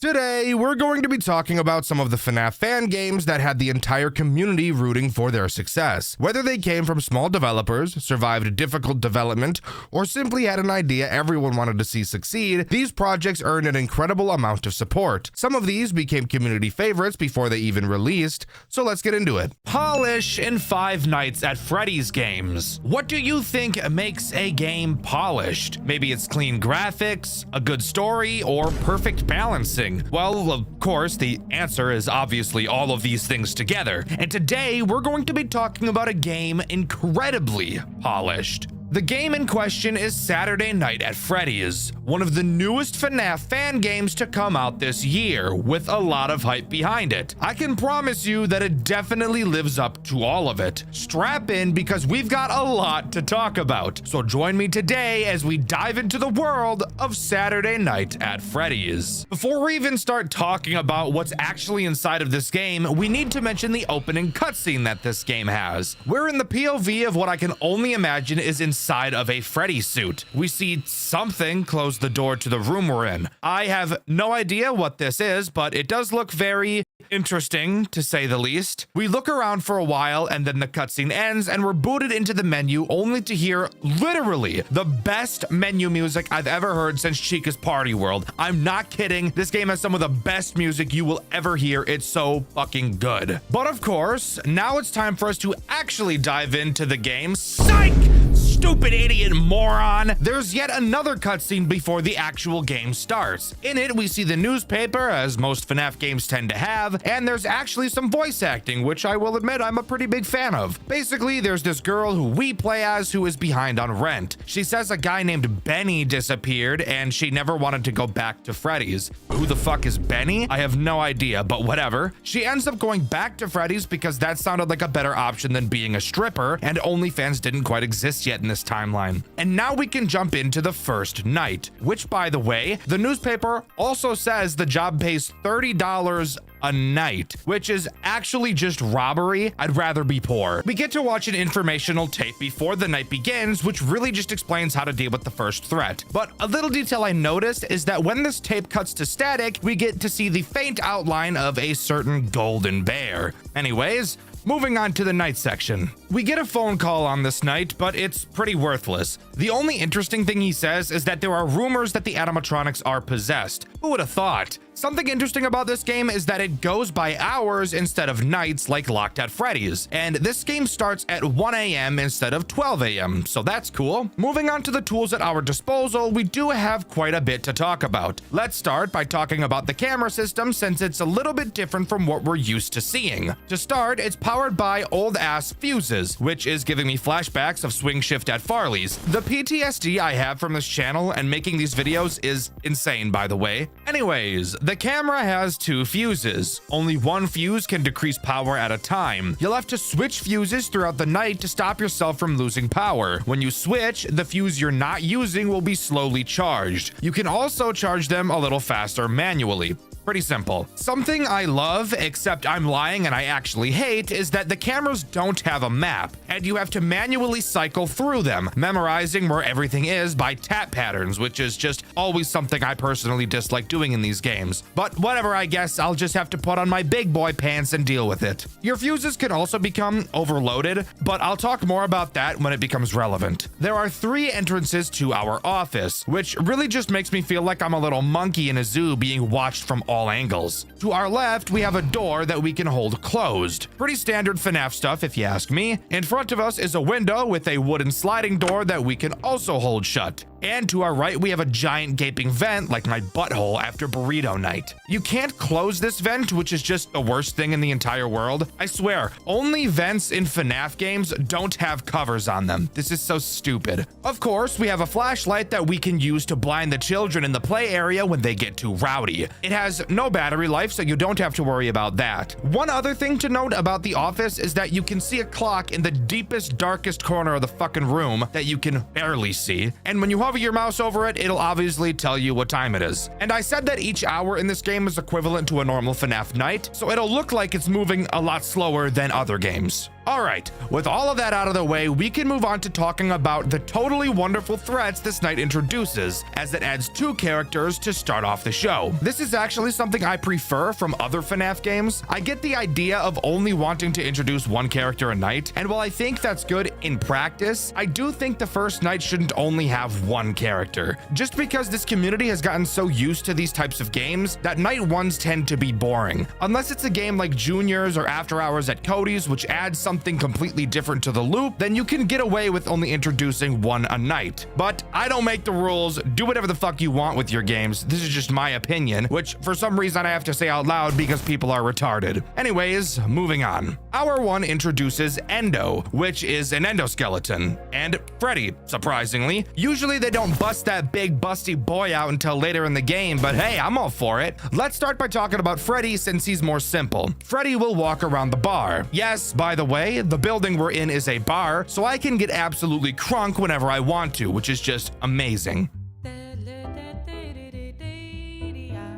Today, we're going to be talking about some of the FNAF fan games that had the entire community rooting for their success. Whether they came from small developers, survived difficult development, or simply had an idea everyone wanted to see succeed, these projects earned an incredible amount of support. Some of these became community favorites before they even released, so let's get into it. Polish in Five Nights at Freddy's games. What do you think makes a game polished? Maybe it's clean graphics, a good story, or perfect balancing? Well, of course, the answer is obviously all of these things together. And today, we're going to be talking about a game incredibly polished. The game in question is Saturday Night at Freddy's, one of the newest FNAF fan games to come out this year, with a lot of hype behind it. I can promise you that it definitely lives up to all of it. Strap in because we've got a lot to talk about. So join me today as we dive into the world of Saturday Night at Freddy's. Before we even start talking about what's actually inside of this game, we need to mention the opening cutscene that this game has. We're in the POV of what I can only imagine is inside of a Freddy suit. We see something close the door to the room we're in. I have no idea what this is, but it does look very interesting, to say the least. We look around for a while and then the cutscene ends and we're booted into the menu only to hear literally the best menu music I've ever heard since Chica's Party World. I'm not kidding. This game has some of the best music you will ever hear. It's so fucking good. But of course, now it's time for us to actually dive into the game. Psych! Stupid idiot moron! There's yet another cutscene before the actual game starts. In it, we see the newspaper, as most FNAF games tend to have, and there's actually some voice acting, which I will admit I'm a pretty big fan of. Basically, there's this girl who we play as who is behind on rent. She says a guy named Benny disappeared, and she never wanted to go back to Freddy's. Who the fuck is Benny? I have no idea, but whatever. She ends up going back to Freddy's because that sounded like a better option than being a stripper, and OnlyFans didn't quite exist yet in this timeline. And now we can jump into the first night, which, by the way, the newspaper also says the job pays $30 a night, which is actually just robbery. I'd rather be poor. We get to watch an informational tape before the night begins, which really just explains how to deal with the first threat. But a little detail I noticed is that when this tape cuts to static, we get to see the faint outline of a certain golden bear. Anyways, moving on to the night section. We get a phone call on this night, but it's pretty worthless. The only interesting thing he says is that there are rumors that the animatronics are possessed. Who would have thought? Something interesting about this game is that it goes by hours instead of nights like Locked at Freddy's. And this game starts at 1 a.m. instead of 12 a.m. So that's cool. Moving on to the tools at our disposal, we do have quite a bit to talk about. Let's start by talking about the camera system, since it's a little bit different from what we're used to seeing. To start, it's powered by old ass fuses, which is giving me flashbacks of Swing Shift at Farley's. The PTSD I have from this channel and making these videos is insane, by the way. Anyways, the camera has two fuses. Only one fuse can decrease power at a time. You'll have to switch fuses throughout the night to stop yourself from losing power. When you switch, the fuse you're not using will be slowly charged. You can also charge them a little faster manually. Pretty simple. Something I love, except I'm lying and I actually hate, is that the cameras don't have a map, and you have to manually cycle through them, memorizing where everything is by tap patterns, which is just always something I personally dislike doing in these games. But whatever, I guess I'll just have to put on my big boy pants and deal with it. Your fuses can also become overloaded, but I'll talk more about that when it becomes relevant. There are 3 entrances to our office, which really just makes me feel like I'm a little monkey in a zoo being watched from all angles. To our left, we have a door that we can hold closed. Pretty standard FNAF stuff, if you ask me. In front of us is a window with a wooden sliding door that we can also hold shut. And to our right, we have a giant gaping vent like my butthole after burrito night. You can't close this vent, which is just the worst thing in the entire world. I swear, only vents in FNAF games don't have covers on them. This is so stupid. Of course, we have a flashlight that we can use to blind the children in the play area when they get too rowdy. It has no battery life, so you don't have to worry about that. One other thing to note about the office is that you can see a clock in the deepest, darkest corner of the fucking room that you can barely see. And when you hover your mouse over it, it'll obviously tell you what time it is. And I said that each hour in this game is equivalent to a normal FNAF night, so it'll look like it's moving a lot slower than other games. All right, with all of that out of the way, we can move on to talking about the totally wonderful threats this night introduces, as it adds 2 characters to start off the show. This is actually something I prefer from other FNAF games. I get the idea of only wanting to introduce 1 character a night, and while I think that's good in practice, I do think the first night shouldn't only have 1 character. Just because this community has gotten so used to these types of games that night 1s tend to be boring. Unless it's a game like Juniors or After Hours at Cody's, which adds something completely different to the loop, then you can get away with only introducing 1 a night. But I don't make the rules. Do whatever the fuck you want with your games. This is just my opinion, which for some reason I have to say out loud because people are retarded. Anyways, moving on. Hour 1 introduces Endo, which is an endoskeleton, and Freddy, surprisingly. Usually they don't bust that big busty boy out until later in the game, but hey, I'm all for it. Let's start by talking about Freddy since he's more simple. Freddy will walk around the bar. Yes, by the way, the building we're in is a bar, so I can get absolutely crunk whenever I want to, which is just amazing.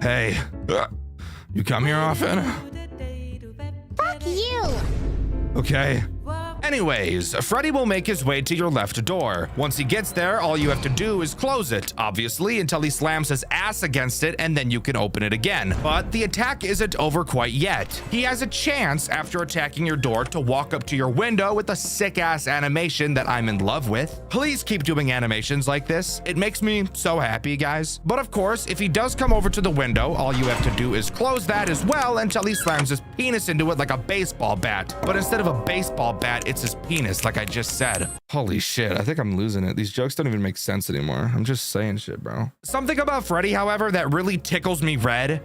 Hey, you come here often? Fuck you! Okay. Anyways, Freddy will make his way to your left door. Once he gets there, all you have to do is close it, obviously, until he slams his ass against it, and then you can open it again. But the attack isn't over quite yet. He has a chance after attacking your door to walk up to your window with a sick-ass animation that I'm in love with. Please keep doing animations like this. It makes me so happy, guys. But of course, if he does come over to the window, all you have to do is close that as well until he slams his penis into it like a baseball bat. But instead of a baseball bat, it's his penis, like I just said. Holy shit, I think I'm losing it. These jokes don't even make sense anymore. I'm just saying shit, bro. Something about Freddy, however, that really tickles me red,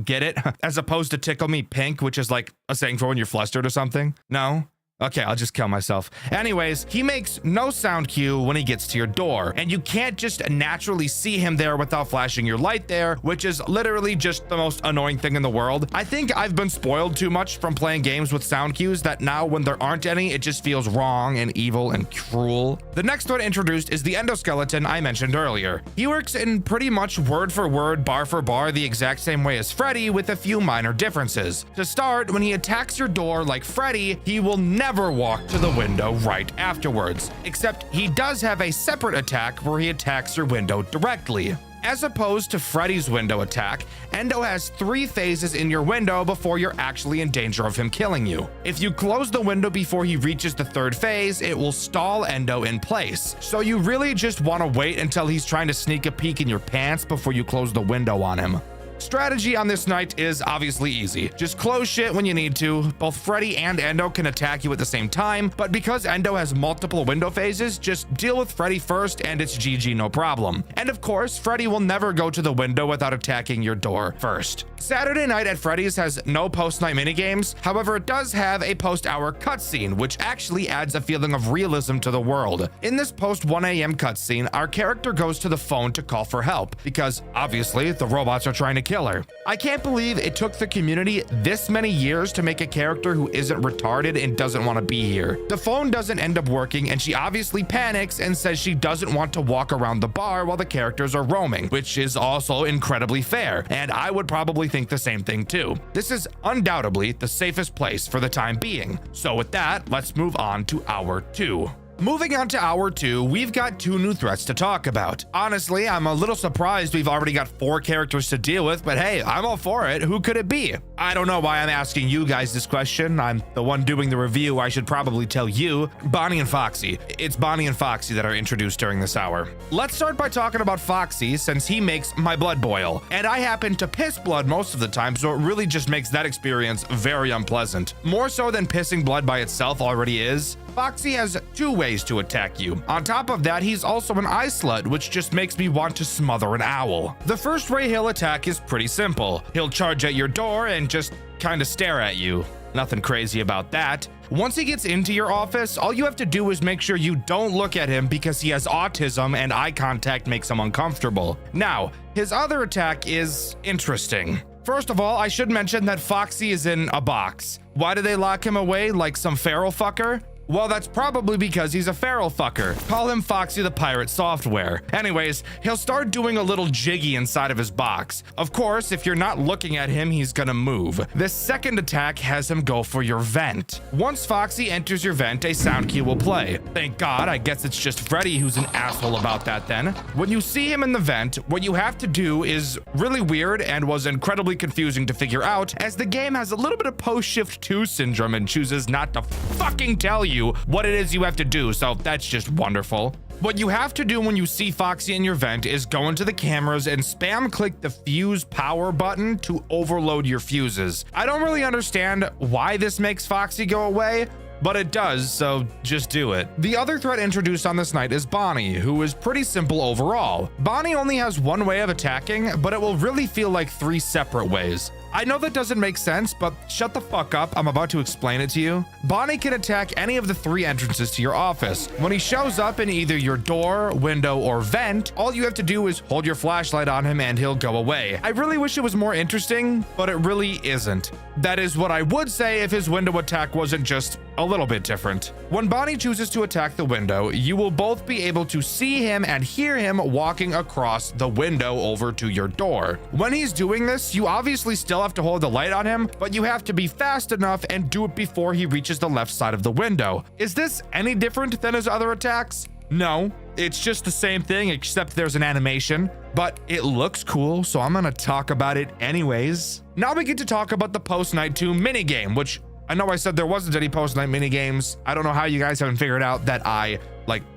get it? As opposed to tickle me pink, which is like a saying for when you're flustered or something. No? Okay, I'll just kill myself. Anyways, he makes no sound cue when he gets to your door, and you can't just naturally see him there without flashing your light there, which is literally just the most annoying thing in the world. I think I've been spoiled too much from playing games with sound cues that now when there aren't any, it just feels wrong and evil and cruel. The next one introduced is the endoskeleton I mentioned earlier. He works in pretty much word for word, bar for bar, the exact same way as Freddy with a few minor differences. To start, when he attacks your door like Freddy, he will never walk to the window right afterwards, except he does have a separate attack where he attacks your window directly. As opposed to Freddy's window attack, Endo has 3 phases in your window before you're actually in danger of him killing you. If you close the window before he reaches the 3rd phase, it will stall Endo in place. So you really just want to wait until he's trying to sneak a peek in your pants before you close the window on him. Strategy on this night is obviously easy. Just close shit when you need to. Both Freddy and Endo can attack you at the same time, but because Endo has multiple window phases, just deal with Freddy first and it's GG, no problem. And of course, Freddy will never go to the window without attacking your door first. Saturday Night at Freddy's has no post-night minigames. However, it does have a post-hour cutscene, which actually adds a feeling of realism to the world. In this post-1 a.m. cutscene, our character goes to the phone to call for help, because obviously the robots are trying to kill her. I can't believe it took the community this many years to make a character who isn't retarded and doesn't want to be here. The phone doesn't end up working, and she obviously panics and says she doesn't want to walk around the bar while the characters are roaming, which is also incredibly fair, and I would probably think the same thing too. This is undoubtedly the safest place for the time being. So with that, let's move on to hour 2. Moving on to hour 2, we've got 2 new threats to talk about. Honestly, I'm a little surprised we've already got 4 characters to deal with, but hey, I'm all for it. Who could it be? I don't know why I'm asking you guys this question. I'm the one doing the review. I should probably tell you. Bonnie and Foxy. It's Bonnie and Foxy that are introduced during this hour. Let's start by talking about Foxy, since he makes my blood boil. And I happen to piss blood most of the time, so it really just makes that experience very unpleasant. More so than pissing blood by itself already is. Foxy has 2 ways to attack you. On top of that, he's also an eye slut, which just makes me want to smother an owl. The first way he'll attack is pretty simple. He'll charge at your door and just kind of stare at you. Nothing crazy about that. Once he gets into your office, all you have to do is make sure you don't look at him because he has autism and eye contact makes him uncomfortable. Now, his other attack is interesting. First of all, I should mention that Foxy is in a box. Why do they lock him away like some feral fucker? Well, that's probably because he's a feral fucker. Call him Foxy the Pirate Software. Anyways, he'll start doing a little jiggy inside of his box. Of course, if you're not looking at him, he's gonna move. This second attack has him go for your vent. Once Foxy enters your vent, a sound cue will play. Thank God, I guess it's just Freddy who's an asshole about that then. When you see him in the vent, what you have to do is really weird and was incredibly confusing to figure out, as the game has a little bit of post-shift 2 syndrome and chooses not to fucking tell you what it is you have to do, so that's just wonderful. What you have to do when you see Foxy in your vent is go into the cameras and spam click the fuse power button to overload your fuses. I don't really understand why this makes Foxy go away, but it does, so just do it. The other threat introduced on this night is Bonnie, who is pretty simple overall. Bonnie only has one way of attacking, but it will really feel like 3 separate ways. I know that doesn't make sense, but shut the fuck up, I'm about to explain it to you. Bonnie can attack any of the 3 entrances to your office. When he shows up in either your door, window, or vent, all you have to do is hold your flashlight on him and he'll go away. I really wish it was more interesting, but it really isn't. That is what I would say if his window attack wasn't just a little bit different. When Bonnie chooses to attack the window, you will both be able to see him and hear him walking across the window over to your door. When he's doing this, you obviously still have to hold the light on him, but you have to be fast enough and do it before he reaches the left side of the window. Is this any different than his other attacks? No, it's just the same thing except there's an animation, but it looks cool, so I'm gonna talk about it anyways. Now we get to talk about the Post Night 2 minigame, which I know I said there wasn't any Post Night minigames. I don't know how you guys haven't figured out that I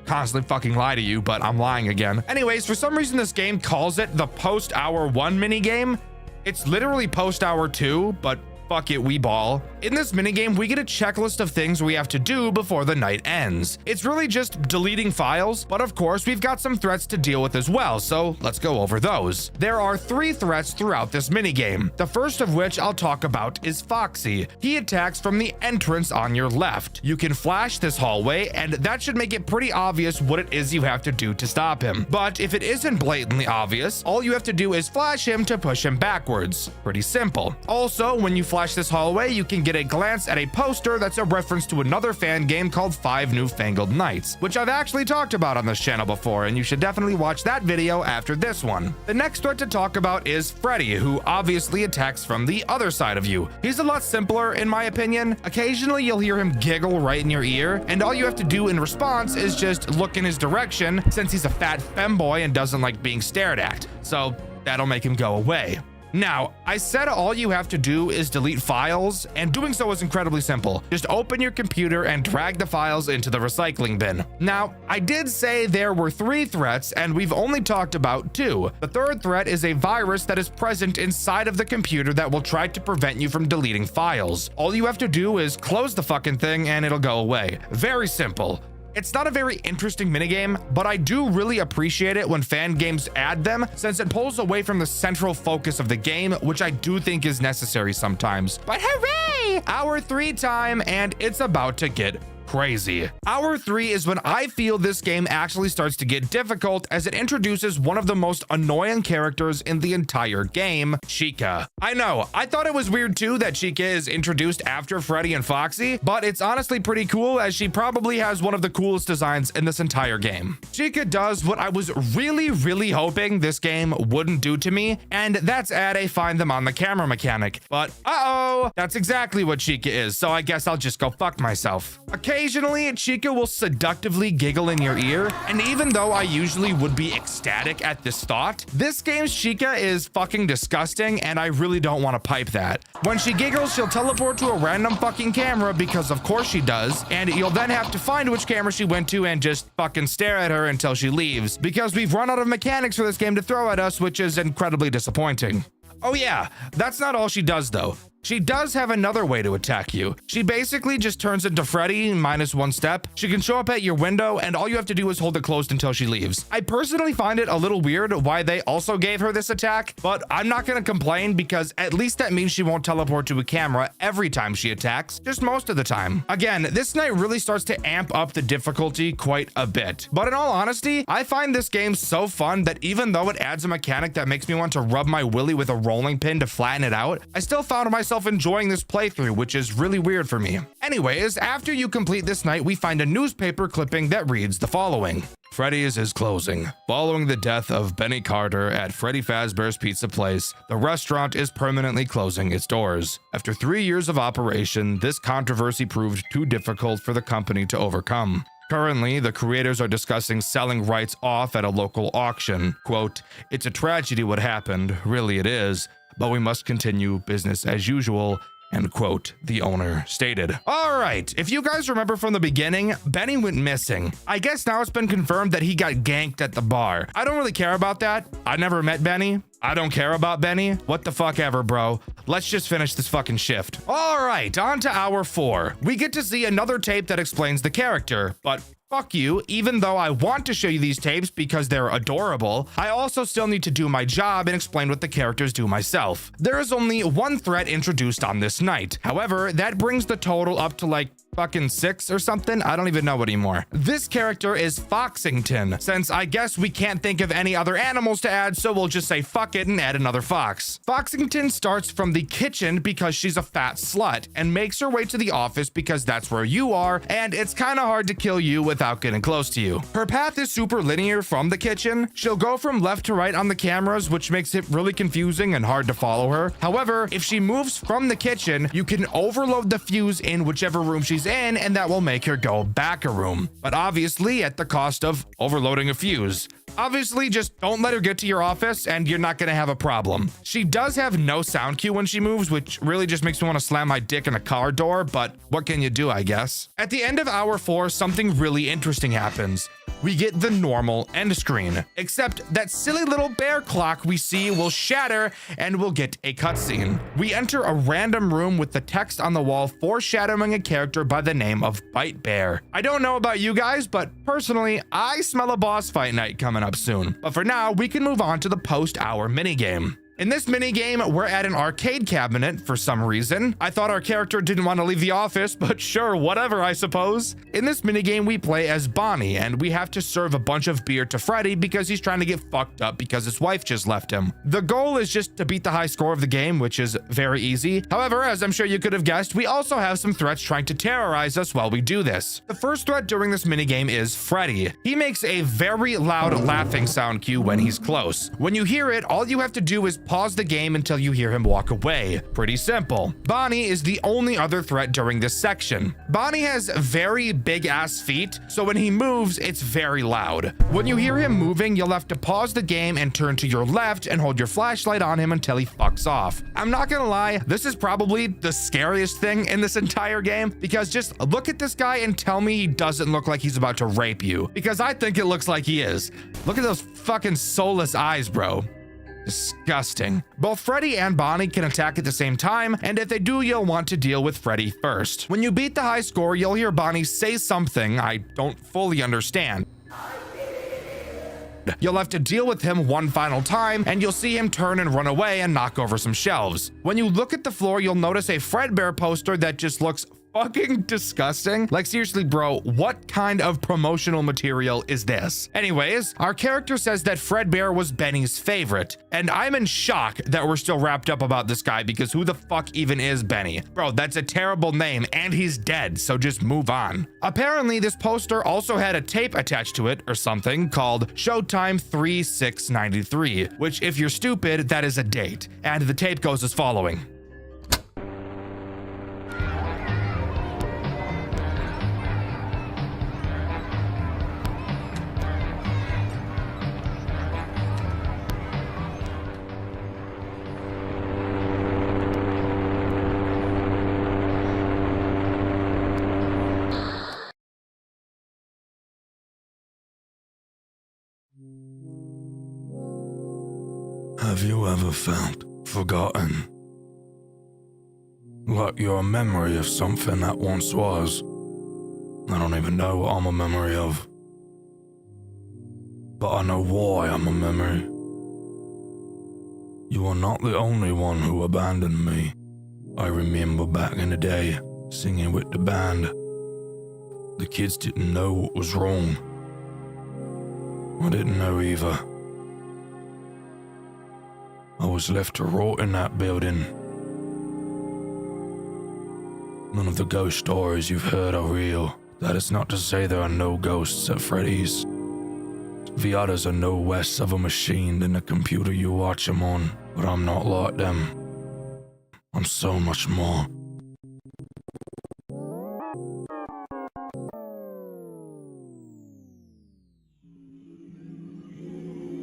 constantly fucking lie to you, but I'm lying again. Anyways, for some reason this game calls it the Post Hour 1 minigame. It's literally Post Hour 2, but fuck it, we ball. In this minigame, we get a checklist of things we have to do before the night ends. It's really just deleting files, but of course, we've got some threats to deal with as well, so let's go over those. There are 3 threats throughout this minigame. The first of which I'll talk about is Foxy. He attacks from the entrance on your left. You can flash this hallway, and that should make it pretty obvious what it is you have to do to stop him. But if it isn't blatantly obvious, all you have to do is flash him to push him backwards. Pretty simple. Also, when you flash this hallway, you can get a glance at a poster that's a reference to another fan game called 5 Newfangled Nights, which I've actually talked about on this channel before, and you should definitely watch that video after this one. The next threat to talk about is Freddy, who obviously attacks from the other side of you. He's a lot simpler in my opinion. Occasionally you'll hear him giggle right in your ear, and all you have to do in response is just look in his direction, since he's a fat femboy and doesn't like being stared at, so that'll make him go away. Now, I said all you have to do is delete files, and doing so is incredibly simple. Just open your computer and drag the files into the recycling bin. Now, I did say there were 3 threats, and we've only talked about 2. The third threat is a virus that is present inside of the computer that will try to prevent you from deleting files. All you have to do is close the fucking thing and it'll go away. Very simple. It's not a very interesting minigame, but I do really appreciate it when fan games add them, since it pulls away from the central focus of the game, which I do think is necessary sometimes. But hooray! Hour 3 time, and it's about to get crazy. Hour 3 is when I feel this game actually starts to get difficult, as it introduces one of the most annoying characters in the entire game, Chica. I know, I thought it was weird too that Chica is introduced after Freddy and Foxy, but it's honestly pretty cool, as she probably has one of the coolest designs in this entire game. Chica does what I was really hoping this game wouldn't do to me, and that's add a find them on the camera mechanic. But uh-oh, that's exactly what Chica is, so I guess I'll just go fuck myself. Occasionally, Chica will seductively giggle in your ear, and even though I usually would be ecstatic at this thought, this game's Chica is fucking disgusting, and I really don't want to pipe that. When she giggles, she'll teleport to a random fucking camera, because of course she does, and you'll then have to find which camera she went to and just fucking stare at her until she leaves, because we've run out of mechanics for this game to throw at us, which is incredibly disappointing. Oh yeah, that's not all she does though. She does have another way to attack you. She basically just turns into Freddy minus 1 step. She can show up at your window, and all you have to do is hold it closed until she leaves. I personally find it a little weird why they also gave her this attack, but I'm not gonna complain, because at least that means she won't teleport to a camera every time she attacks, just most of the time. Again, this night really starts to amp up the difficulty quite a bit. But in all honesty, I find this game so fun that even though it adds a mechanic that makes me want to rub my willy with a rolling pin to flatten it out, I still found myself myself enjoying this playthrough, which is really weird for me. Anyways, after you complete this night, we find a newspaper clipping that reads the following. Freddy's is closing. Following the death of Benny Carter at Freddy Fazbear's Pizza Place, the restaurant is permanently closing its doors. After 3 years of operation, this controversy proved too difficult for the company to overcome. Currently, the creators are discussing selling rights off at a local auction. Quote, "It's a tragedy what happened, really it is, but we must continue business as usual," end quote, the owner stated. All right, if you guys remember from the beginning, Benny went missing. I guess now it's been confirmed that he got ganked at the bar. I don't really care about that. I never met Benny. I don't care about Benny. What the fuck ever, bro. Let's just finish this fucking shift. All right, on to hour 4. We get to see another tape that explains the character, but fuck you, even though I want to show you these tapes because they're adorable, I also still need to do my job and explain what the characters do myself. There is only one threat introduced on this night. However, that brings the total up to like fucking 6 or something. I don't even know anymore. This character is Foxington, since I guess we can't think of any other animals to add, so we'll just say fuck it and add another fox. Foxington starts from the kitchen because she's a fat slut and makes her way to the office because that's where you are, and it's kind of hard to kill you without getting close to you. Her path is super linear from the kitchen. She'll go from left to right on the cameras, which makes it really confusing and hard to follow her. However, if she moves from the kitchen, you can overload the fuse in whichever room she's in, and that will make her go back a room, but obviously at the cost of overloading a fuse. Obviously, just don't let her get to your office and you're not gonna have a problem. She does have no sound cue when she moves, which really just makes me want to slam my dick in a car door, but what can you do, I guess? At the end of hour 4, something really interesting happens. We get the normal end screen, except that silly little bear clock we see will shatter and we'll get a cutscene. We enter a random room with the text on the wall foreshadowing a character by the name of Bite Bear. I don't know about you guys, but personally, I smell a boss fight night coming up soon. But for now, we can move on to the post-hour minigame. In this minigame, we're at an arcade cabinet for some reason. I thought our character didn't want to leave the office, but sure, whatever, I suppose. In this minigame, we play as Bonnie, and we have to serve a bunch of beer to Freddy because he's trying to get fucked up because his wife just left him. The goal is just to beat the high score of the game, which is very easy. However, as I'm sure you could have guessed, we also have some threats trying to terrorize us while we do this. The first threat during this minigame is Freddy. He makes a very loud laughing sound cue when he's close. When you hear it, all you have to do is pause the game until you hear him walk away. Pretty simple. Bonnie is the only other threat during this section. Bonnie has very big ass feet, so when he moves, it's very loud. When you hear him moving, you'll have to pause the game and turn to your left and hold your flashlight on him until he fucks off. I'm not gonna lie, this is probably the scariest thing in this entire game because just look at this guy and tell me he doesn't look like he's about to rape you, because I think it looks like he is. Look at those fucking soulless eyes, bro. Disgusting. Both Freddy and Bonnie can attack at the same time, and if they do, you'll want to deal with Freddy first. When you beat the high score, you'll hear Bonnie say something I don't fully understand. You'll have to deal with him one final time, and you'll see him turn and run away and knock over some shelves. When you look at the floor, you'll notice a Fredbear poster that just looks fucking disgusting. Like, seriously, bro, what kind of promotional material is this? Anyways, our character says that Fredbear was Benny's favorite, and I'm in shock that we're still wrapped up about this guy because who the fuck even is Benny? Bro, that's a terrible name, and he's dead, so just move on. Apparently, this poster also had a tape attached to it or something called Showtime 3693, which, if you're stupid, that is a date. And the tape goes as following. Have you ever felt forgotten? Like you're a memory of something that once was. I don't even know what I'm a memory of. But I know why I'm a memory. You are not the only one who abandoned me. I remember back in the day, singing with the band. The kids didn't know what was wrong. I didn't know either. I was left to rot in that building. None of the ghost stories you've heard are real. That is not to say there are no ghosts at Freddy's. The others are no less of a machine than the computer you watch them on, but I'm not like them. I'm so much more.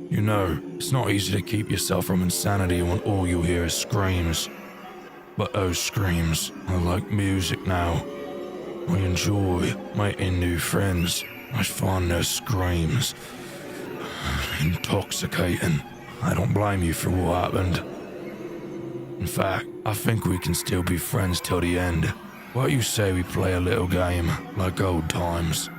You know, it's not easy to keep yourself from insanity when all you hear is screams. But those screams are like music now. I enjoy making new friends. I find their screams intoxicating. I don't blame you for what happened. In fact, I think we can still be friends till the end. What you say we play a little game, like old times?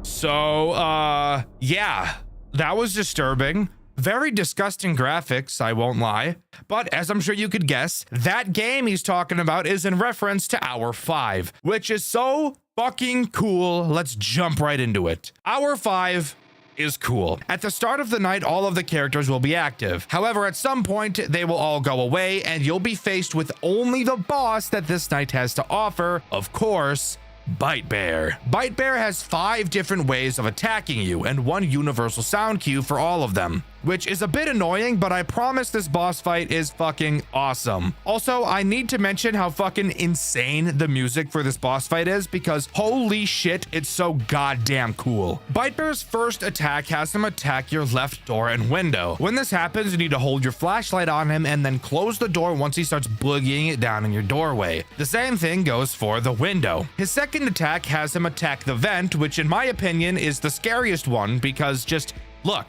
So, yeah, that was disturbing. Very disgusting graphics, I won't lie. But as I'm sure you could guess, that game he's talking about is in reference to Hour 5, which is so fucking cool. Let's jump right into it. Hour 5 is cool. At the start of the night, all of the characters will be active. However, at some point, they will all go away and you'll be faced with only the boss that this night has to offer. Of course, Bite Bear. Bite Bear has 5 different ways of attacking you and one universal sound cue for all of them, which is a bit annoying, but I promise this boss fight is fucking awesome. Also, I need to mention how fucking insane the music for this boss fight is because holy shit, it's so goddamn cool. Bite Bear's first attack has him attack your left door and window. When this happens, you need to hold your flashlight on him and then close the door once he starts boogieing it down in your doorway. The same thing goes for the window. His second attack has him attack the vent, which in my opinion is the scariest one because just look,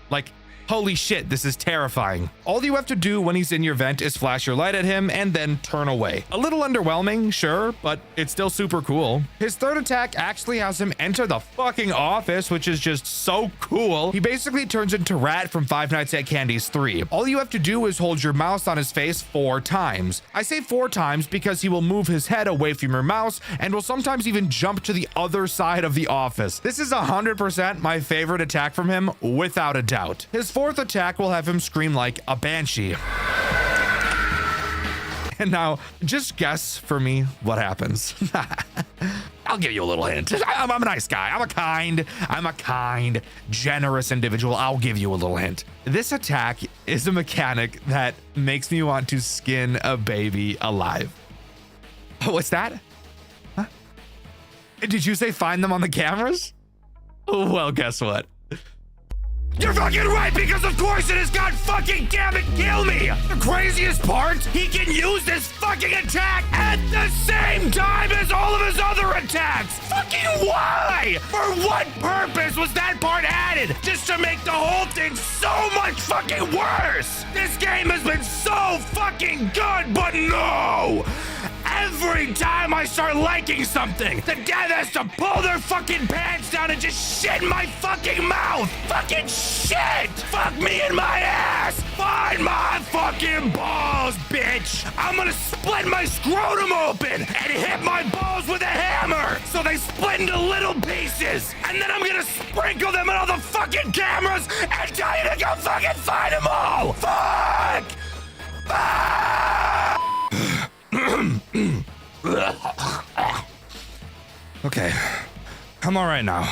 like, holy shit, this is terrifying. All you have to do when he's in your vent is flash your light at him and then turn away. A little underwhelming, sure, but it's still super cool. His third attack actually has him enter the fucking office, which is just so cool. He basically turns into Rat from Five Nights at Candy's 3. All you have to do is hold your mouse on his face 4 times. I say 4 times because he will move his head away from your mouse and will sometimes even jump to the other side of the office. This is 100% my favorite attack from him, without a doubt. His fourth attack will have him scream like a banshee. And now, just guess for me what happens. I'll give you a little hint. I'm a nice guy. I'm a kind, generous individual. I'll give you a little hint. This attack is a mechanic that makes me want to skin a baby alive. What's that? Huh? Did you say find them on the cameras? Well, guess what? You're fucking right, because of course it is. God fucking damn it, kill me! The craziest part, he can use this fucking attack at the same time as all of his other attacks! Fucking why? For what purpose was that part added? Just to make the whole thing so much fucking worse! This game has been so fucking good, but no! Every time I start liking something, the dev has to pull their fucking pants down and just shit in my fucking mouth. Fucking shit. Fuck me in my ass. Find my fucking balls, bitch. I'm gonna split my scrotum open and hit my balls with a hammer so they split into little pieces. And then I'm gonna sprinkle them on all the fucking cameras and tell you to go fucking find them all. Fuck. Fuck. Okay, I'm all right now.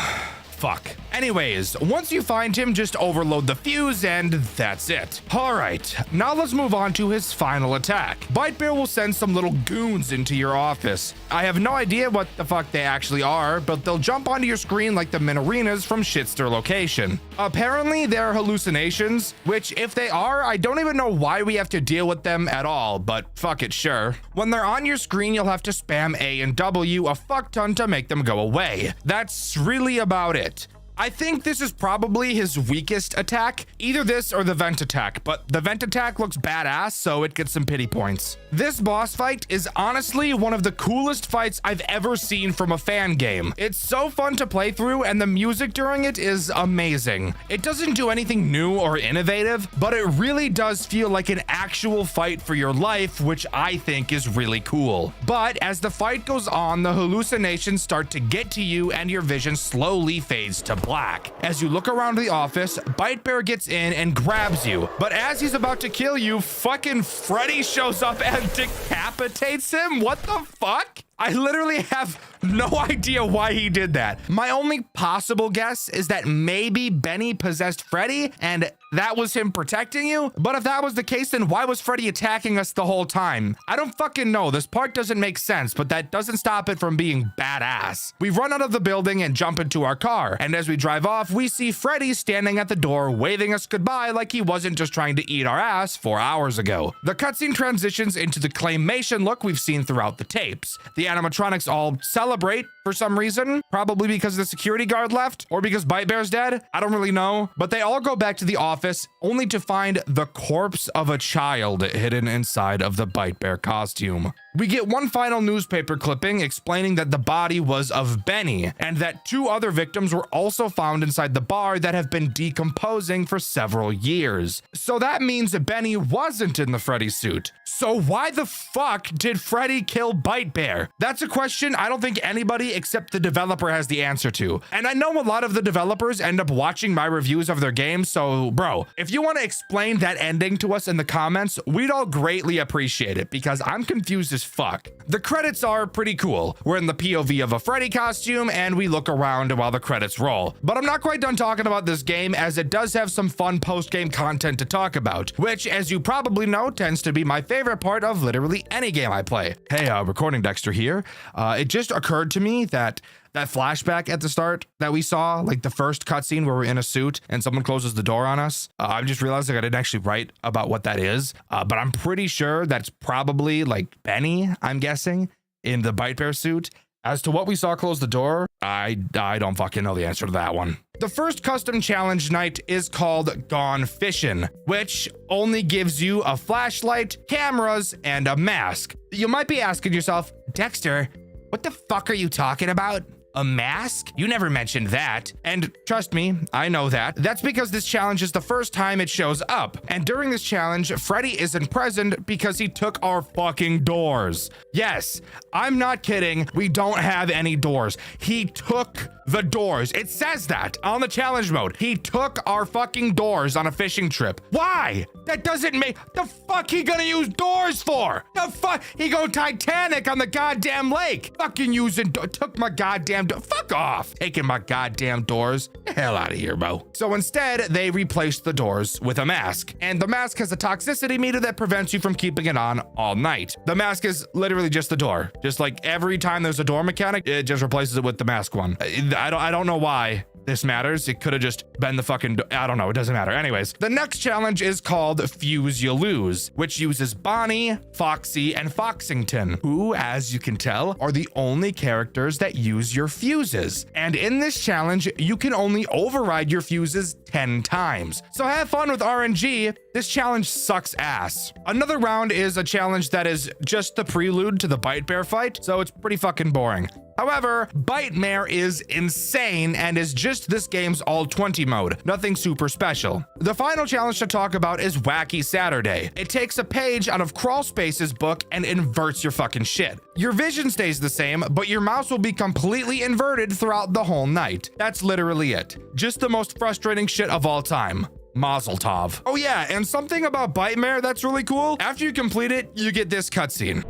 Fuck. Anyways, once you find him, just overload the fuse and that's it. All right, now let's move on to his final attack. Bite Bear will send some little goons into your office. I have no idea what the fuck they actually are, but they'll jump onto your screen like the Minarinas from Dxtr location. Apparently, they're hallucinations, which if they are, I don't even know why we have to deal with them at all, but fuck it, sure. When they're on your screen, you'll have to spam A and W a fuck ton to make them go away. That's really about it. I think this is probably his weakest attack, either this or the vent attack, but the vent attack looks badass, so it gets some pity points. This boss fight is honestly one of the coolest fights I've ever seen from a fan game. It's so fun to play through and the music during it is amazing. It doesn't do anything new or innovative, but it really does feel like an actual fight for your life, which I think is really cool. But as the fight goes on, the hallucinations start to get to you and your vision slowly fades to black. black. As you look around the office, Bite Bear gets in and grabs you. But as he's about to kill you, fucking Freddy shows up and decapitates him? What the fuck? I literally have no idea why he did that. My only possible guess is that maybe Benny possessed Freddy and that was him protecting you. But if that was the case, then why was Freddy attacking us the whole time? I don't fucking know. This part doesn't make sense, but that doesn't stop it from being badass. We run out of the building and jump into our car. And as we drive off, we see Freddy standing at the door, waving us goodbye like he wasn't just trying to eat our ass 4 hours ago. The cutscene transitions into the claymation look we've seen throughout the tapes. The animatronics all celebrate for some reason, probably because the security guard left or because Bite Bear's dead. I don't really know, but they all go back to the office only to find the corpse of a child hidden inside of the Bite Bear costume. We get one final newspaper clipping explaining that the body was of Benny and that 2 other victims were also found inside the bar that have been decomposing for several years. So that means Benny wasn't in the Freddy suit. So why the fuck did Freddy kill Bite Bear? That's a question I don't think anybody except the developer has the answer to. And I know a lot of the developers end up watching my reviews of their games, so bro, if you want to explain that ending to us in the comments, we'd all greatly appreciate it because I'm confused as fuck. The credits are pretty cool. We're in the POV of a Freddy costume and we look around while the credits roll. But I'm not quite done talking about this game as it does have some fun post-game content to talk about, which as you probably know tends to be my favorite part of literally any game I play. Hey, recording Dxtr here. It just occurred to me that flashback at the start that we saw, like the first cutscene where we're in a suit and someone closes the door on us. I'm just realizing I didn't actually write about what that is, but I'm pretty sure that's probably like Benny, I'm guessing, in the Bite Bear suit. As to what we saw close the door, I don't fucking know the answer to that one. The first custom challenge night is called Gone Fishin', which only gives you a flashlight, cameras, and a mask. You might be asking yourself, Dxtr, what the fuck are you talking about? A mask? You never mentioned that. And trust me, I know that. That's because this challenge is the first time it shows up. And during this challenge, Freddy isn't present because he took our fucking doors. Yes, I'm not kidding. We don't have any doors. He took the doors. It says that on the challenge mode. He took our fucking doors on a fishing trip. Why? That doesn't make... The fuck he gonna use doors for? The fuck? He go Titanic on the goddamn lake. Fucking using... Took my goddamn... Fuck off. Taking my goddamn doors. Get the hell out of here, bro. So instead, they replaced the doors with a mask. And the mask has a toxicity meter that prevents you from keeping it on all night. The mask is literally just the door. Just like every time there's a door mechanic, it just replaces it with the mask one. I don't know why this matters. It could have just been the fucking... I don't know. It doesn't matter. Anyways, the next challenge is called Fuse You Lose, which uses Bonnie, Foxy, and Foxington, who, as you can tell, are the only characters that use your fuses. And in this challenge, you can only override your fuses 10 times. So have fun with RNG. This challenge sucks ass. Another round is a challenge that is just the prelude to the Bite Bear fight, so it's pretty fucking boring. However, Bite Bear is insane and is just this game's all 20 mode. Nothing super special. The final challenge to talk about is Wacky Saturday. It takes a page out of Crawlspace's book and inverts your fucking shit. Your vision stays the same, but your mouse will be completely inverted throughout the whole night. That's literally it. Just the most frustrating shit of all time. Mazel tov. Oh yeah, and something about Bite Bear that's really cool. After you complete it, you get this cutscene.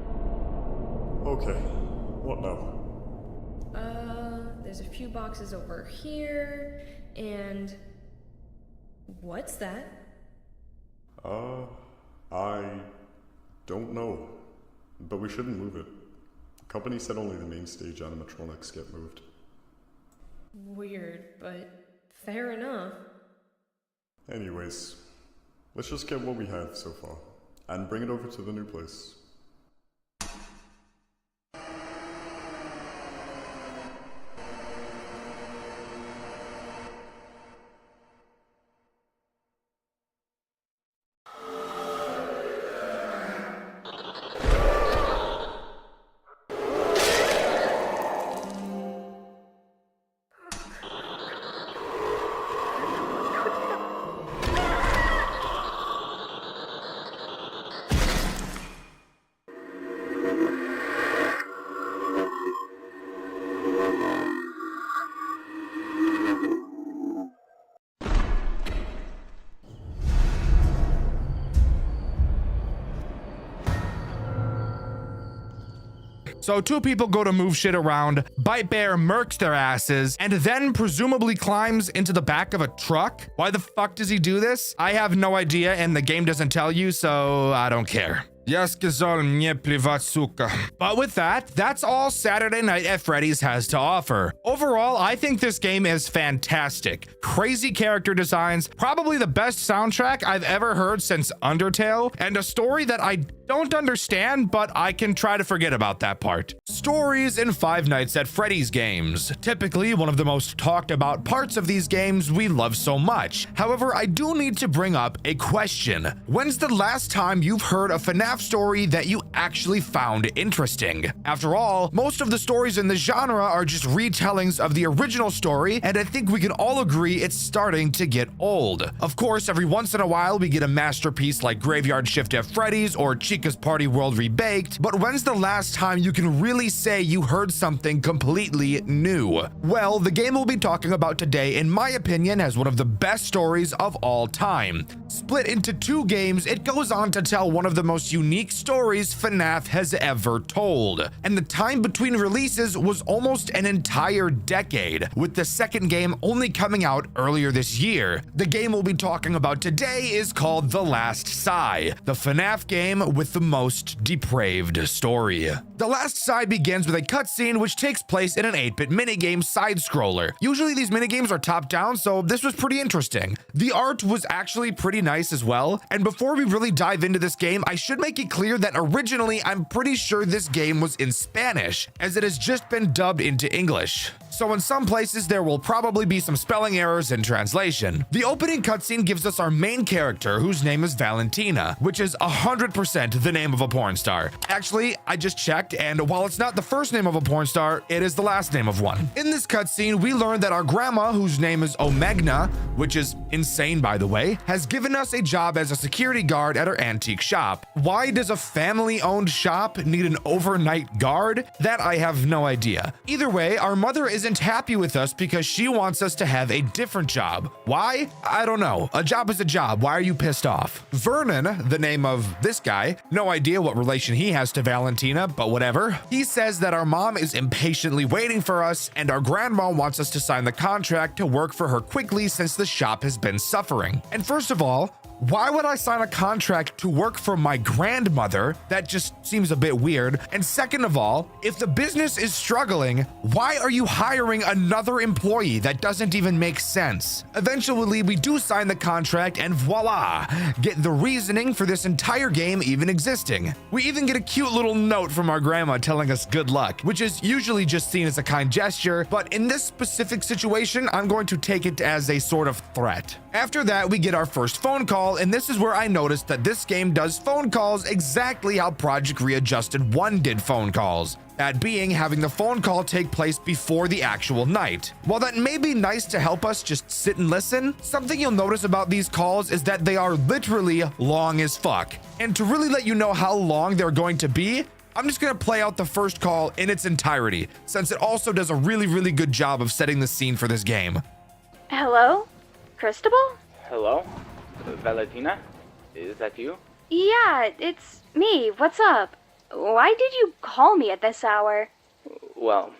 Okay, what now? There's a few boxes over here, and what's that? I don't know, but we shouldn't move it. Company said only the main stage animatronics get moved. Weird, but fair enough. Anyways, let's just get what we have so far, and bring it over to the new place. So 2 people go to move shit around, Bite Bear murks their asses, and then presumably climbs into the back of a truck. Why the fuck does he do this? I have no idea, and the game doesn't tell you, so I don't care. But with that, that's all Saturday Night at Freddy's has to offer. Overall, I think this game is fantastic. Crazy character designs, probably the best soundtrack I've ever heard since Undertale, and a story that I don't understand, but I can try to forget about that part. Stories in Five Nights at Freddy's games. Typically, one of the most talked about parts of these games we love so much. However, I do need to bring up a question. When's the last time you've heard a FNAF story that you actually found interesting? After all, most of the stories in the genre are just retellings of the original story, and I think we can all agree it's starting to get old. Of course, every once in a while we get a masterpiece like Graveyard Shift at Freddy's or Chica's Party World Rebaked, but when's the last time you can really say you heard something completely new? Well, the game we'll be talking about today, in my opinion, has one of the best stories of all time. Split into 2 games, it goes on to tell one of the most unique stories FNAF has ever told. And the time between releases was almost an entire decade, with the second game only coming out earlier this year. The game we'll be talking about today is called The Last Sigh, the FNAF game with the most depraved story. The Last Sigh begins with a cutscene which takes place in an 8-bit minigame side-scroller. Usually these minigames are top-down, so this was pretty interesting. The art was actually pretty nice as well, and before we really dive into this game, I should make it clear that originally I'm pretty sure this game was in Spanish, as it has just been dubbed into English. So in some places there will probably be some spelling errors in translation. The opening cutscene gives us our main character, whose name is Valentina, which is 100% the name of a porn star. Actually, I just checked, and while it's not the first name of a porn star, it is the last name of one. In this cutscene, we learn that our grandma, whose name is Omegna, which is insane by the way, has given us a job as a security guard at her antique shop. Why does a family-owned shop need an overnight guard? That I have no idea. Either way, our mother isn't happy with us because she wants us to have a different job. Why? I don't know. A job is a job. Why are you pissed off? Vernon, the name of this guy, no idea what relation he has to Valentina, but whatever. He says that our mom is impatiently waiting for us, and our grandma wants us to sign the contract to work for her quickly since the shop has been suffering. And first of all, why would I sign a contract to work for my grandmother? That just seems a bit weird. And second of all, if the business is struggling, why are you hiring another employee? That doesn't even make sense. Eventually, we do sign the contract and voila, get the reasoning for this entire game even existing. We even get a cute little note from our grandma telling us good luck, which is usually just seen as a kind gesture, but in this specific situation, I'm going to take it as a sort of threat. After that, we get our first phone call, and this is where I noticed that this game does phone calls exactly how Project Readjusted 1 did phone calls. That being having the phone call take place before the actual night. While that may be nice to help us just sit and listen, something you'll notice about these calls is that they are literally long as fuck. And to really let you know how long they're going to be, I'm just gonna play out the first call in its entirety, since it also does a really good job of setting the scene for this game. Hello? Cristobal? Hello? Valentina? Is that you? Yeah, it's me. What's up? Why did you call me at this hour? Well,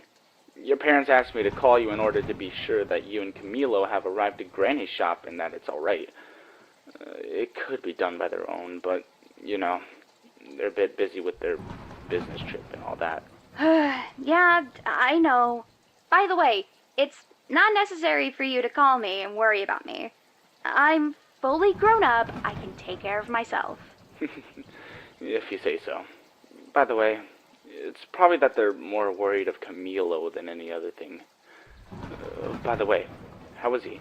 your parents asked me to call you in order to be sure that you and Camilo have arrived at Granny's shop and that it's alright. It could be done by their own, but, you know, they're a bit busy with their business trip and all that. Yeah, I know. By the way, it's not necessary for you to call me and worry about me. I'm fully grown up. I can take care of myself. If you say so. By the way, it's probably that they're more worried of Camilo than any other thing. By the way, how is he?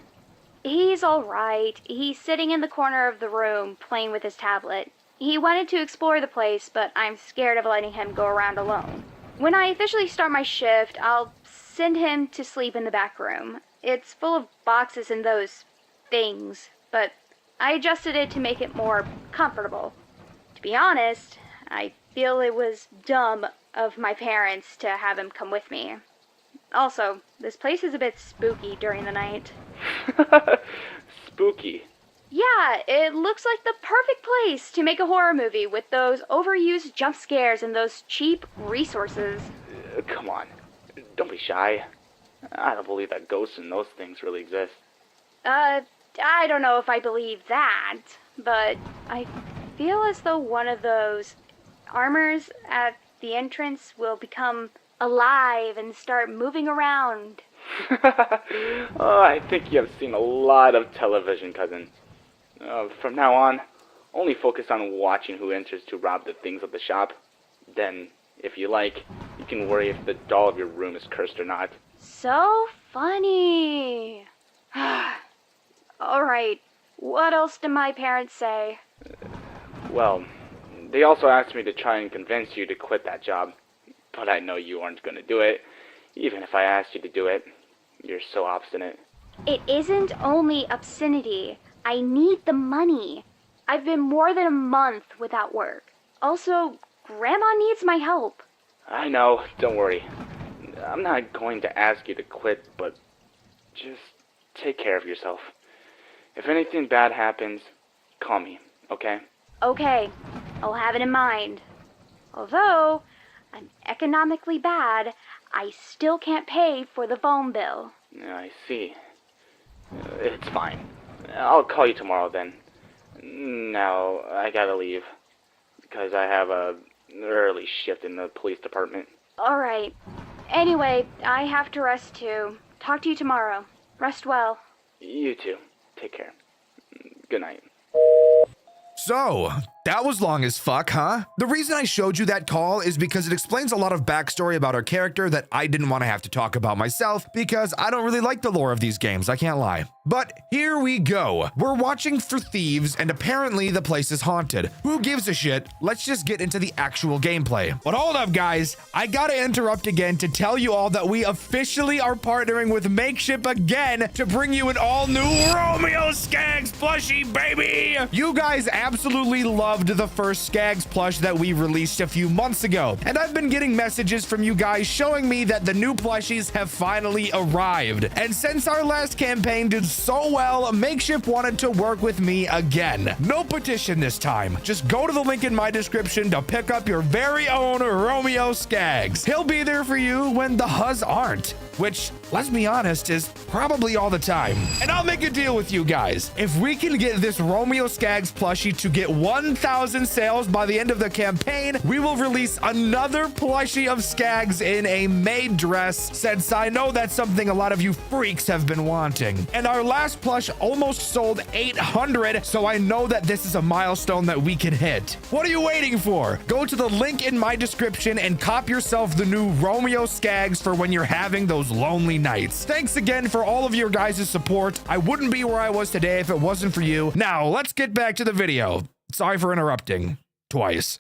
He's alright. He's sitting in the corner of the room playing with his tablet. He wanted to explore the place, but I'm scared of letting him go around alone. When I officially start my shift, I'll send him to sleep in the back room. It's full of boxes and those things, but I adjusted it to make it more comfortable. To be honest, I feel it was dumb of my parents to have him come with me. Also, this place is a bit spooky during the night. Spooky? Yeah, it looks like the perfect place to make a horror movie with those overused jump scares and those cheap resources. Come on. Don't be shy. I don't believe that ghosts and those things really exist. I don't know if I believe that, but I feel as though one of those armors at the entrance will become alive and start moving around. Oh, I think you have seen a lot of television, cousin. From now on, only focus on watching who enters to rob the things of the shop. Then, if you like, you can worry if the doll of your room is cursed or not. So funny. Alright, what else did my parents say? Well, they also asked me to try and convince you to quit that job. But I know you aren't going to do it, even if I asked you to do it. You're so obstinate. It isn't only obscenity. I need the money. I've been more than a month without work. Also, Grandma needs my help. I know, don't worry. I'm not going to ask you to quit, but just take care of yourself. If anything bad happens, call me, okay? Okay, I'll have it in mind. Although I'm economically bad, I still can't pay for the phone bill. I see. It's fine. I'll call you tomorrow then. Now, I gotta leave, because I have a early shift in the police department. Alright. Anyway, I have to rest too. Talk to you tomorrow. Rest well. You too. Take care. Good night. So, that was long as fuck, huh? The reason I showed you that call is because it explains a lot of backstory about our character that I didn't want to have to talk about myself because I don't really like the lore of these games, I can't lie. But here we go. We're watching for thieves and apparently the place is haunted. Who gives a shit? Let's just get into the actual gameplay. But hold up, guys. I gotta interrupt again to tell you all that we officially are partnering with Makeship again to bring you an all-new Romeo Skaggs plushie, baby! You guys absolutely loved the first Skaggs plush that we released a few months ago, and I've been getting messages from you guys showing me that the new plushies have finally arrived. And since our last campaign did so well, Makeship wanted to work with me again. No petition this time. Just go to the link in my description to pick up your very own Romeo Skaggs. He'll be there for you when the huzz aren't, which, let's be honest, is probably all the time. And I'll make a deal with you guys. If we can get this Romeo Skaggs plushie to get 1,000 sales by the end of the campaign, we will release another plushie of Skaggs in a maid dress, since I know that's something a lot of you freaks have been wanting. And our last plush almost sold 800, so I know that this is a milestone that we can hit. What are you waiting for? Go to the link in my description and cop yourself the new Romeo Skaggs for when you're having those lonely nights. Thanks again for all of your guys' support. I wouldn't be where I was today if it wasn't for you. Now, let's get back to the video. Sorry for interrupting twice.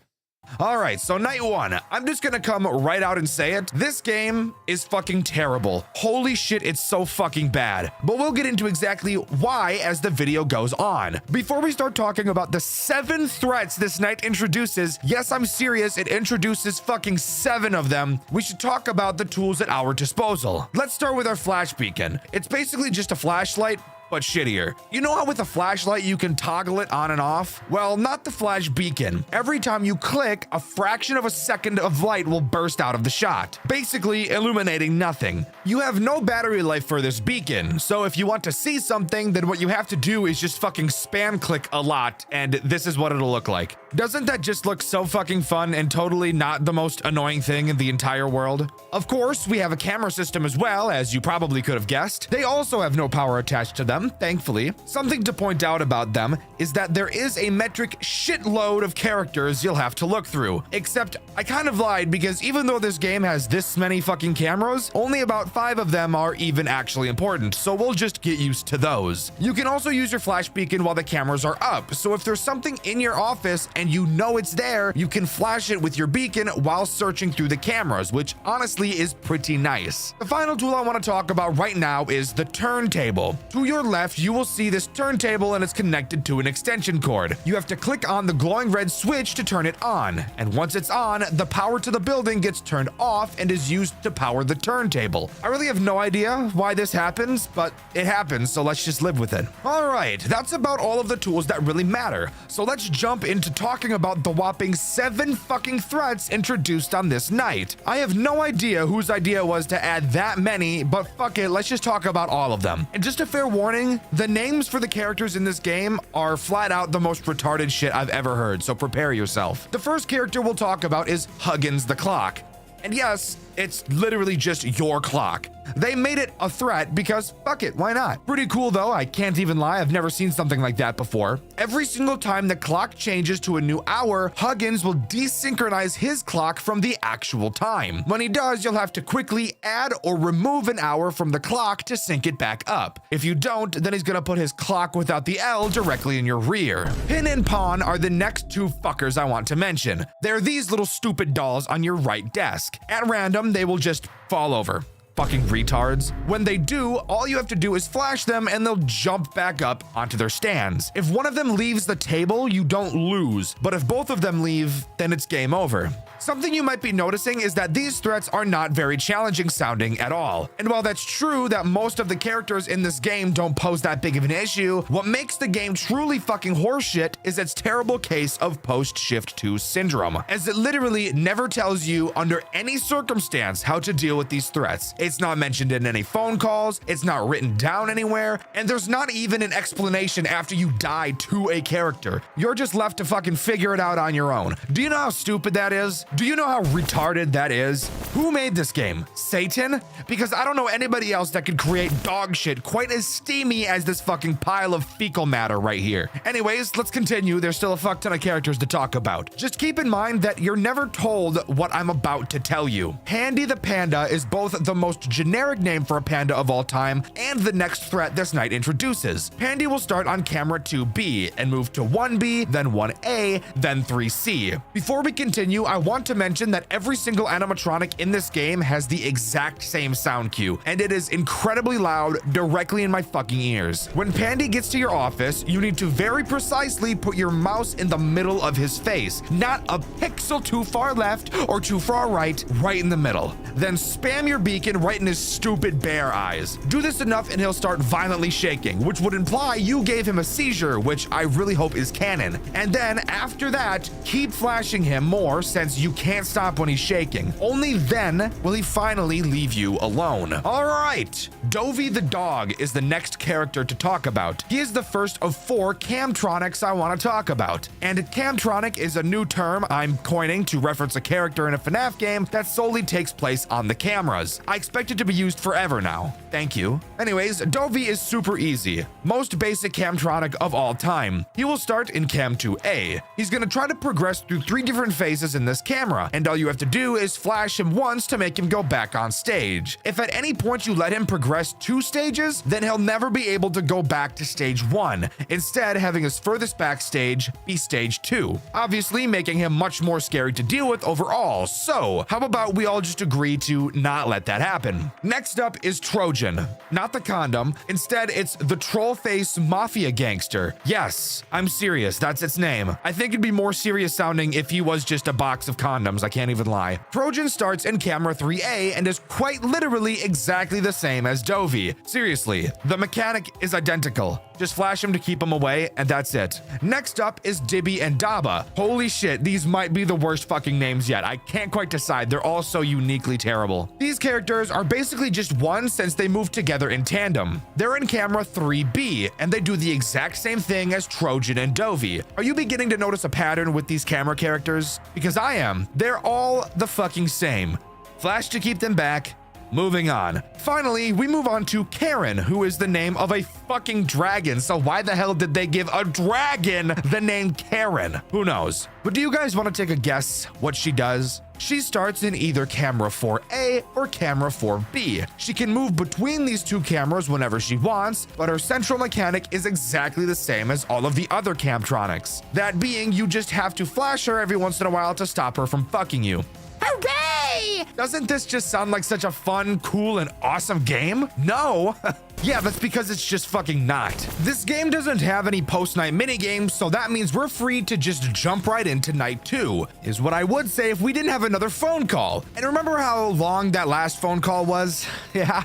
All right, so night one. I'm just gonna come right out and say it. This game is fucking terrible. Holy shit, it's so fucking bad. But we'll get into exactly why as the video goes on. Before we start talking about the 7 threats this night introduces, yes, I'm serious, it introduces fucking 7 of them, we should talk about the tools at our disposal. Let's start with our flash beacon. It's basically just a flashlight, but shittier. You know how with a flashlight you can toggle it on and off? Well, not the flash beacon. Every time you click, a fraction of a second of light will burst out of the shot, basically illuminating nothing. You have no battery life for this beacon, so if you want to see something, then what you have to do is just fucking spam click a lot, and this is what it'll look like. Doesn't that just look so fucking fun and totally not the most annoying thing in the entire world? Of course, we have a camera system as well, as you probably could have guessed. They also have no power attached to them, thankfully. Something to point out about them is that there is a metric shitload of characters you'll have to look through. Except I kind of lied, because even though this game has this many fucking cameras, only about 5 of them are even actually important, so we'll just get used to those. You can also use your flash beacon while the cameras are up, so if there's something in your office and you know it's there, you can flash it with your beacon while searching through the cameras, which honestly is pretty nice. The final tool I want to talk about right now is the turntable. To your left, you will see this turntable and it's connected to an extension cord. You have to click on the glowing red switch to turn it on. And once it's on, the power to the building gets turned off and is used to power the turntable. I really have no idea why this happens, but it happens, so let's just live with it. All right, that's about all of the tools that really matter. So let's jump into talking about the whopping 7 fucking threats introduced on this night. I have no idea whose idea was to add that many, but fuck it, let's just talk about all of them. And just a fair warning, the names for the characters in this game are flat out the most retarded shit I've ever heard, so prepare yourself. The first character we'll talk about is Huggins the Clock. And yes, it's literally just your clock. They made it a threat because fuck it, why not? Pretty cool though, I can't even lie, I've never seen something like that before. Every single time the clock changes to a new hour, Huggins will desynchronize his clock from the actual time. When he does, you'll have to quickly add or remove an hour from the clock to sync it back up. If you don't, then he's gonna put his clock without the L directly in your rear. Pin and Pawn are the next 2 fuckers I want to mention. They're these little stupid dolls on your right desk. At random, they will just fall over. Fucking retards. When they do, all you have to do is flash them and they'll jump back up onto their stands. If one of them leaves the table, you don't lose, but if both of them leave, then it's game over. Something you might be noticing is that these threats are not very challenging sounding at all. And while that's true that most of the characters in this game don't pose that big of an issue, what makes the game truly fucking horseshit is its terrible case of post-shift 2 syndrome, as it literally never tells you under any circumstance how to deal with these threats. It's not mentioned in any phone calls, it's not written down anywhere, and there's not even an explanation after you die to a character. You're just left to fucking figure it out on your own. Do you know how stupid that is? Do you know how retarded that is? Who made this game? Satan? Because I don't know anybody else that could create dog shit quite as steamy as this fucking pile of fecal matter right here. Anyways, let's continue. There's still a fuck ton of characters to talk about. Just keep in mind that you're never told what I'm about to tell you. Handy the Panda is both the most generic name for a panda of all time and the next threat this night introduces. Pandy will start on camera 2B and move to 1B, then 1A, then 3C. Before we continue, I want to mention that every single animatronic in this game has the exact same sound cue, and it is incredibly loud directly in my fucking ears. When Pandy gets to your office, you need to very precisely put your mouse in the middle of his face, not a pixel too far left or too far right in the middle. Then spam your beacon right in his stupid bear eyes. Do this enough and he'll start violently shaking, which would imply you gave him a seizure, which I really hope is canon. And then after that, keep flashing him more since you can't stop when he's shaking. Only then will he finally leave you alone. All right, Dovey the dog is the next character to talk about. He is the first of 4 camtronics I want to talk about. And camtronic is a new term I'm coining to reference a character in a FNAF game that solely takes place on the cameras. I expect it to be used forever now. Thank you. Anyways, Dovey is super easy. Most basic camtronic of all time. He will start in Cam 2A. He's gonna try to progress through 3 different phases in this camera, and all you have to do is flash him once to make him go back on stage. If at any point you let him progress 2 stages, then he'll never be able to go back to stage 1, instead having his furthest back stage be stage 2, obviously making him much more scary to deal with overall. So how about we all just agree to not let that happen? Next up is Trojan, not the condom. Instead, it's the troll face mafia gangster. Yes, I'm serious, that's its name. I think it'd be more serious sounding if he was just a box of condoms, I can't even lie. Trojan starts in camera 3A and is quite literally exactly the same as Dovey. Seriously, the mechanic is identical. Just flash him to keep him away, and that's it. Next up is Dibby and Daba. Holy shit, these might be the worst fucking names yet. I can't quite decide. They're all so uniquely terrible. These characters are basically just one since they move together in tandem. They're in camera 3B, and they do the exact same thing as Trojan and Dovey. Are you beginning to notice a pattern with these camera characters? Because I am. They're all the fucking same. Flash to keep them back. Moving on. Finally, we move on to Karen, who is the name of a fucking dragon. So why the hell did they give a dragon the name Karen? Who knows? But do you guys want to take a guess what she does? She starts in either camera 4A or camera 4B. She can move between these 2 cameras whenever she wants, but her central mechanic is exactly the same as all of the other camtronics. That being, you just have to flash her every once in a while to stop her from fucking you. Hooray! Yay! Doesn't this just sound like such a fun, cool, and awesome game? No. Yeah, that's because it's just fucking not. This game doesn't have any post-night minigames, so that means we're free to just jump right into night 2, is what I would say if we didn't have another phone call. And remember how long that last phone call was? Yeah.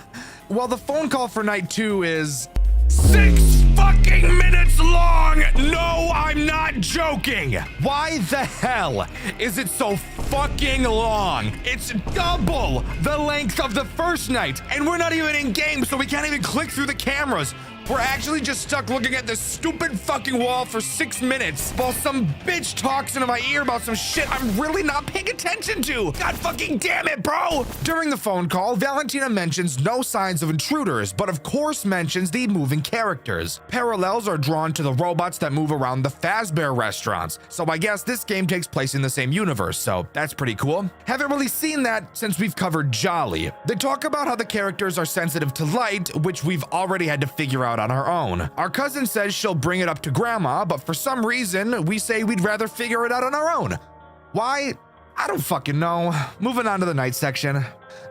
Well, the phone call for night 2 is 6 fucking minutes long! No, I'm not joking! Why the hell is it so fucking long? It's double the length of the first night, and we're not even in game, so we can't even click through the cameras. We're actually just stuck looking at this stupid fucking wall for 6 minutes while some bitch talks into my ear about some shit I'm really not paying attention to. God fucking damn it, bro. During the phone call, Valentina mentions no signs of intruders, but of course mentions the moving characters. Parallels are drawn to the robots that move around the Fazbear restaurants, so I guess this game takes place in the same universe, so that's pretty cool. Haven't really seen that since we've covered Jolly. They talk about how the characters are sensitive to light, which we've already had to figure out on our own. Our cousin says she'll bring it up to grandma, but for some reason, we say we'd rather figure it out on our own. Why? I don't fucking know. Moving on to the night section.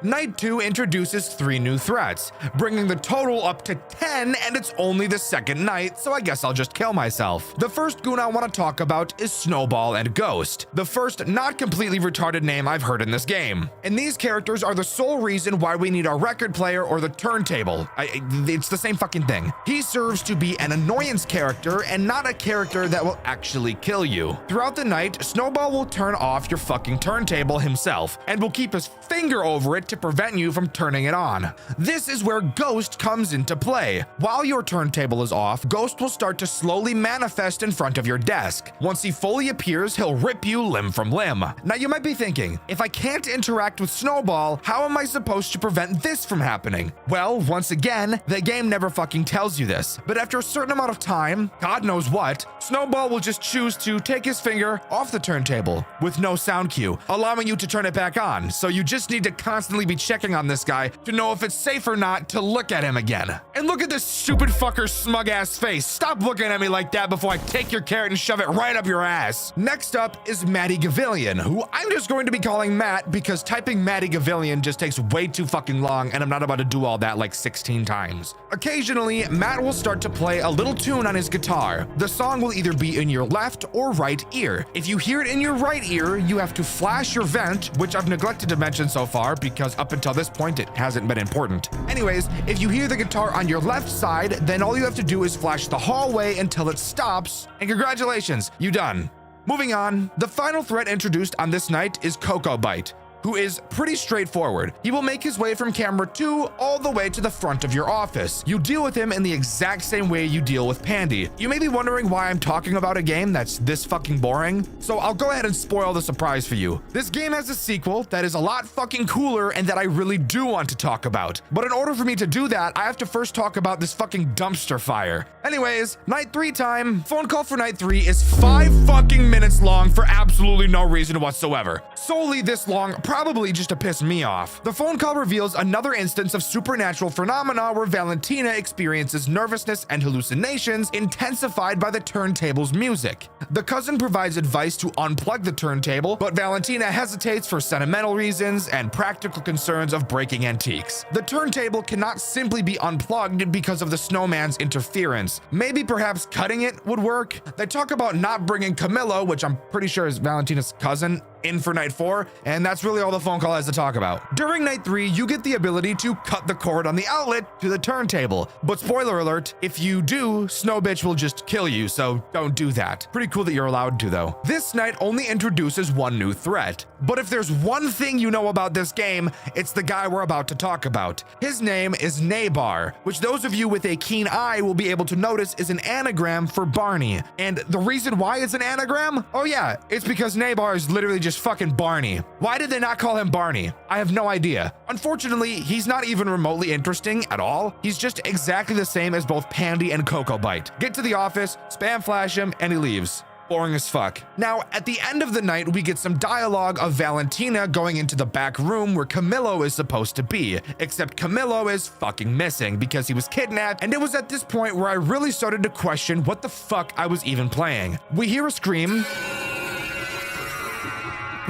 Night 2 introduces 3 new threats, bringing the total up to 10, and it's only the second night, so I guess I'll just kill myself. The first goon I want to talk about is Snowball and Ghost, the first not completely retarded name I've heard in this game. And these characters are the sole reason why we need our record player or the turntable. It's the same fucking thing. He serves to be an annoyance character and not a character that will actually kill you. Throughout the night, Snowball will turn off your fucking turntable himself and will keep his finger over it to prevent you from turning it on. This is where Ghost comes into play. While your turntable is off, Ghost will start to slowly manifest in front of your desk. Once he fully appears, he'll rip you limb from limb. Now you might be thinking, if I can't interact with Snowball, how am I supposed to prevent this from happening? Well, once again, the game never fucking tells you this. But after a certain amount of time, God knows what, Snowball will just choose to take his finger off the turntable with no sound cue, allowing you to turn it back on. So you just need to constantly be checking on this guy to know if it's safe or not to look at him again. And look at this stupid fucker's smug ass face. Stop looking at me like that before I take your carrot and shove it right up your ass. Next up is Matty Gavillion, who I'm just going to be calling Matt because typing Matty Gavillion just takes way too fucking long and I'm not about to do all that like 16 times. Occasionally, Matt will start to play a little tune on his guitar. The song will either be in your left or right ear. If you hear it in your right ear, you have to flash your vent, which I've neglected to mention so far because up until this point, it hasn't been important. Anyways, if you hear the guitar on your left side, then all you have to do is flash the hallway until it stops, and congratulations, you done. Moving on, the final threat introduced on this night is Cocoa Bite, who is pretty straightforward. He will make his way from camera 2 all the way to the front of your office. You deal with him in the exact same way you deal with Pandy. You may be wondering why I'm talking about a game that's this fucking boring, so I'll go ahead and spoil the surprise for you. This game has a sequel that is a lot fucking cooler and that I really do want to talk about. But in order for me to do that, I have to first talk about this fucking dumpster fire. Anyways, night 3 time. Phone call for night 3 is 5 fucking minutes long for absolutely no reason whatsoever. Solely this long, probably just to piss me off. The phone call reveals another instance of supernatural phenomena where Valentina experiences nervousness and hallucinations intensified by the turntable's music. The cousin provides advice to unplug the turntable, but Valentina hesitates for sentimental reasons and practical concerns of breaking antiques. The turntable cannot simply be unplugged because of the snowman's interference. Maybe perhaps cutting it would work. They talk about not bringing Camillo, which I'm pretty sure is Valentina's cousin, in for night 4, and that's really all the phone call has to talk about. During night 3, you get the ability to cut the cord on the outlet to the turntable, but spoiler alert, if you do, Snow Bitch will just kill you, so don't do that. Pretty cool that you're allowed to though. This night only introduces one new threat, but if there's one thing you know about this game, it's the guy we're about to talk about. His name is Nabar, which those of you with a keen eye will be able to notice is an anagram for Barney. And the reason why it's an anagram? Oh yeah, it's because Nabar is literally just fucking Barney. Why did they not call him Barney? I have no idea. Unfortunately, he's not even remotely interesting at all. He's just exactly the same as both Pandy and Cocoa Bite. Get to the office, spam flash him, and he leaves. Boring as fuck. Now, at the end of the night, we get some dialogue of Valentina going into the back room where Camillo is supposed to be, except Camillo is fucking missing because he was kidnapped, and it was at this point where I really started to question what the fuck I was even playing. We hear a scream,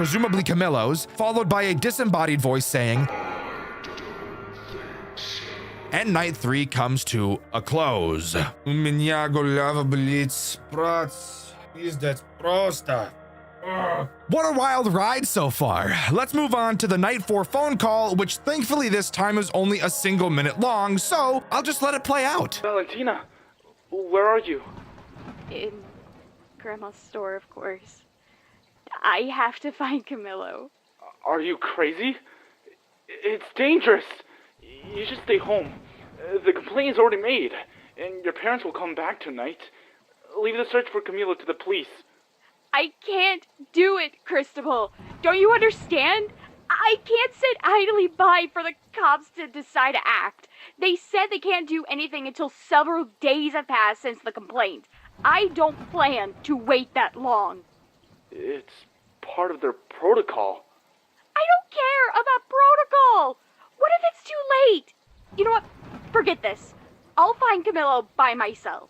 presumably Camillo's, followed by a disembodied voice saying, and night 3 comes to a close. У меня голова болит, брат. Пиздец просто. What a wild ride so far. Let's move on to the night 4 phone call, which thankfully this time is only a single minute long, so I'll just let it play out. Valentina, where are you? In Grandma's store, of course. I have to find Camillo. Are you crazy? It's dangerous. You should stay home. The complaint is already made, and your parents will come back tonight. Leave the search for Camillo to the police. I can't do it, Cristobal. Don't you understand? I can't sit idly by for the cops to decide to act. They said they can't do anything until several days have passed since the complaint. I don't plan to wait that long. It's part of their protocol. I don't care about protocol. What if it's too late? You know what? Forget this. I'll find Camillo by myself.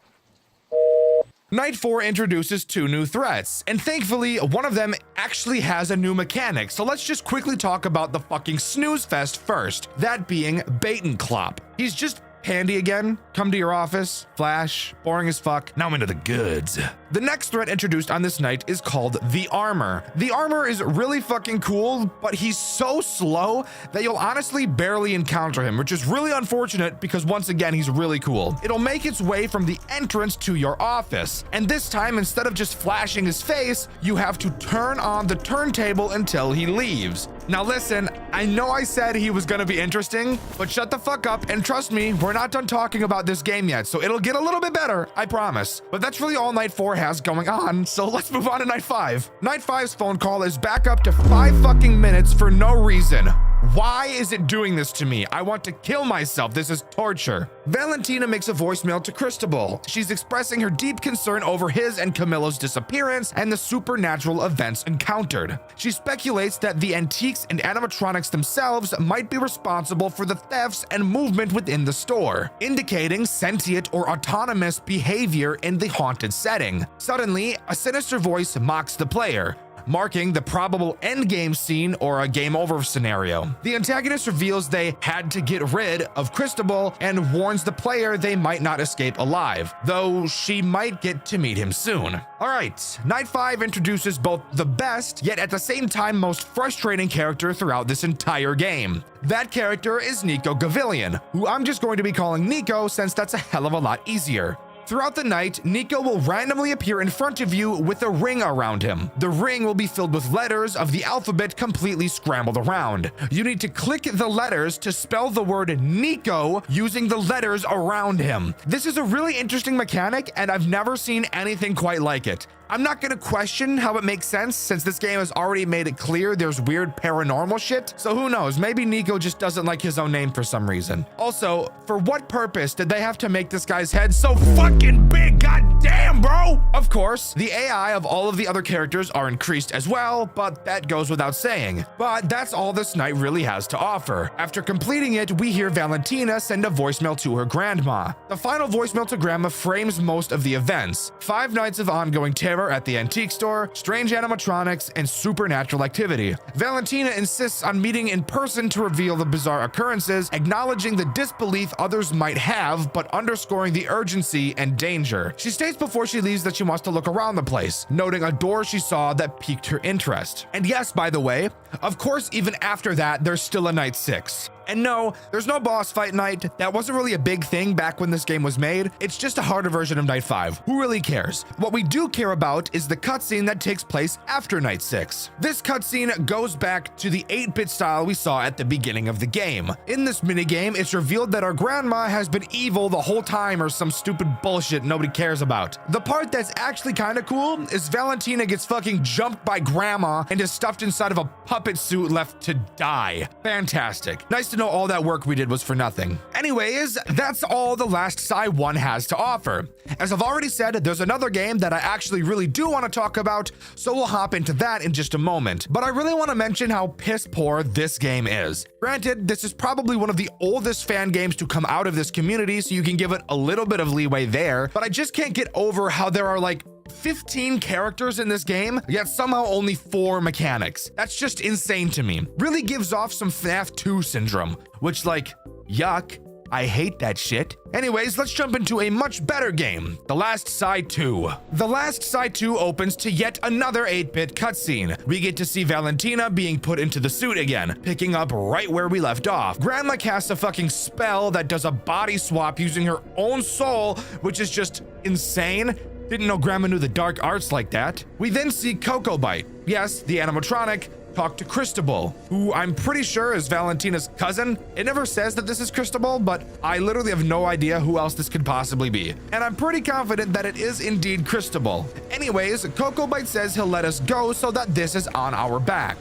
Night 4 introduces 2 new threats, and thankfully, one of them actually has a new mechanic, so let's just quickly talk about the fucking snooze fest first, that being Bait and Clop. He's just handy again, come to your office, flash, boring as fuck, now into the goods. The next threat introduced on this night is called the Armor. The Armor is really fucking cool, but he's so slow that you'll honestly barely encounter him, which is really unfortunate because once again, he's really cool. It'll make its way from the entrance to your office, and this time, instead of just flashing his face, you have to turn on the turntable until he leaves. Now listen, I know I said he was gonna be interesting, but shut the fuck up and trust me, we're not done talking about this game yet, so it'll get a little bit better, I promise. But that's really all Night 4 has going on, so let's move on to Night 5. Night 5's phone call is back up to 5 fucking minutes for no reason. Why is it doing this to me? I want to kill myself. This is torture. Valentina makes a voicemail to Cristobal. She's expressing her deep concern over his and Camillo's disappearance and the supernatural events encountered. She speculates that the antiques and animatronics themselves might be responsible for the thefts and movement within the store, indicating sentient or autonomous behavior in the haunted setting. Suddenly, a sinister voice mocks the player, marking the probable endgame scene or a game over scenario. The antagonist reveals they had to get rid of Cristobal and warns the player they might not escape alive, though she might get to meet him soon. Alright, Night 5 introduces both the best, yet at the same time most frustrating character throughout this entire game. That character is Nico Gavillion, who I'm just going to be calling Nico since that's a hell of a lot easier. Throughout the night, Nico will randomly appear in front of you with a ring around him. The ring will be filled with letters of the alphabet completely scrambled around. You need to click the letters to spell the word Nico using the letters around him. This is a really interesting mechanic, and I've never seen anything quite like it. I'm not gonna question how it makes sense since this game has already made it clear there's weird paranormal shit, so who knows, maybe Nico just doesn't like his own name for some reason. Also, for what purpose did they have to make this guy's head so fucking big? God damn, bro! Of course, the AI of all of the other characters are increased as well, but that goes without saying. But that's all this night really has to offer. After completing it, we hear Valentina send a voicemail to her grandma. The final voicemail to grandma frames most of the events. 5 nights of ongoing terror at the antique store, strange animatronics, and supernatural activity. Valentina insists on meeting in person to reveal the bizarre occurrences, acknowledging the disbelief others might have, but underscoring the urgency and danger. She states before she leaves that she wants to look around the place, noting a door she saw that piqued her interest. And yes, by the way, of course, even after that, there's still a Night 6. And no, there's no boss fight night. That wasn't really a big thing back when this game was made. It's just a harder version of Night 5. Who really cares? What we do care about is the cutscene that takes place after Night 6. This cutscene goes back to the 8-bit style we saw at the beginning of the game. In this minigame, it's revealed that our grandma has been evil the whole time or some stupid bullshit nobody cares about. The part that's actually kind of cool is Valentina gets fucking jumped by grandma and is stuffed inside of a puppet suit left to die. Fantastic. Nice to know all that work we did was for nothing. Anyways, that's all the last Psy 1 has to offer. As I've already said, there's another game that I actually really do want to talk about, so we'll hop into that in just a moment. But I really want to mention how piss poor this game is. Granted, this is probably one of the oldest fan games to come out of this community, so you can give it a little bit of leeway there, but I just can't get over how there are like 15 characters in this game, yet somehow only 4 mechanics. That's just insane to me. Really gives off some FNAF 2 syndrome, which, like, yuck. I hate that shit. Anyways, let's jump into a much better game, The Last Side 2. The Last Side 2 opens to yet another 8-bit cutscene. We get to see Valentina being put into the suit again, picking up right where we left off. Grandma casts a fucking spell that does a body swap using her own soul, which is just insane. Didn't know Grandma knew the dark arts like that. We then see Coco Bite, yes, the animatronic, talk to Cristobal, who I'm pretty sure is Valentina's cousin. It never says that this is Cristobal, but I literally have no idea who else this could possibly be. And I'm pretty confident that it is indeed Cristobal. Anyways, Coco Bite says he'll let us go so that this is on our back.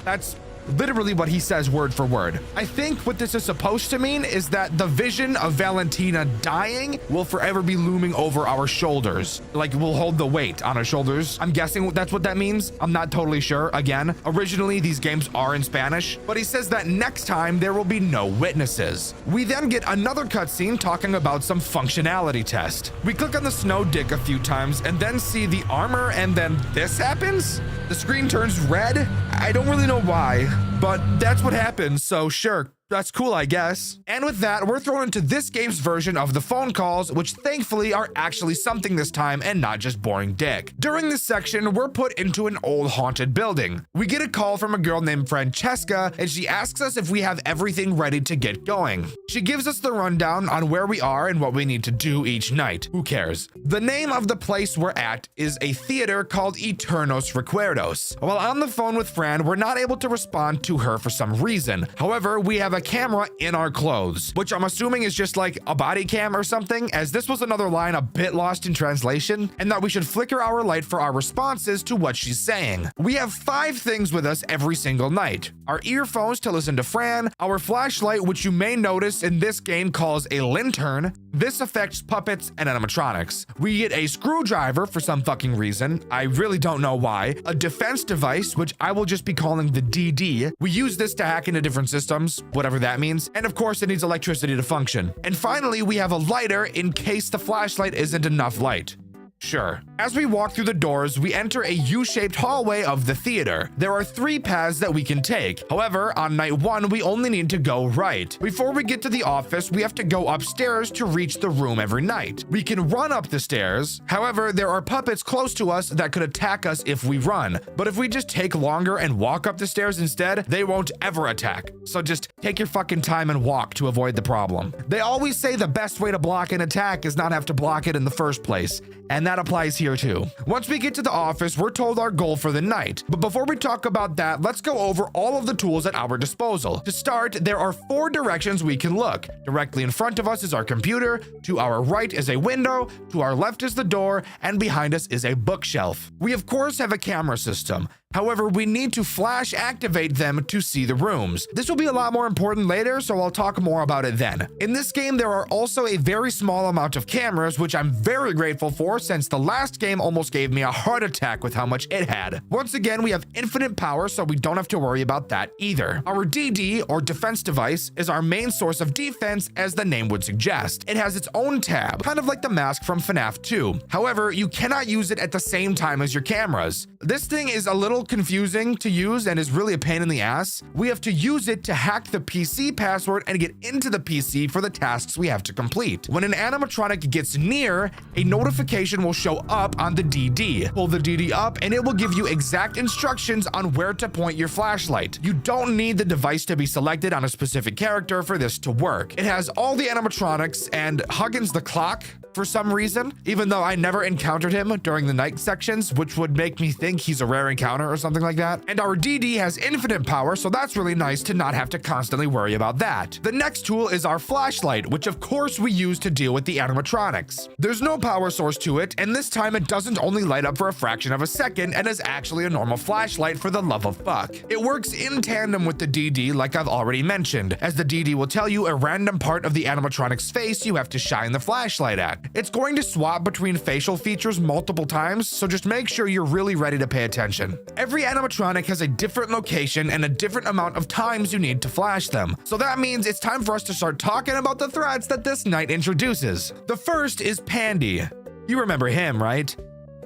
That's literally what he says word for word. I think what this is supposed to mean is that the vision of Valentina dying will forever be looming over our shoulders. Like, we'll hold the weight on our shoulders. I'm guessing that's what that means. I'm not totally sure. Again, originally these games are in Spanish, but he says that next time there will be no witnesses. We then get another cutscene talking about some functionality test. We click on the snow dick a few times and then see the armor, and then this happens? The screen turns red? I don't really know why, but that's what happens, so sure. That's cool, I guess. And with that, we're thrown into this game's version of the phone calls, which thankfully are actually something this time and not just boring dick. During this section, we're put into an old haunted building. We get a call from a girl named Francesca, and she asks us if we have everything ready to get going. She gives us the rundown on where we are and what we need to do each night. Who cares? The name of the place we're at is a theater called Eternos Recuerdos. While on the phone with Fran, we're not able to respond to her for some reason. However, we have a camera in our clothes, which I'm assuming is just like a body cam or something, as this was another line a bit lost in translation, and that we should flicker our light for our responses to what she's saying. We have 5 things with us every single night. Our earphones to listen to Fran, our flashlight, which you may notice in this game calls a lantern. This affects puppets and animatronics. We get a screwdriver for some fucking reason. I really don't know why. A defense device, which I will just be calling the DD. We use this to hack into different systems, whatever that means. And of course, it needs electricity to function. And finally, we have a lighter in case the flashlight isn't enough light. Sure. As we walk through the doors, we enter a U-shaped hallway of the theater. There are 3 paths that we can take. However, on night 1, we only need to go right. Before we get to the office, we have to go upstairs to reach the room every night. We can run up the stairs. However, there are puppets close to us that could attack us if we run. But if we just take longer and walk up the stairs instead, they won't ever attack. So just take your fucking time and walk to avoid the problem. They always say the best way to block an attack is not have to block it in the first place. And that applies here too. Once we get to the office, we're told our goal for the night. But before we talk about that, let's go over all of the tools at our disposal. To start, there are 4 directions we can look. Directly in front of us is our computer, to our right is a window, to our left is the door, and behind us is a bookshelf. We of course have a camera system. However, we need to flash activate them to see the rooms. This will be a lot more important later, so I'll talk more about it then. In this game, there are also a very small amount of cameras, which I'm very grateful for since the last game almost gave me a heart attack with how much it had. Once again, we have infinite power, so we don't have to worry about that either. Our DD, or defense device, is our main source of defense, as the name would suggest. It has its own tab, kind of like the mask from FNAF 2. However, you cannot use it at the same time as your cameras. This thing is a little confusing to use and is really a pain in the ass. We have to use it to hack the PC password and get into the PC for the tasks we have to complete. When an animatronic gets near, a notification will show up on the DD. Pull the DD up and it will give you exact instructions on where to point your flashlight. You don't need the device to be selected on a specific character for this to work. It has all the animatronics and Huggins the clock for some reason, even though I never encountered him during the night sections, which would make me think he's a rare encounter or something like that. And our DD has infinite power, so that's really nice to not have to constantly worry about that. The next tool is our flashlight, which of course we use to deal with the animatronics. There's no power source to it, and this time it doesn't only light up for a fraction of a second and is actually a normal flashlight for the love of fuck. It works in tandem with the DD like I've already mentioned, as the DD will tell you a random part of the animatronic's face you have to shine the flashlight at. It's going to swap between facial features multiple times, so just make sure you're really ready to pay attention. Every animatronic has a different location and a different amount of times you need to flash them. So that means it's time for us to start talking about the threats that this night introduces. The first is Pandy. You remember him, right?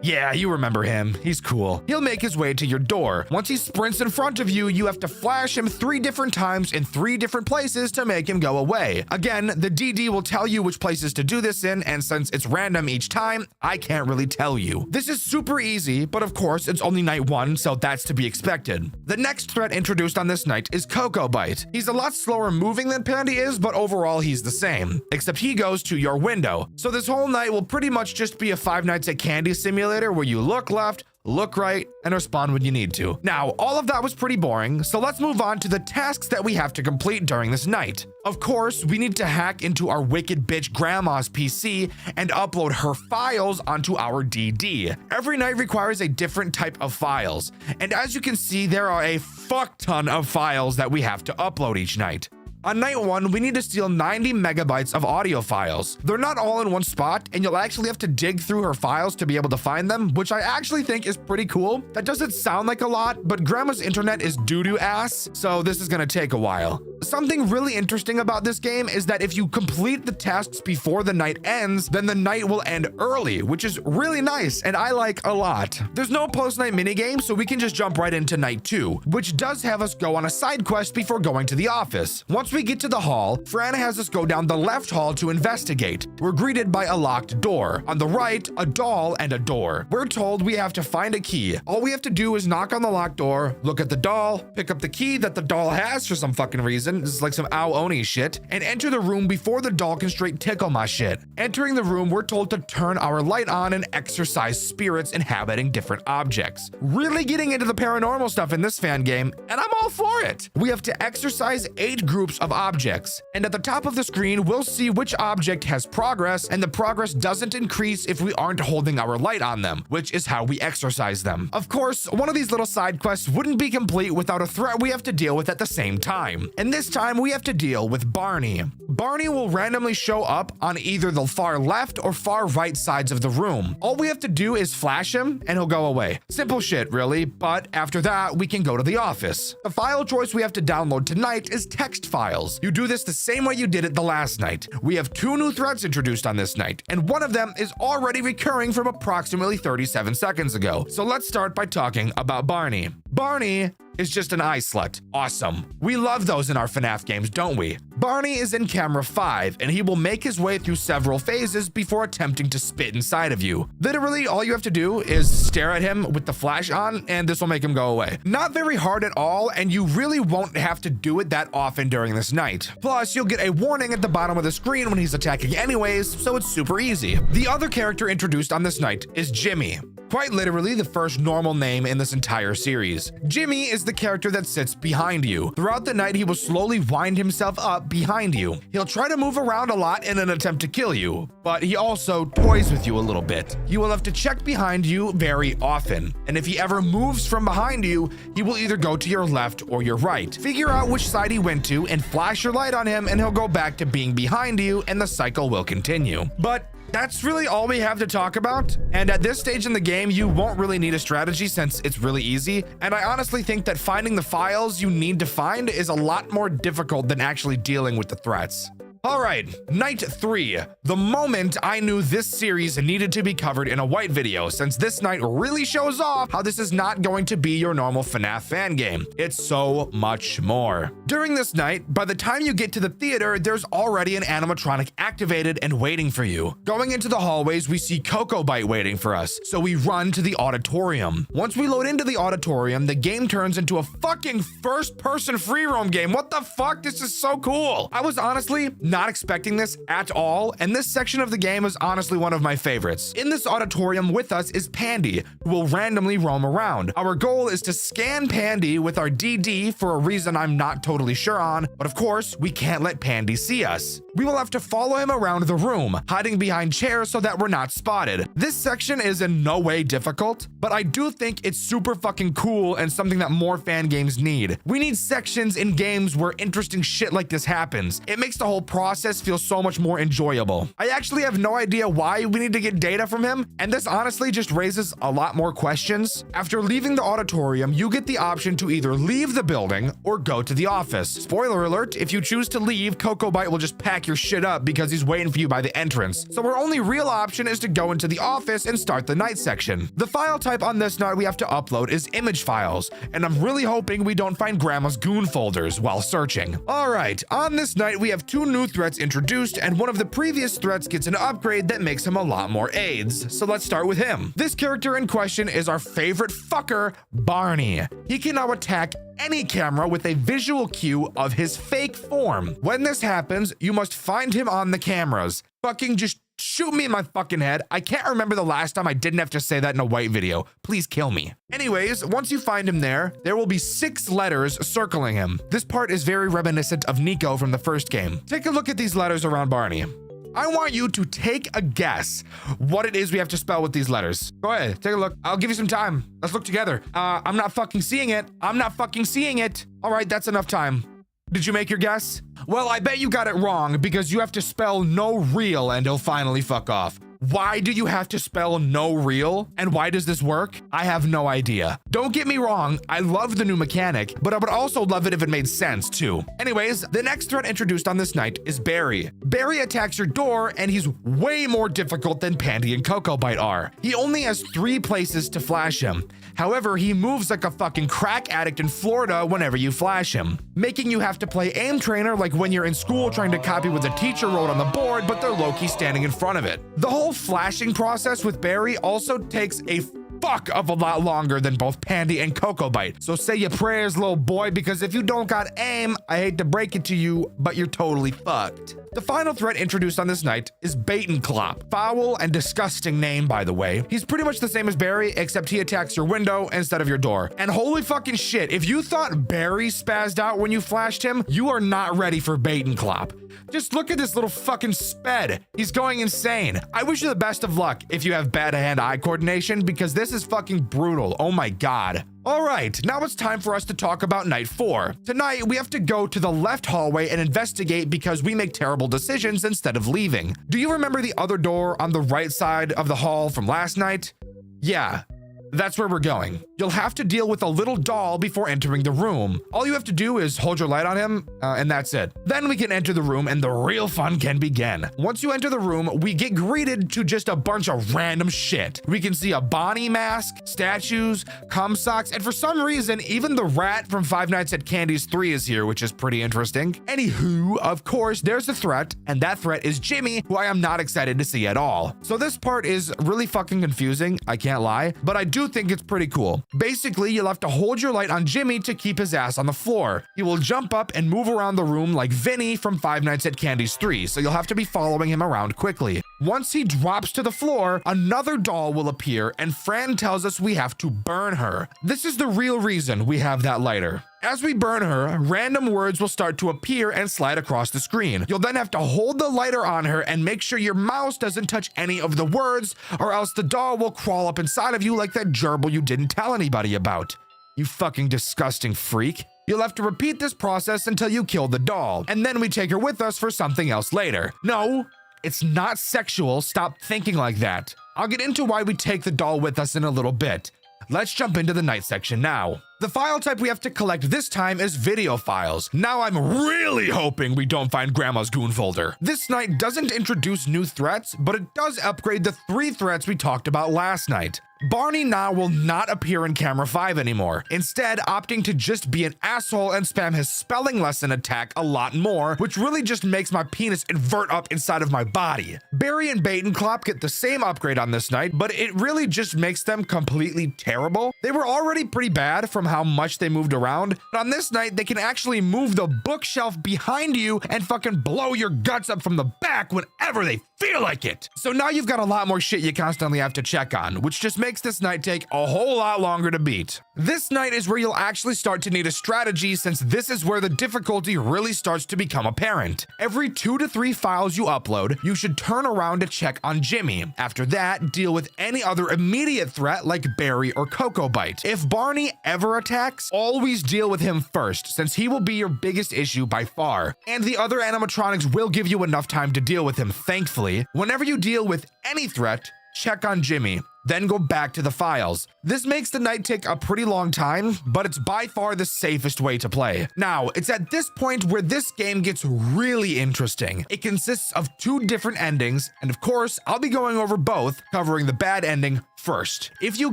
Yeah, you remember him. He's cool. He'll make his way to your door. Once he sprints in front of you, you have to flash him 3 different times in 3 different places to make him go away. Again, the DD will tell you which places to do this in, and since it's random each time, I can't really tell you. This is super easy, but of course, it's only night 1, so that's to be expected. The next threat introduced on this night is Cocoa Bite. He's a lot slower moving than Pandy is, but overall he's the same, except he goes to your window. So this whole night will pretty much just be a Five Nights at Candy simulator where you look left, look right, and respond when you need to. Now, all of that was pretty boring, so let's move on to the tasks that we have to complete during this night. Of course, we need to hack into our wicked bitch grandma's PC and upload her files onto our DD. Every night requires a different type of files, and as you can see, there are a fuck ton of files that we have to upload each night. On night 1, we need to steal 90 megabytes of audio files. They're not all in one spot, and you'll actually have to dig through her files to be able to find them, which I actually think is pretty cool. That doesn't sound like a lot, but Grandma's internet is doo-doo ass, so this is gonna take a while. Something really interesting about this game is that if you complete the tasks before the night ends, then the night will end early, which is really nice, and I like a lot. There's no post-night minigame, so we can just jump right into night 2, which does have us go on a side quest before going to the office. Once we get to the hall, Fran has us go down the left hall to investigate. We're greeted by a locked door. On the right, a doll and a door. We're told we have to find a key. All we have to do is knock on the locked door, look at the doll, pick up the key that the doll has for some fucking reason. This is like some Ao Oni shit, and enter the room before the doll can straight tickle my shit. Entering the room, we're told to turn our light on and exorcise spirits inhabiting different objects. Really getting into the paranormal stuff in this fan game, and I'm all for it. We have to exorcise 8 groups of objects, and at the top of the screen, we'll see which object has progress, and the progress doesn't increase if we aren't holding our light on them, which is how we exorcise them. Of course, one of these little side quests wouldn't be complete without a threat we have to deal with at the same time, and this time we have to deal with Barney. Barney will randomly show up on either the far left or far right sides of the room. All we have to do is flash him and he'll go away. Simple shit, really, but after that, we can go to the office. The file choice we have to download tonight is text files. You do this the same way you did it the last night. We have 2 new threats introduced on this night, and one of them is already recurring from approximately 37 seconds ago. So let's start by talking about Barney. Barney is just an eye slut. Awesome. We love those in our FNAF games, don't we? Barney is in camera 5, and he will make his way through several phases before attempting to spit inside of you. Literally, all you have to do is stare at him with the flash on, and this will make him go away. Not very hard at all, and you really won't have to do it that often during this night. Plus, you'll get a warning at the bottom of the screen when he's attacking anyways, so it's super easy. The other character introduced on this night is Jimmy. Quite literally the first normal name in this entire series. Jimmy is the character that sits behind you. Throughout the night, he will slowly wind himself up behind you. He'll try to move around a lot in an attempt to kill you, but he also toys with you a little bit. You will have to check behind you very often, and if he ever moves from behind you, he will either go to your left or your right. Figure out which side he went to and flash your light on him, and he'll go back to being behind you, and the cycle will continue. But that's really all we have to talk about, and at this stage in the game, you won't really need a strategy since it's really easy, and I honestly think that finding the files you need to find is a lot more difficult than actually dealing with the threats. All right, night 3. The moment I knew this series needed to be covered in a white video, since this night really shows off how this is not going to be your normal FNAF fan game. It's so much more. During this night, by the time you get to the theater, there's already an animatronic activated and waiting for you. Going into the hallways, we see Cocoa Bite waiting for us, so we run to the auditorium. Once we load into the auditorium, the game turns into a fucking first-person free roam game. What the fuck? This is so cool. I was honestly not expecting this at all, and this section of the game is honestly one of my favorites. In this auditorium with us is Pandy, who will randomly roam around. Our goal is to scan Pandy with our DD for a reason I'm not totally sure on, but of course, we can't let Pandy see us. We will have to follow him around the room, hiding behind chairs so that we're not spotted. This section is in no way difficult, but I do think it's super fucking cool and something that more fan games need. We need sections in games where interesting shit like this happens. It makes the whole process feel so much more enjoyable. I actually have no idea why we need to get data from him, and this honestly just raises a lot more questions. After leaving the auditorium, you get the option to either leave the building or go to the office. Spoiler alert, if you choose to leave, Cocoa Bite will just pack pack your shit up because he's waiting for you by the entrance. So our only real option is to go into the office and start the night section. The file type on this night we have to upload is image files, and I'm really hoping we don't find Grandma's goon folders while searching. Alright, on this night we have 2 new threats introduced, and one of the previous threats gets an upgrade that makes him a lot more aids. So let's start with him. This character in question is our favorite fucker, Barney. He can now attack any camera with a visual cue of his fake form. When this happens, you must find him on the cameras. Fucking just shoot me in my fucking head. I can't remember the last time I didn't have to say that in a white video. Please kill me. Anyways, once you find him there will be 6 letters circling him. This part is very reminiscent of Nico from the first game. Take a look at these letters around Barney. I want you to take a guess what it is we have to spell with these letters. Go ahead, take a look. I'll give you some time. Let's look together. I'm not fucking seeing it. I'm not fucking seeing it. All right, that's enough time. Did you make your guess? Well, I bet you got it wrong because you have to spell no real and he'll finally fuck off. Why do you have to spell no real? And why does this work? I have no idea. Don't get me wrong, I love the new mechanic, but I would also love it if it made sense too. Anyways, the next threat introduced on this night is Barry. Barry attacks your door and he's way more difficult than Pandy and Cocoa Bite are. He only has 3 places to flash him. However, he moves like a fucking crack addict in Florida whenever you flash him, making you have to play aim trainer like when you're in school trying to copy what the teacher wrote on the board, but they're low-key standing in front of it. The whole flashing process with Barry also takes a fuck of a lot longer than both Pandy and Cocoa Bite. So say your prayers, little boy, because if you don't got aim, I hate to break it to you, but you're totally fucked. The final threat introduced on this night is Bait Clop. Foul and disgusting name, by the way. He's pretty much the same as Barry, except he attacks your window instead of your door. And holy fucking shit, if you thought Barry spazzed out when you flashed him, you are not ready for Bait Clop. Just look at this little fucking sped. He's going insane. I wish you the best of luck if you have bad hand-eye coordination, because this is fucking brutal. Oh my god. All right, now it's time for us to talk about night 4. Tonight, we have to go to the left hallway and investigate because we make terrible decisions instead of leaving. Do you remember the other door on the right side of the hall from last night? Yeah. That's where we're going. You'll have to deal with a little doll before entering the room. All you have to do is hold your light on him, and that's it. Then we can enter the room and the real fun can begin. Once you enter the room, we get greeted to just a bunch of random shit. We can see a Bonnie mask, statues, cum socks, and for some reason, even the rat from Five Nights at Candy's 3 is here, which is pretty interesting. Anywho, of course, there's the threat, and that threat is Jimmy, who I am not excited to see at all. So this part is really fucking confusing, I can't lie, but I do think it's pretty cool. Basically, you'll have to hold your light on Jimmy to keep his ass on the floor. He will jump up and move around the room like Vinny from Five Nights at Candy's 3, so you'll have to be following him around quickly. Once he drops to the floor, another doll will appear, and Fran tells us we have to burn her. This is the real reason we have that lighter. As we burn her, random words will start to appear and slide across the screen. You'll then have to hold the lighter on her and make sure your mouse doesn't touch any of the words, or else the doll will crawl up inside of you like that gerbil you didn't tell anybody about. You fucking disgusting freak. You'll have to repeat this process until you kill the doll, and then we take her with us for something else later. No, it's not sexual. Stop thinking like that. I'll get into why we take the doll with us in a little bit. Let's jump into the night section now. The file type we have to collect this time is video files. Now I'm really hoping we don't find Grandma's goon folder. This night doesn't introduce new threats, but it does upgrade the 3 threats we talked about last night. Barney now will not appear in camera 5 anymore, instead opting to just be an asshole and spam his spelling lesson attack a lot more, which really just makes my penis invert up inside of my body. Barry and Bait Clop get the same upgrade on this night, but it really just makes them completely terrible. They were already pretty bad from how much they moved around, but on this night they can actually move the bookshelf behind you and fucking blow your guts up from the back whenever they feel like it. So now you've got a lot more shit you constantly have to check on, which just makes this night take a whole lot longer to beat. This night is where you'll actually start to need a strategy, since this is where the difficulty really starts to become apparent. Every 2 to 3 files you upload, you should turn around to check on Jimmy. After that, deal with any other immediate threat like Barry or Cocoa Bite. If Barney ever attacks, always deal with him first, since he will be your biggest issue by far. And the other animatronics will give you enough time to deal with him, thankfully. Whenever you deal with any threat, check on Jimmy. then go back to the files. This makes the night take a pretty long time, but it's by far the safest way to play. Now, it's at this point where this game gets really interesting. It consists of 2 different endings, and of course, I'll be going over both, covering the bad ending first. If you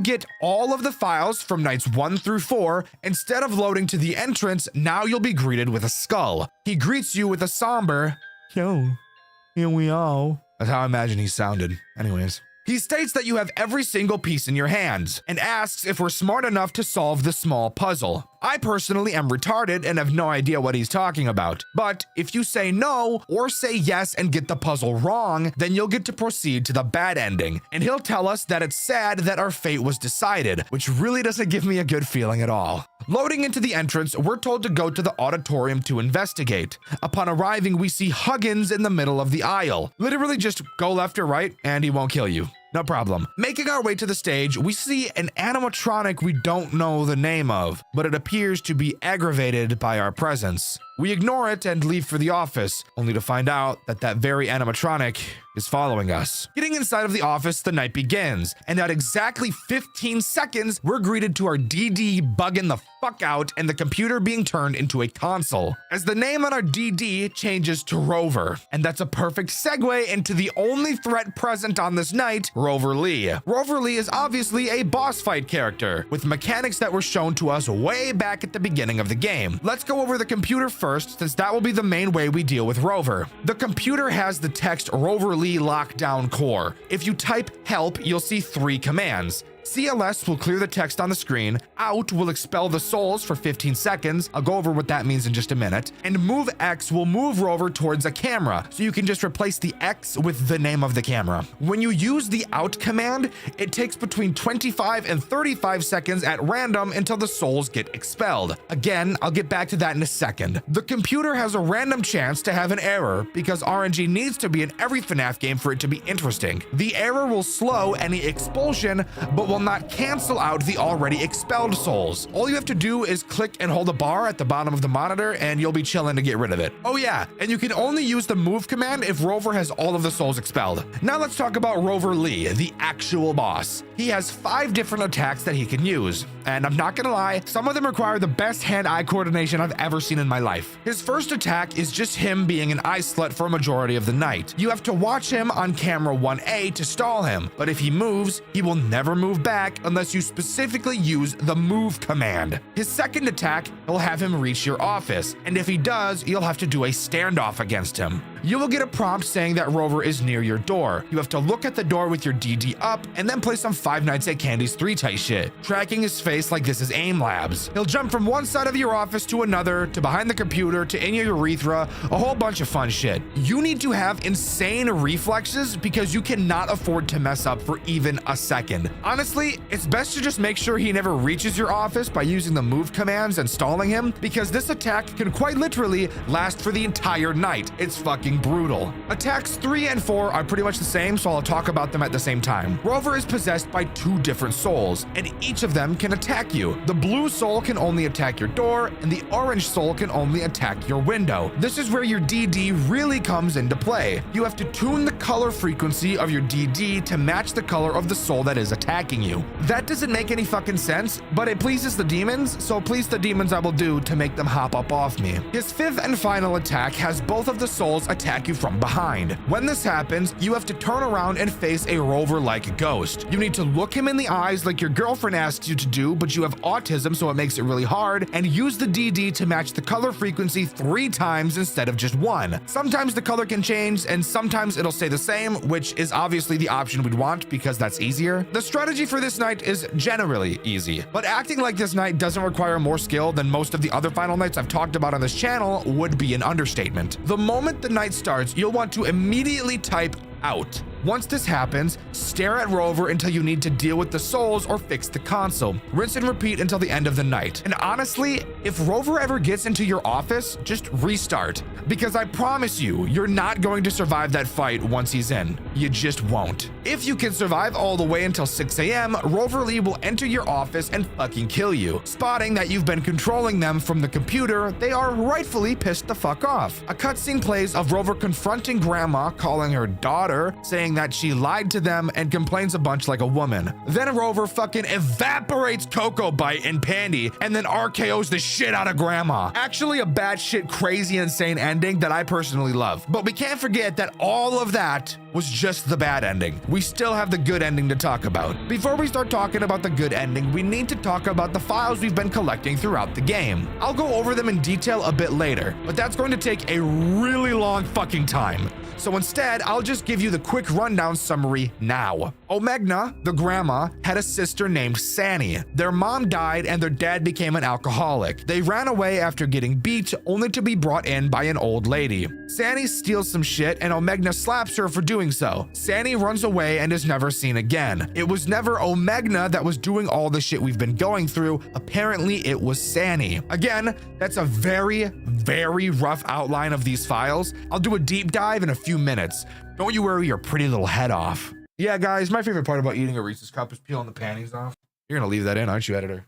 get all of the files from nights 1 through 4, instead of loading to the entrance, now you'll be greeted with a skull. He greets you with a somber, "Yo, here we are." That's how I imagine he sounded. Anyways. He states that you have every single piece in your hands and asks if we're smart enough to solve the small puzzle. I personally am retarded and have no idea what he's talking about. But if you say no or say yes and get the puzzle wrong, then you'll get to proceed to the bad ending. And he'll tell us that it's sad that our fate was decided, which really doesn't give me a good feeling at all. Loading into the entrance, we're told to go to the auditorium to investigate. Upon arriving, we see Huggins in the middle of the aisle. Literally just go left or right and he won't kill you. No problem. Making our way to the stage, we see an animatronic we don't know the name of, but it appears to be aggravated by our presence. We ignore it and leave for the office, only to find out that that very animatronic is following us. Getting inside of the office, the night begins, and at exactly 15 seconds, we're greeted to our DD bugging the fuck out and the computer being turned into a console, as the name on our DD changes to Rover. And that's a perfect segue into the only threat present on this night, Rover Lee. Rover Lee is obviously a boss fight character, with mechanics that were shown to us way back at the beginning of the game. Let's go over the computer first, since that will be the main way we deal with Rover. The computer has the text Rover Lee Lockdown Core. If you type help, you'll see 3 commands. CLS will clear the text on the screen, out will expel the souls for 15 seconds, I'll go over what that means in just a minute, and move X will move Rover towards a camera, so you can just replace the X with the name of the camera. When you use the out command, it takes between 25 and 35 seconds at random until the souls get expelled. Again, I'll get back to that in a second. The computer has a random chance to have an error, because RNG needs to be in every FNAF game for it to be interesting. The error will slow any expulsion, but will not cancel out the already expelled souls. All you have to do is click and hold a bar at the bottom of the monitor and you'll be chilling to get rid of it. Oh yeah, and you can only use the move command if Rover has all of the souls expelled. Now let's talk about Rover Lee, the actual boss. He has 5 different attacks that he can use, and I'm not gonna lie, some of them require the best hand-eye coordination I've ever seen in my life. His first attack is just him being an eye slut for a majority of the night. You have to watch him on camera 1A to stall him, but if he moves, he will never move back unless you specifically use the move command. His second attack, he'll have him reach your office, and if he does, you'll have to do a standoff against him. You will get a prompt saying that Rover is near your door. You have to look at the door with your DD up and then play some Five Nights at Candy's 3 type shit, tracking his face like this is aim labs. He'll jump from one side of your office to another, to behind the computer, to in your urethra, a whole bunch of fun shit. You need to have insane reflexes because you cannot afford to mess up for even a second. Honestly, it's best to just make sure he never reaches your office by using the move commands and stalling him, because this attack can quite literally last for the entire night. It's fucking brutal. Attacks 3 and 4 are pretty much the same, so I'll talk about them at the same time. Rover is possessed by 2 different souls, and each of them can attack you. The blue soul can only attack your door, and the orange soul can only attack your window. This is where your DD really comes into play. You have to tune the color frequency of your DD to match the color of the soul that is attacking you. That doesn't make any fucking sense, but it pleases the demons, so please the demons I will do to make them hop up off me. His 5th and final attack has both of the souls attack you from behind. When this happens, you have to turn around and face a Rover-like ghost. You need to look him in the eyes like your girlfriend asks you to do, but you have autism, so it makes it really hard, and use the DD to match the color frequency 3 times instead of just 1. Sometimes the color can change, and sometimes it'll stay the same, which is obviously the option we'd want because that's easier. The strategy for this night is generally easy, but acting like this night doesn't require more skill than most of the other Final Nights I've talked about on this channel would be an understatement. The moment the night starts, you'll want to immediately type out. Once this happens, stare at Rover until you need to deal with the souls or fix the console. Rinse and repeat until the end of the night. And honestly, if Rover ever gets into your office, just restart. Because I promise you, you're not going to survive that fight once he's in. You just won't. If you can survive all the way until 6 a.m., Rover Lee will enter your office and fucking kill you. Spotting that you've been controlling them from the computer, they are rightfully pissed the fuck off. A cutscene plays of Rover confronting Grandma, calling her daughter, saying that she lied to them and complains a bunch like a woman. Then Rover fucking evaporates Cocoa Bite and Pandy and then RKOs the shit out of Grandma. Actually a batshit crazy insane ending that I personally love. But we can't forget that all of that was just the bad ending. We still have the good ending to talk about. Before we start talking about the good ending, we need to talk about the files we've been collecting throughout the game. I'll go over them in detail a bit later, but that's going to take a really long fucking time. So instead, I'll just give you the quick rundown summary now. Omegna, the grandma, had a sister named Sani. Their mom died and their dad became an alcoholic. They ran away after getting beat, only to be brought in by an old lady. Sani steals some shit and Omegna slaps her for doing so. Sani runs away and is never seen again. It was never Omegna that was doing all the shit we've been going through. Apparently it was Sani. Again, that's a very rough outline of these files. I'll do a deep dive in a few minutes. Don't you worry your pretty little head off. Yeah, guys, my favorite part about eating a Reese's cup is peeling the panties off. You're gonna leave that in, aren't you, editor?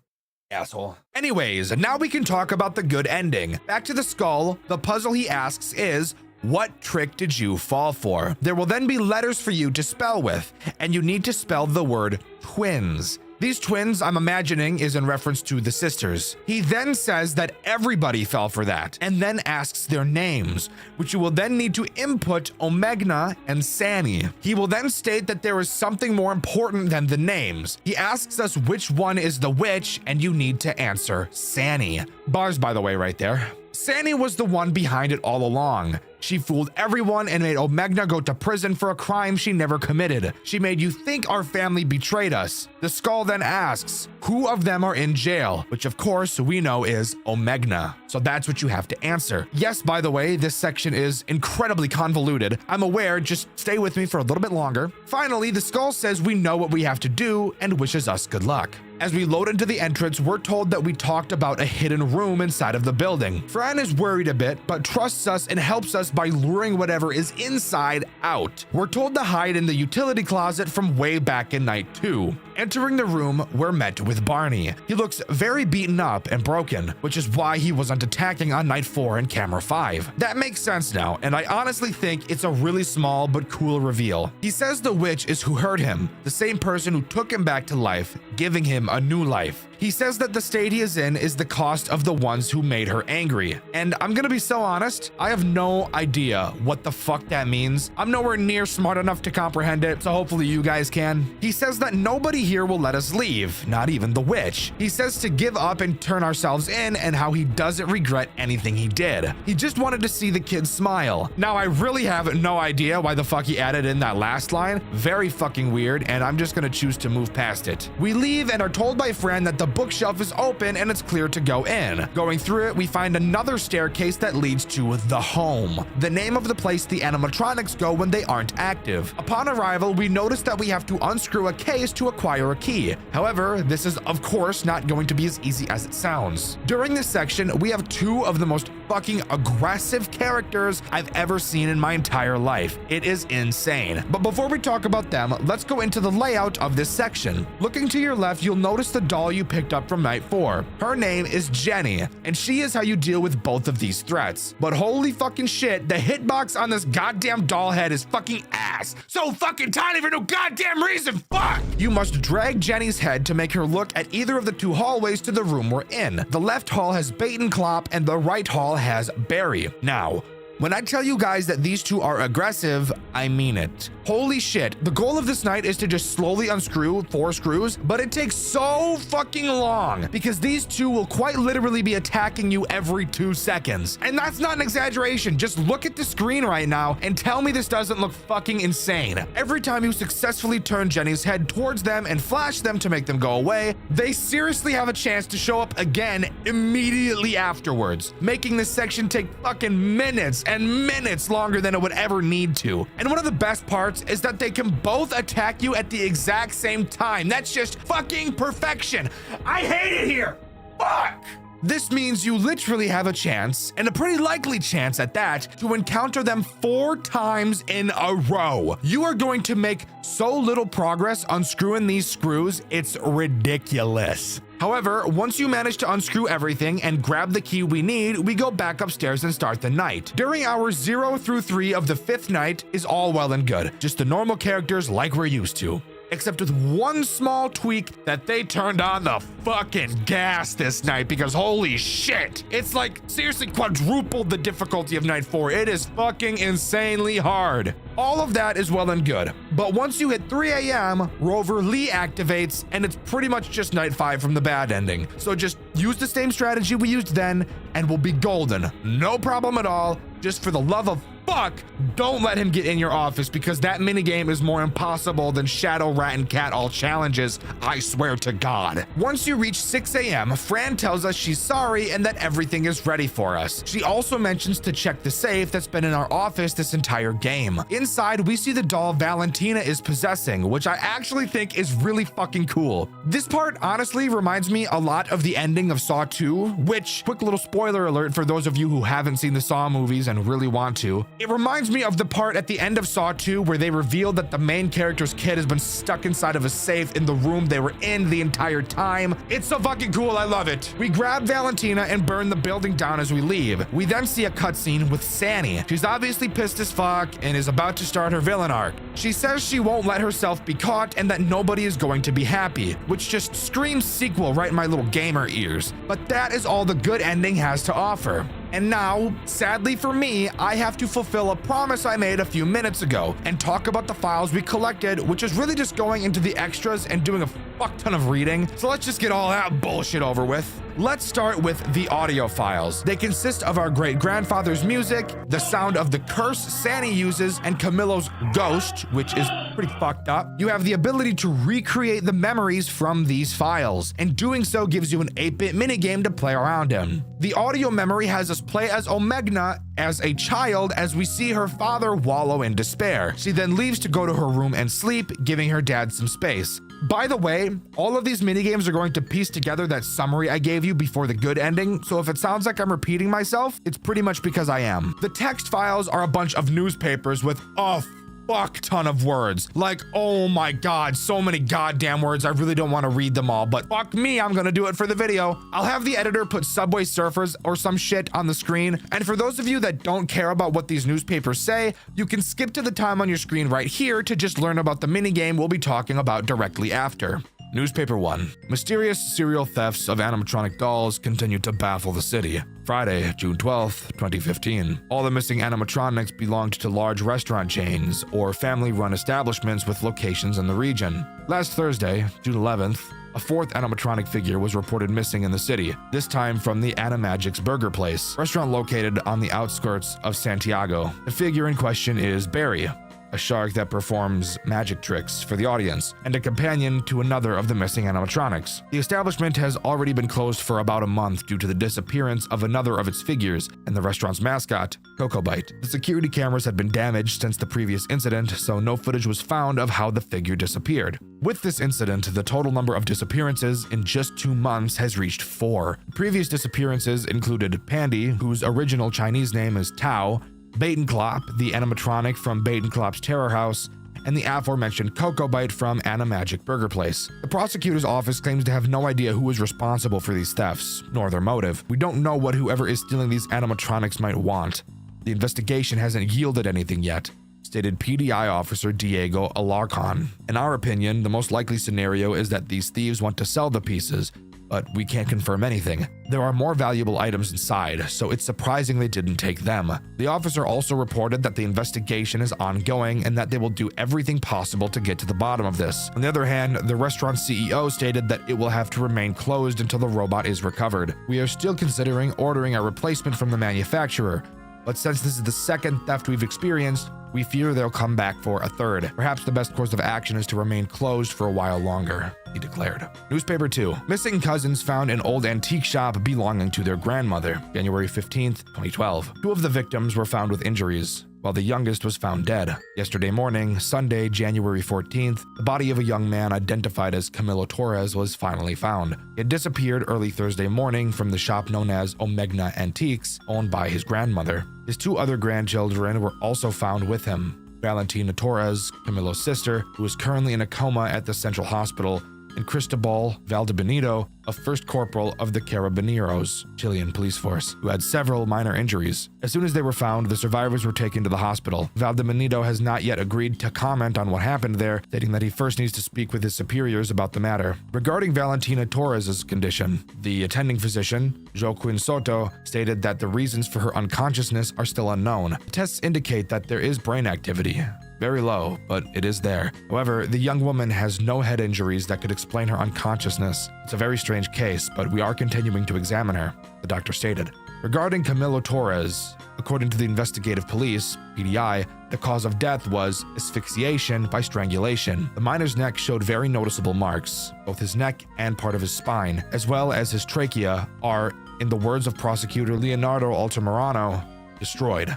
Asshole. Anyways, now we can talk about the good ending. Back to the skull, the puzzle he asks is, what trick did you fall for? There will then be letters for you to spell with, and you need to spell the word twins. These twins, I'm imagining, is in reference to the sisters. He then says that everybody fell for that, and then asks their names, which you will then need to input Omegna and Sani. He will then state that there is something more important than the names. He asks us which one is the which, and you need to answer Sani. Bars, by the way, right there. Sani was the one behind it all along. She fooled everyone and made Omegna go to prison for a crime she never committed. She made you think our family betrayed us. The skull then asks, who of them are in jail? Which of course we know is Omegna. So that's what you have to answer. Yes, by the way, this section is incredibly convoluted. I'm aware, just stay with me for a little bit longer. Finally, the skull says we know what we have to do and wishes us good luck. As we load into the entrance, we're told that we talked about a hidden room inside of the building. Fran is worried a bit, but trusts us and helps us by luring whatever is inside out. We're told to hide in the utility closet from way back in night 2. Entering the room, we're met with Barney. He looks very beaten up and broken, which is why he wasn't attacking on night 4 and camera 5. That makes sense now, and I honestly think it's a really small but cool reveal. He says the witch is who hurt him, the same person who took him back to life, giving him a new life. He says that the state he is in is the cost of the ones who made her angry. And I'm gonna be so honest, I have no idea what the fuck that means. I'm nowhere near smart enough to comprehend it, so hopefully you guys can. He says that nobody here will let us leave, not even the witch. He says to give up and turn ourselves in, and how he doesn't regret anything he did. He just wanted to see the kids smile. Now I really have no idea why the fuck he added in that last line. Very fucking weird, and I'm just gonna choose to move past it. We leave and are told by Fran that the bookshelf is open and it's clear to go in. Going through it, we find another staircase that leads to the home, the name of the place the animatronics go when they aren't active. Upon arrival, we notice that we have to unscrew a case to acquire a key. However, this is of course not going to be as easy as it sounds. During this section, we have two of the most fucking aggressive characters I've ever seen in my entire life. It is insane. But before we talk about them, let's go into the layout of this section. Looking to your left, you'll notice the doll you picked up from night 4. Her name is Jenny, and she is how you deal with both of these threats. But holy fucking shit, the hitbox on this goddamn doll head is fucking ass. So fucking tiny for no goddamn reason, fuck! You must drag Jenny's head to make her look at either of the two hallways to the room we're in. The left hall has Bait and Clop, and the right hall has Barry. Now, when I tell you guys that these two are aggressive, I mean it. Holy shit, the goal of this night is to just slowly unscrew 4 screws, but it takes so fucking long because these two will quite literally be attacking you every 2 seconds. And that's not an exaggeration. Just look at the screen right now and tell me this doesn't look fucking insane. Every time you successfully turn Jenny's head towards them and flash them to make them go away, they seriously have a chance to show up again immediately afterwards, making this section take fucking minutes and minutes longer than it would ever need to. And one of the best parts is that they can both attack you at the exact same time. That's just fucking perfection. I hate it here. Fuck! This means you literally have a chance, and a pretty likely chance at that, to encounter them 4 times in a row. You are going to make so little progress unscrewing these screws, it's ridiculous. However, once you manage to unscrew everything and grab the key we need, we go back upstairs and start the night. During hours 0 through 3 of the 5th night is all well and good, just the normal characters like we're used to. Except with one small tweak that they turned on the fucking gas this night, because holy shit, it's like seriously quadrupled the difficulty of night 4. It is fucking insanely hard. All of that is well and good, but once you hit 3 a.m., Rover Lee activates and it's pretty much just night 5 from the bad ending. So just use the same strategy we used then and we'll be golden. No problem at all. Just for the love of fuck, don't let him get in your office, because that minigame is more impossible than Shadow, Rat, and Cat all challenges, I swear to God. Once you reach 6 a.m., Fran tells us she's sorry and that everything is ready for us. She also mentions to check the safe that's been in our office this entire game. Inside, we see the doll Valentina is possessing, which I actually think is really fucking cool. This part honestly reminds me a lot of the ending of Saw 2, which, quick little spoiler alert for those of you who haven't seen the Saw movies and really want to, it reminds me of the part at the end of Saw 2 where they reveal that the main character's kid has been stuck inside of a safe in the room they were in the entire time. It's so fucking cool, I love it. We grab Valentina and burn the building down as we leave. We then see a cutscene with Sanny. She's obviously pissed as fuck and is about to start her villain arc. She says she won't let herself be caught and that nobody is going to be happy, which just screams sequel right in my little gamer ears. But that is all the good ending has to offer. And now, sadly for me, I have to fulfill a promise I made a few minutes ago and talk about the files we collected, which is really just going into the extras and doing a fuck ton of reading. So let's just get all that bullshit over with. Let's start with the audio files. They consist of our great-grandfather's music, the sound of the curse Sanny uses, and Camillo's ghost, which is pretty fucked up. You have the ability to recreate the memories from these files, and doing so gives you an 8-bit minigame to play around in. The audio memory has us play as Omegna as a child as we see her father wallow in despair. She then leaves to go to her room and sleep, giving her dad some space. By the way, all of these minigames are going to piece together that summary I gave you before the good ending, so if it sounds like I'm repeating myself, it's pretty much because I am. The text files are a bunch of newspapers with a fuck ton of words. Like, oh my god, so many goddamn words, I really don't want to read them all, but fuck me, I'm gonna do it for the video. I'll have the editor put Subway Surfers or some shit on the screen, and for those of you that don't care about what these newspapers say, you can skip to the time on your screen right here to just learn about the minigame we'll be talking about directly after. Newspaper 1. Mysterious serial thefts of animatronic dolls continue to baffle the city. Friday, June 12th, 2015. All the missing animatronics belonged to large restaurant chains or family-run establishments with locations in the region. Last Thursday, June 11th, a 4th animatronic figure was reported missing in the city, this time from the Animagic's Burger Place, restaurant located on the outskirts of Santiago. The figure in question is Barry, a shark that performs magic tricks for the audience, and a companion to another of the missing animatronics. The establishment has already been closed for about a month due to the disappearance of another of its figures and the restaurant's mascot, Coco Bite. The security cameras had been damaged since the previous incident, so no footage was found of how the figure disappeared. With this incident, the total number of disappearances in just 2 months has reached 4. Previous disappearances included Pandy, whose original Chinese name is Tao, Batenclop, the animatronic from Batenclop's Terror House, and the aforementioned Coco Bite from Animagic Burger Place. The prosecutor's office claims to have no idea who is responsible for these thefts, nor their motive. We don't know what whoever is stealing these animatronics might want. The investigation hasn't yielded anything yet, stated PDI officer Diego Alarcon. In our opinion, the most likely scenario is that these thieves want to sell the pieces, but we can't confirm anything. There are more valuable items inside, so it's surprising they didn't take them. The officer also reported that the investigation is ongoing and that they will do everything possible to get to the bottom of this. On the other hand, the restaurant CEO stated that it will have to remain closed until the robot is recovered. We are still considering ordering a replacement from the manufacturer, but since this is the 2nd theft we've experienced, we fear they'll come back for a 3rd. Perhaps the best course of action is to remain closed for a while longer, he declared. Newspaper 2. Missing cousins found in old antique shop belonging to their grandmother, January 15th, 2012. 2 of the victims were found with injuries, while the youngest was found dead. Yesterday morning, Sunday, January 14th, the body of a young man identified as Camilo Torres was finally found. He had disappeared early Thursday morning from the shop known as Omegna Antiques, owned by his grandmother. His 2 other grandchildren were also found with him. Valentina Torres, Camilo's sister, who is currently in a coma at the Central Hospital, and Cristobal Valdebenito, a first corporal of the Carabineros, Chilean police force, who had several minor injuries. As soon as they were found, the survivors were taken to the hospital. Valdebenito has not yet agreed to comment on what happened there, stating that he first needs to speak with his superiors about the matter. Regarding Valentina Torres' condition, the attending physician, Joaquin Soto, stated that the reasons for her unconsciousness are still unknown. Tests indicate that there is brain activity. Very low, but it is there. However, the young woman has no head injuries that could explain her unconsciousness. It's a very strange case, but we are continuing to examine her, the doctor stated. Regarding Camilo Torres, according to the investigative police, PDI, the cause of death was asphyxiation by strangulation. The minor's neck showed very noticeable marks. Both his neck and part of his spine, as well as his trachea, are, in the words of prosecutor Leonardo Altamirano, destroyed.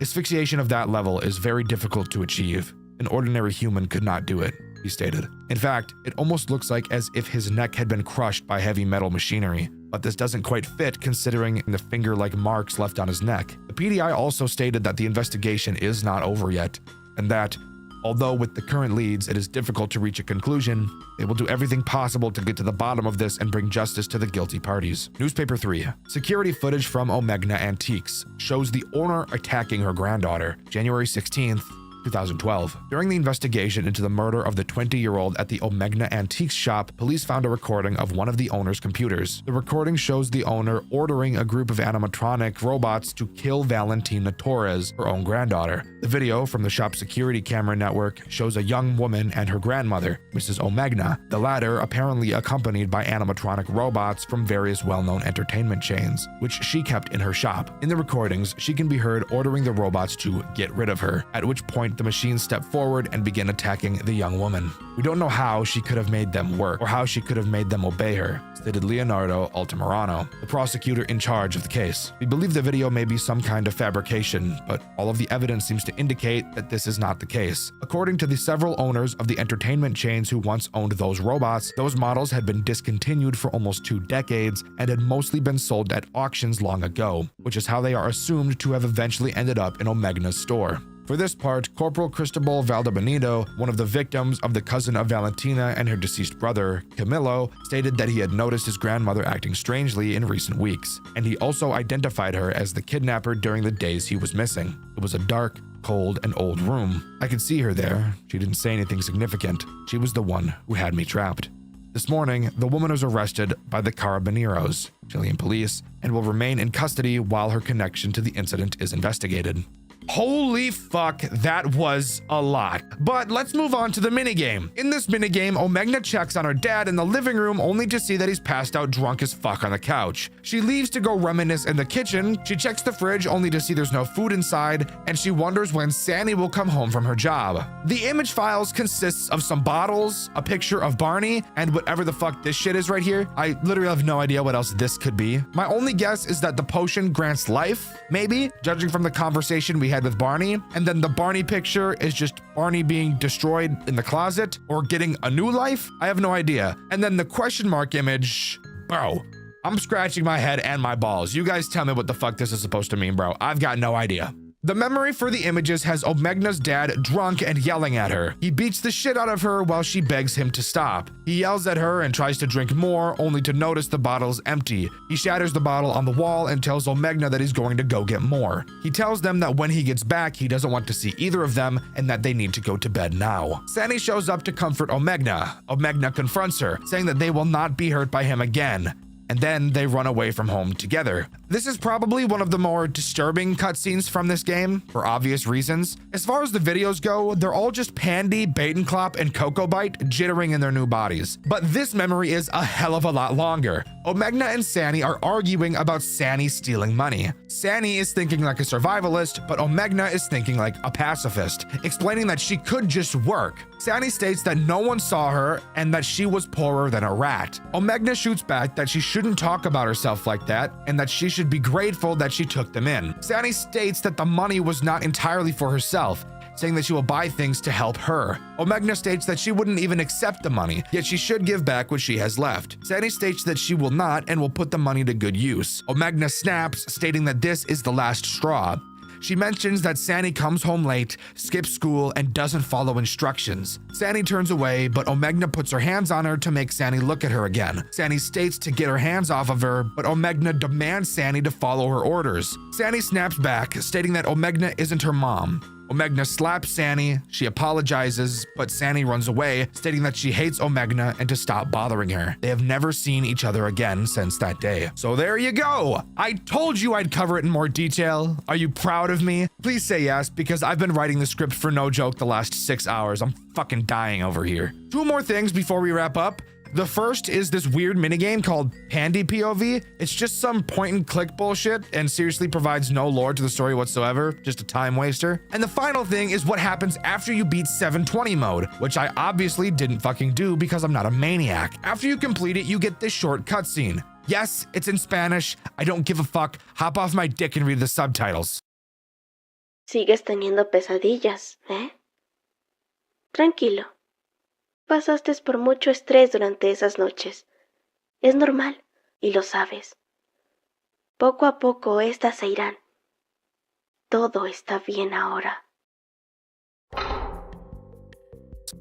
Asphyxiation of that level is very difficult to achieve. An ordinary human could not do it, he stated. In fact, it almost looks like as if his neck had been crushed by heavy metal machinery, but this doesn't quite fit considering the finger-like marks left on his neck. The PDI also stated that the investigation is not over yet, and that, although with the current leads it is difficult to reach a conclusion, they will do everything possible to get to the bottom of this and bring justice to the guilty parties. Newspaper 3. Security footage from Omegna Antiques shows the owner attacking her granddaughter, January 16th, 2012. During the investigation into the murder of the 20-year-old at the Omegna Antiques shop, police found a recording of one of the owner's computers. The recording shows the owner ordering a group of animatronic robots to kill Valentina Torres, her own granddaughter. The video from the shop's security camera network shows a young woman and her grandmother, Mrs. Omegna, the latter apparently accompanied by animatronic robots from various well-known entertainment chains, which she kept in her shop. In the recordings, she can be heard ordering the robots to get rid of her, at which point the machines step forward and begin attacking the young woman. We don't know how she could have made them work or how she could have made them obey her, stated Leonardo Altamirano, the prosecutor in charge of the case. We believe the video may be some kind of fabrication, but all of the evidence seems to indicate that this is not the case. According to the several owners of the entertainment chains who once owned those robots, those models had been discontinued for almost 2 decades and had mostly been sold at auctions long ago, which is how they are assumed to have eventually ended up in Omegna's store. For this part, Corporal Cristobal Valdebenito, one of the victims of the cousin of Valentina and her deceased brother, Camilo, stated that he had noticed his grandmother acting strangely in recent weeks, and he also identified her as the kidnapper during the days he was missing. It was a dark, cold, and old room. I could see her there. She didn't say anything significant. She was the one who had me trapped. This morning, the woman was arrested by the Carabineros, Chilean police, and will remain in custody while her connection to the incident is investigated. Holy fuck, that was a lot. But let's move on to the minigame. In this minigame, Omegna checks on her dad in the living room only to see that he's passed out drunk as fuck on the couch. She leaves to go reminisce in the kitchen, she checks the fridge only to see there's no food inside, and she wonders when Sandy will come home from her job. The image files consists of some bottles, a picture of Barney, and whatever the fuck this shit is right here. I literally have no idea what else this could be. My only guess is that the potion grants life, maybe, judging from the conversation we had with Barney, and then the Barney picture is just Barney being destroyed in the closet or getting a new life. I have no idea. And then the question mark image, bro, I'm scratching my head and my balls. You guys tell me what the fuck this is supposed to mean, bro. I've got no idea. The memory for the images has Omegna's dad drunk and yelling at her. He beats the shit out of her while she begs him to stop. He yells at her and tries to drink more, only to notice the bottle's empty. He shatters the bottle on the wall and tells Omegna that he's going to go get more. He tells them that when he gets back, he doesn't want to see either of them and that they need to go to bed now. Sandy shows up to comfort Omegna. Omegna confronts her, saying that they will not be hurt by him again. And then they run away from home together. This is probably one of the more disturbing cutscenes from this game, for obvious reasons. As far as the videos go, they're all just Pandy, Batenclop, and Cocoa Bite jittering in their new bodies. But this memory is a hell of a lot longer. Omegna and Sandy are arguing about Sandy stealing money. Sandy is thinking like a survivalist, but Omegna is thinking like a pacifist, explaining that she could just work. Sandy states that no one saw her and that she was poorer than a rat. Omegna shoots back that she shouldn't talk about herself like that and that she should be grateful that she took them in. Sandy states that the money was not entirely for herself, saying that she will buy things to help her. Omegna states that she wouldn't even accept the money, yet she should give back what she has left. Sandy states that she will not and will put the money to good use. Omegna snaps, stating that this is the last straw. She mentions that Sandy comes home late, skips school, and doesn't follow instructions. Sandy turns away, but Omegna puts her hands on her to make Sandy look at her again. Sandy states to get her hands off of her, but Omegna demands Sandy to follow her orders. Sandy snaps back, stating that Omegna isn't her mom. Omegna slaps Sandy, she apologizes, but Sandy runs away, stating that she hates Omegna and to stop bothering her. They have never seen each other again since that day. So there you go! I told you I'd cover it in more detail. Are you proud of me? Please say yes, because I've been writing the script for no joke the last 6 hours. I'm fucking dying over here. 2 more things before we wrap up. The first is this weird minigame called Pandy POV. It's just some point and click bullshit and seriously provides no lore to the story whatsoever, just a time waster. And the final thing is what happens after you beat 720 mode, which I obviously didn't fucking do because I'm not a maniac. After you complete it, you get this short cutscene. Yes, it's in Spanish. I don't give a fuck. Hop off my dick and read the subtitles. Sigues teniendo pesadillas, ¿eh? Tranquilo. Pasaste por mucho estrés durante esas noches. Es normal, y lo sabes. Poco a poco estas se irán. Todo está bien ahora.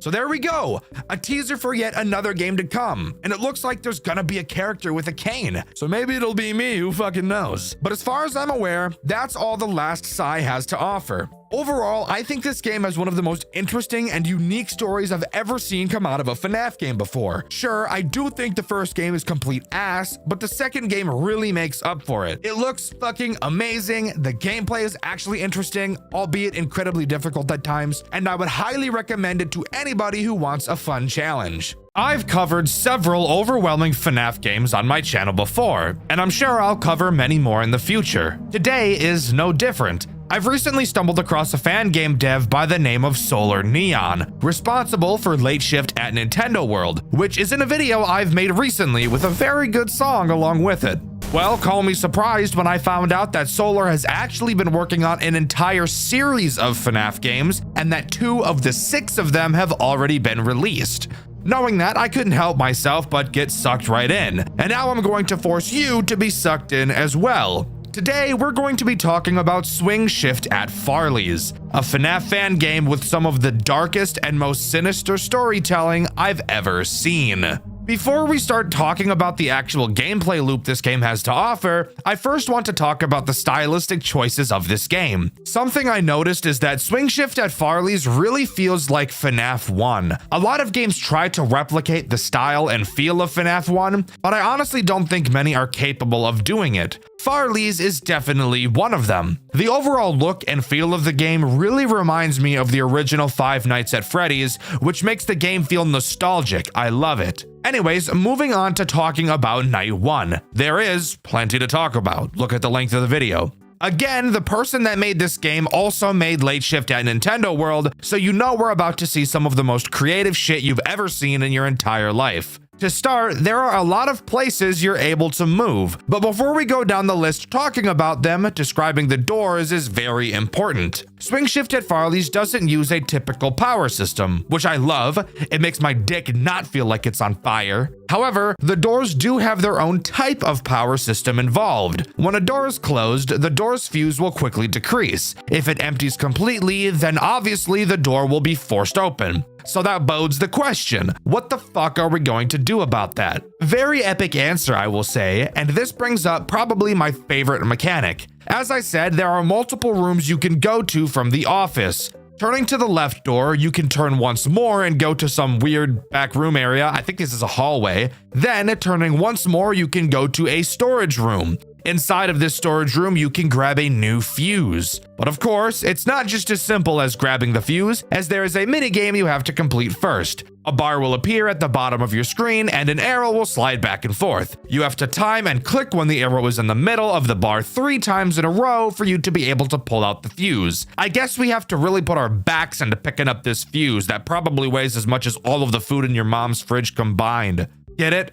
So there we go, a teaser for yet another game to come. And it looks like there's gonna be a character with a cane. So maybe it'll be me, who fucking knows. But as far as I'm aware, that's all the last Psy has to offer. Overall, I think this game has one of the most interesting and unique stories I've ever seen come out of a FNAF game before. Sure, I do think the first game is complete ass, but the second game really makes up for it. It looks fucking amazing, the gameplay is actually interesting, albeit incredibly difficult at times, and I would highly recommend it to anybody who wants a fun challenge. I've covered several overwhelming FNAF games on my channel before, and I'm sure I'll cover many more in the future. Today is no different. I've recently stumbled across a fan game dev by the name of Solar Neon, responsible for Late Shift at Nintendo World, which is in a video I've made recently with a very good song along with it. Well, call me surprised when I found out that Solar has actually been working on an entire series of FNAF games, and that 2 of the 6 of them have already been released. Knowing that, I couldn't help myself but get sucked right in, and now I'm going to force you to be sucked in as well. Today, we're going to be talking about Swing Shift at Farley's, a FNAF fan game with some of the darkest and most sinister storytelling I've ever seen. Before we start talking about the actual gameplay loop this game has to offer, I first want to talk about the stylistic choices of this game. Something I noticed is that Swing Shift at Farley's really feels like FNAF 1. A lot of games try to replicate the style and feel of FNAF 1, but I honestly don't think many are capable of doing it. Farley's is definitely one of them. The overall look and feel of the game really reminds me of the original Five Nights at Freddy's, which makes the game feel nostalgic. I love it. Anyways, moving on to talking about Night 1. There is plenty to talk about. Look at the length of the video. Again, the person that made this game also made Late Shift at Nintendo World, so you know we're about to see some of the most creative shit you've ever seen in your entire life. To start, there are a lot of places you're able to move, but before we go down the list talking about them, describing the doors is very important. Swing Shift at Farley's doesn't use a typical power system, which I love. It makes my dick not feel like it's on fire. However, the doors do have their own type of power system involved. When a door is closed, the door's fuse will quickly decrease. If it empties completely, then obviously the door will be forced open. So that bodes the question, what the fuck are we going to do about that? Very epic answer, I will say, and this brings up probably my favorite mechanic. As I said, there are multiple rooms you can go to from the office. Turning to the left door, you can turn once more and go to some weird back room area. I think this is a hallway. Then, turning once more, you can go to a storage room. Inside of this storage room, you can grab a new fuse. But of course, it's not just as simple as grabbing the fuse, as there is a minigame you have to complete first. A bar will appear at the bottom of your screen, and an arrow will slide back and forth. You have to time and click when the arrow is in the middle of the bar 3 times in a row for you to be able to pull out the fuse. I guess we have to really put our backs into picking up this fuse that probably weighs as much as all of the food in your mom's fridge combined. Get it?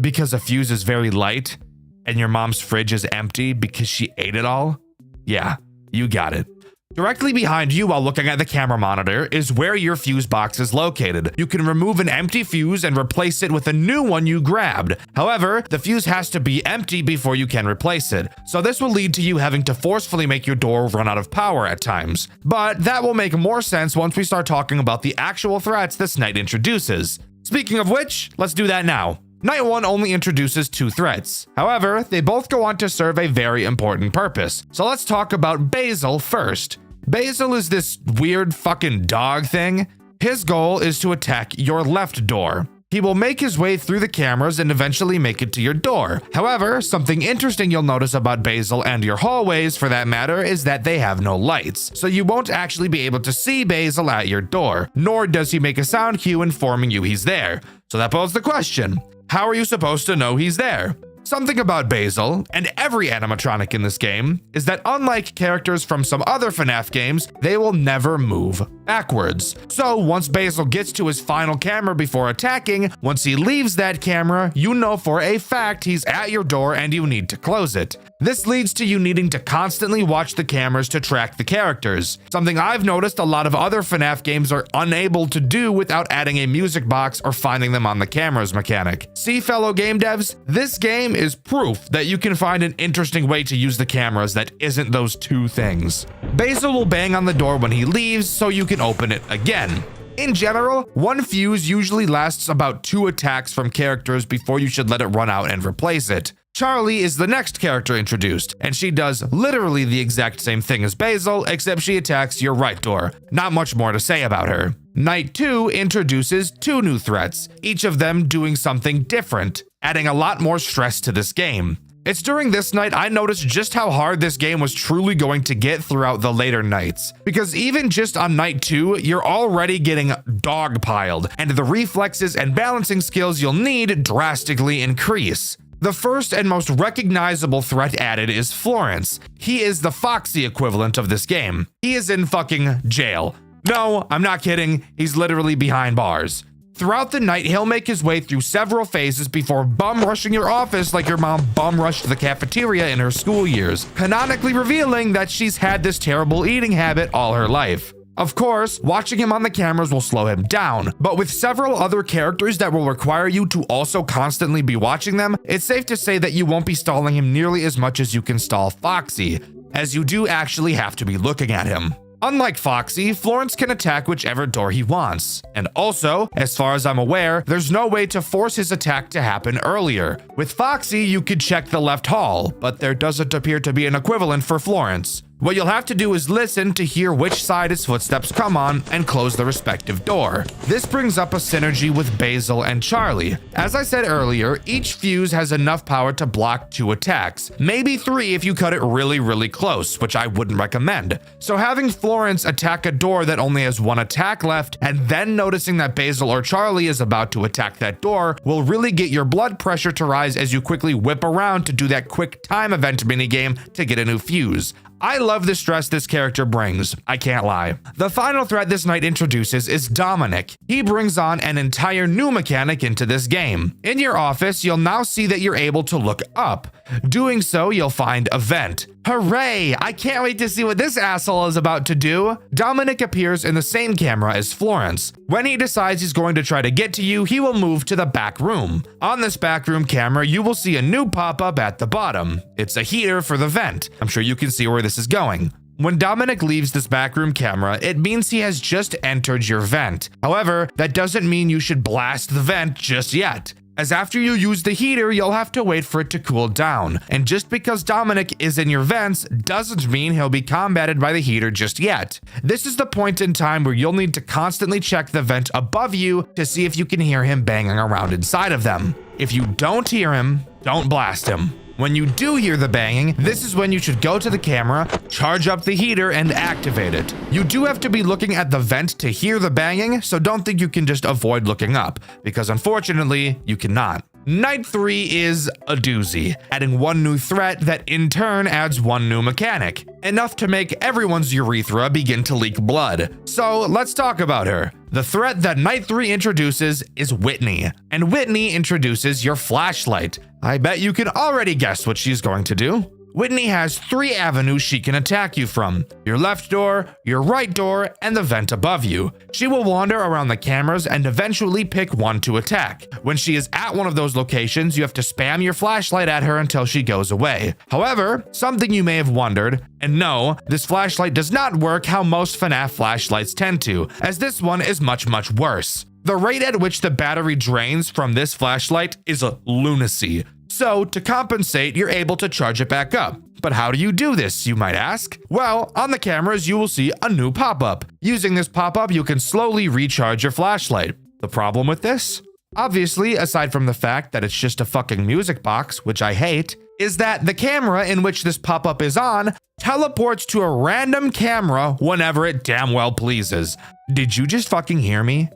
Because a fuse is very light, and your mom's fridge is empty because she ate it all? Yeah, you got it. Directly behind you while looking at the camera monitor is where your fuse box is located. You can remove an empty fuse and replace it with a new one you grabbed. However, the fuse has to be empty before you can replace it, so this will lead to you having to forcefully make your door run out of power at times. But that will make more sense once we start talking about the actual threats this night introduces. Speaking of which, let's do that now. Night 1 only introduces 2 threats. However, they both go on to serve a very important purpose. So let's talk about Basil first. Basil is this weird fucking dog thing. His goal is to attack your left door. He will make his way through the cameras and eventually make it to your door. However, something interesting you'll notice about Basil and your hallways for that matter is that they have no lights. So you won't actually be able to see Basil at your door, nor does he make a sound cue informing you he's there. So that poses the question, how are you supposed to know he's there? Something about Basil, and every animatronic in this game, is that unlike characters from some other FNAF games, they will never move backwards. So once Basil gets to his final camera before attacking, once he leaves that camera, you know for a fact he's at your door and you need to close it. This leads to you needing to constantly watch the cameras to track the characters, something I've noticed a lot of other FNAF games are unable to do without adding a music box or finding them on the cameras mechanic. See, fellow game devs, this game is proof that you can find an interesting way to use the cameras that isn't those 2 things. Basil will bang on the door when he leaves so you can open it again. In general, 1 fuse usually lasts about 2 attacks from characters before you should let it run out and replace it. Charlie is the next character introduced, and she does literally the exact same thing as Basil, except she attacks your right door. Not much more to say about her. Night 2 introduces 2 new threats, each of them doing something different, adding a lot more stress to this game. It's during this night I noticed just how hard this game was truly going to get throughout the later nights. Because even just on night 2, you're already getting dogpiled, and the reflexes and balancing skills you'll need drastically increase. The first and most recognizable threat added is Florence. He is the Foxy equivalent of this game. He is in fucking jail. No, I'm not kidding. He's literally behind bars. Throughout the night, he'll make his way through several phases before bum rushing your office like your mom bum rushed the cafeteria in her school years, canonically revealing that she's had this terrible eating habit all her life. Of course, watching him on the cameras will slow him down, but with several other characters that will require you to also constantly be watching them, it's safe to say that you won't be stalling him nearly as much as you can stall Foxy, as you do actually have to be looking at him. Unlike Foxy, Florence can attack whichever door he wants. And also, as far as I'm aware, there's no way to force his attack to happen earlier. With Foxy, you could check the left hall, but there doesn't appear to be an equivalent for Florence. What you'll have to do is listen to hear which side his footsteps come on and close the respective door. This brings up a synergy with Basil and Charlie. As I said earlier, each fuse has enough power to block 2 attacks, maybe 3 if you cut it really close, which I wouldn't recommend. So having Florence attack a door that only has 1 attack left, and then noticing that Basil or Charlie is about to attack that door will really get your blood pressure to rise as you quickly whip around to do that quick time event minigame to get a new fuse. I love the stress this character brings, I can't lie. The final threat this night introduces is Dominic. He brings on an entire new mechanic into this game. In your office, you'll now see that you're able to look up. Doing so, you'll find a vent. Hooray! I can't wait to see what this asshole is about to do. Dominic appears in the same camera as Florence. When he decides he's going to try to get to you, he will move to the back room. On this back room camera, you will see a new pop-up at the bottom. It's a heater for the vent. I'm sure you can see where this is going. When Dominic leaves this backroom camera, it means he has just entered your vent. However, that doesn't mean you should blast the vent just yet, as after you use the heater, you'll have to wait for it to cool down. And just because Dominic is in your vents doesn't mean he'll be combated by the heater just yet. This is the point in time where you'll need to constantly check the vent above you to see if you can hear him banging around inside of them. If you don't hear him, don't blast him. When you do hear the banging, this is when you should go to the camera, charge up the heater, and activate it. You do have to be looking at the vent to hear the banging, so don't think you can just avoid looking up, because unfortunately, you cannot. Night 3 is a doozy, adding 1 new threat that in turn adds 1 new mechanic, enough to make everyone's urethra begin to leak blood. So let's talk about her. The threat that Night 3 introduces is Whitney, and Whitney introduces your flashlight. I bet you can already guess what she's going to do. Whitney has 3 avenues she can attack you from: your left door, your right door, and the vent above you. She will wander around the cameras and eventually pick one to attack. When she is at one of those locations, you have to spam your flashlight at her until she goes away. However, something you may have wondered, and no, this flashlight does not work how most FNAF flashlights tend to, as this one is much worse. The rate at which the battery drains from this flashlight is a lunacy. So, to compensate, you're able to charge it back up. But how do you do this, you might ask? Well, on the cameras, you will see a new pop-up. Using this pop-up, you can slowly recharge your flashlight. The problem with this? Obviously, aside from the fact that it's just a fucking music box, which I hate, is that the camera in which this pop-up is on teleports to a random camera whenever it damn well pleases. Did you just fucking hear me?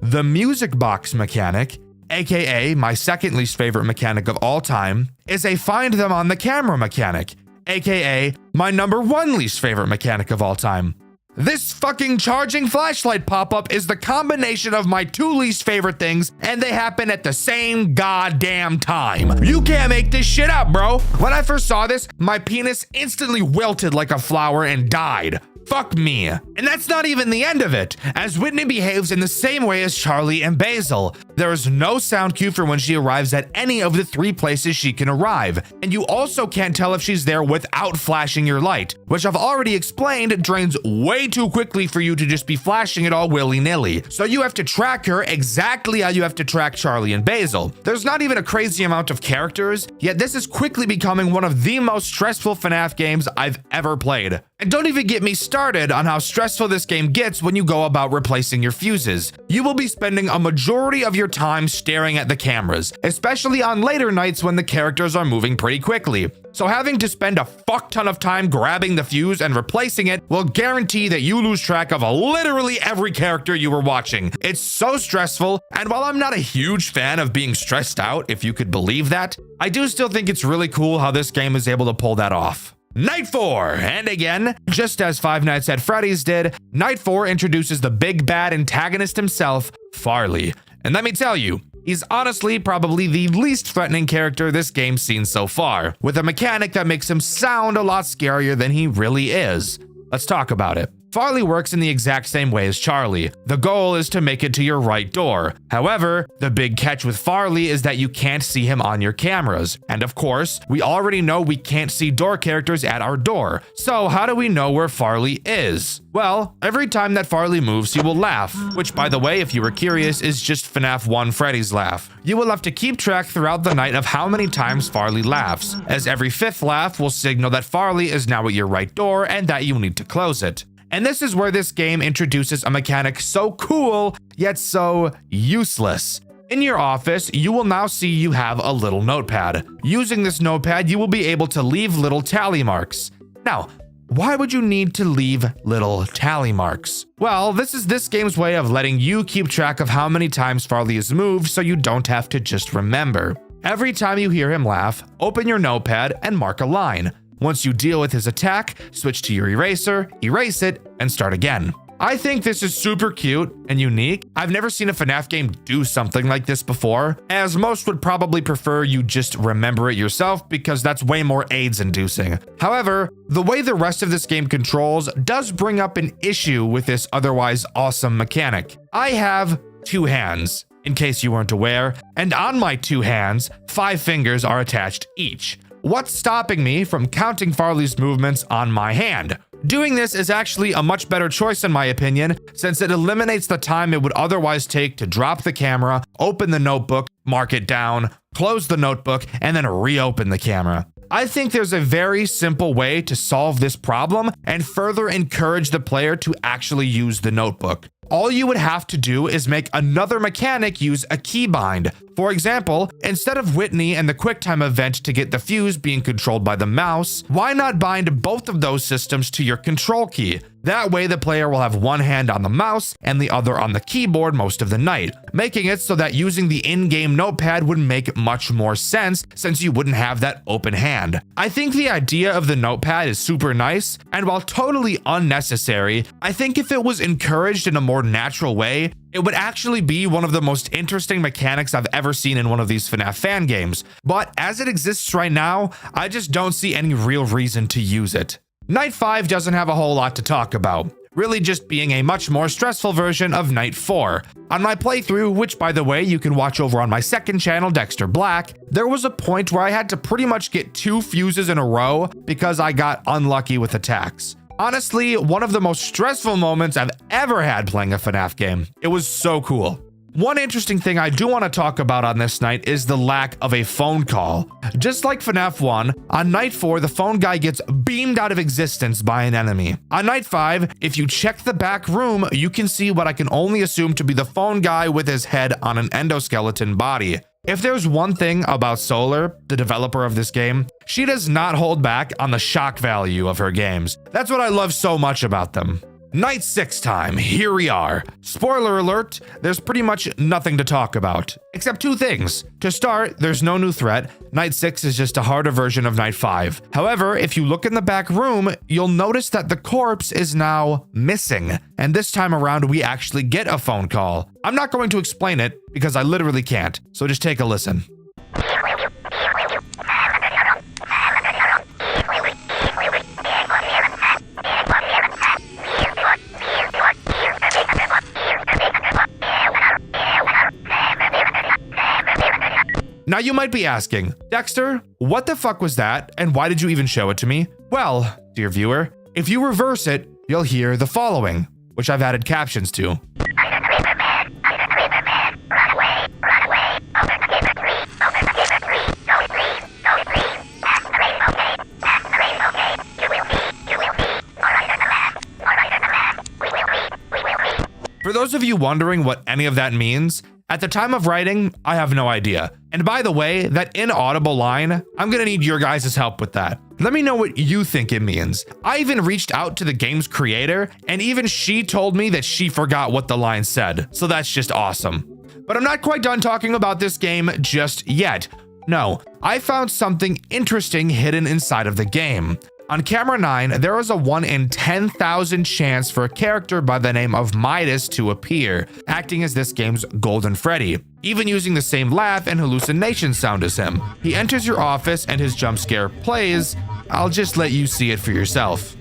The music box mechanic, aka my second least favorite mechanic of all time, is a find them on the camera mechanic, aka my number 1 least favorite mechanic of all time. This fucking charging flashlight pop-up is the combination of my 2 least favorite things, and they happen at the same goddamn time. You can't make this shit up, bro. When I first saw this, my penis instantly wilted like a flower and died. Fuck me. And that's not even the end of it, as Whitney behaves in the same way as Charlie and Basil. There is no sound cue for when she arrives at any of the 3 places she can arrive, and you also can't tell if she's there without flashing your light, which I've already explained drains way too quickly for you to just be flashing it all willy-nilly. So you have to track her exactly how you have to track Charlie and Basil. There's not even a crazy amount of characters, yet this is quickly becoming one of the most stressful FNAF games I've ever played. And don't even get me started on how stressful this game gets when you go about replacing your fuses. You will be spending a majority of your time staring at the cameras, especially on later nights when the characters are moving pretty quickly. So having to spend a fuck ton of time grabbing the fuse and replacing it will guarantee that you lose track of literally every character you were watching. It's so stressful, and while I'm not a huge fan of being stressed out, if you could believe that, I do still think it's really cool how this game is able to pull that off. Night 4, and again, just as Five Nights at Freddy's did, Night 4 introduces the big bad antagonist himself, Farley. And let me tell you, he's honestly probably the least threatening character this game's seen so far, with a mechanic that makes him sound a lot scarier than he really is. Let's talk about it. Farley works in the exact same way as Charlie. The goal is to make it to your right door. However, the big catch with Farley is that you can't see him on your cameras. And of course, we already know we can't see door characters at our door. So how do we know where Farley is? Well, every time that Farley moves, he will laugh, which by the way, if you were curious, is just FNAF 1 Freddy's laugh. You will have to keep track throughout the night of how many times Farley laughs, as every 5th laugh will signal that Farley is now at your right door and that you need to close it. And this is where this game introduces a mechanic so cool, yet so useless. In your office, you will now see you have a little notepad. Using this notepad, you will be able to leave little tally marks. Now, why would you need to leave little tally marks? Well, this is this game's way of letting you keep track of how many times Farley has moved so you don't have to just remember. Every time you hear him laugh, open your notepad and mark a line. Once you deal with his attack, switch to your eraser, erase it, and start again. I think this is super cute and unique. I've never seen a FNAF game do something like this before, as most would probably prefer you just remember it yourself because that's way more AIDS-inducing. However, the way the rest of this game controls does bring up an issue with this otherwise awesome mechanic. I have 2 hands, in case you weren't aware, and on my 2 hands, 5 fingers are attached each. What's stopping me from counting Farley's movements on my hand? Doing this is actually a much better choice in my opinion, since it eliminates the time it would otherwise take to drop the camera, open the notebook, mark it down, close the notebook, and then reopen the camera. I think there's a very simple way to solve this problem and further encourage the player to actually use the notebook. All you would have to do is make another mechanic use a keybind. For example, instead of Whitney and the QuickTime event to get the fuse being controlled by the mouse, why not bind both of those systems to your control key? That way, the player will have one hand on the mouse and the other on the keyboard most of the night, making it so that using the in-game notepad would make much more sense since you wouldn't have that open hand. I think the idea of the notepad is super nice, and while totally unnecessary, I think if it was encouraged in a more natural way, it would actually be one of the most interesting mechanics I've ever seen in one of these FNAF fan games. But as it exists right now, I just don't see any real reason to use it. Night 5 doesn't have a whole lot to talk about, really just being a much more stressful version of Night 4. On my playthrough, which by the way you can watch over on my second channel, Dxtr Black, there was a point where I had to pretty much get 2 fuses in a row because I got unlucky with attacks. Honestly, one of the most stressful moments I've ever had playing a FNAF game. It was so cool. One interesting thing I do want to talk about on this night is the lack of a phone call. Just like FNAF 1, on Night 4, the phone guy gets beamed out of existence by an enemy. On Night 5, if you check the back room, you can see what I can only assume to be the phone guy with his head on an endoskeleton body. If there's one thing about Solar, the developer of this game, she does not hold back on the shock value of her games. That's what I love so much about them. Night 6 time, here we are. Spoiler alert, there's pretty much nothing to talk about, except 2 things. To start, there's no new threat. Night 6 is just a harder version of Night 5. However, if you look in the back room, you'll notice that the corpse is now missing. And this time around, we actually get a phone call. I'm not going to explain it because I literally can't, so just take a listen. Now you might be asking, Dxtr, what the fuck was that and why did you even show it to me? Well, dear viewer, if you reverse it, you'll hear the following, which I've added captions to. For those of you wondering what any of that means, at the time of writing, I have no idea. And by the way, that inaudible line, I'm gonna need your guys' help with that. Let me know what you think it means. I even reached out to the game's creator, and even she told me that she forgot what the line said. So that's just awesome. But I'm not quite done talking about this game just yet. No, I found something interesting hidden inside of the game. On camera 9, there is a 1 in 10,000 chance for a character by the name of Midas to appear, acting as this game's Golden Freddy, even using the same laugh and hallucination sound as him. He enters your office and his jump scare plays. I'll just let you see it for yourself.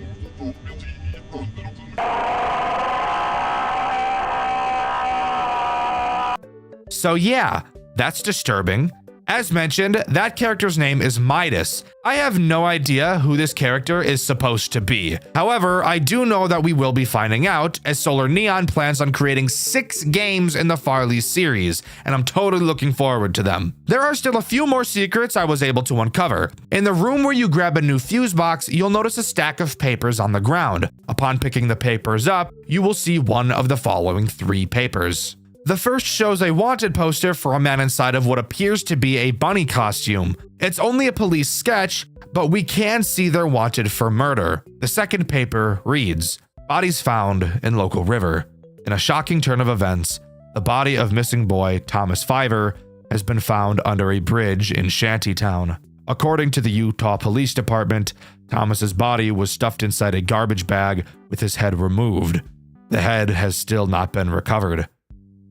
So yeah, that's disturbing. As mentioned, that character's name is Midas. I have no idea who this character is supposed to be. However, I do know that we will be finding out, as Solar Neon plans on creating 6 games in the Farley series, and I'm totally looking forward to them. There are still a few more secrets I was able to uncover. In the room where you grab a new fuse box, you'll notice a stack of papers on the ground. Upon picking the papers up, you will see one of the following 3 papers. The first shows a wanted poster for a man inside of what appears to be a bunny costume. It's only a police sketch, but we can see they're wanted for murder. The second paper reads, "Bodies found in local river." In a shocking turn of events, the body of missing boy Thomas Fiver has been found under a bridge in Shantytown. According to the Utah Police Department, Thomas's body was stuffed inside a garbage bag with his head removed. The head has still not been recovered.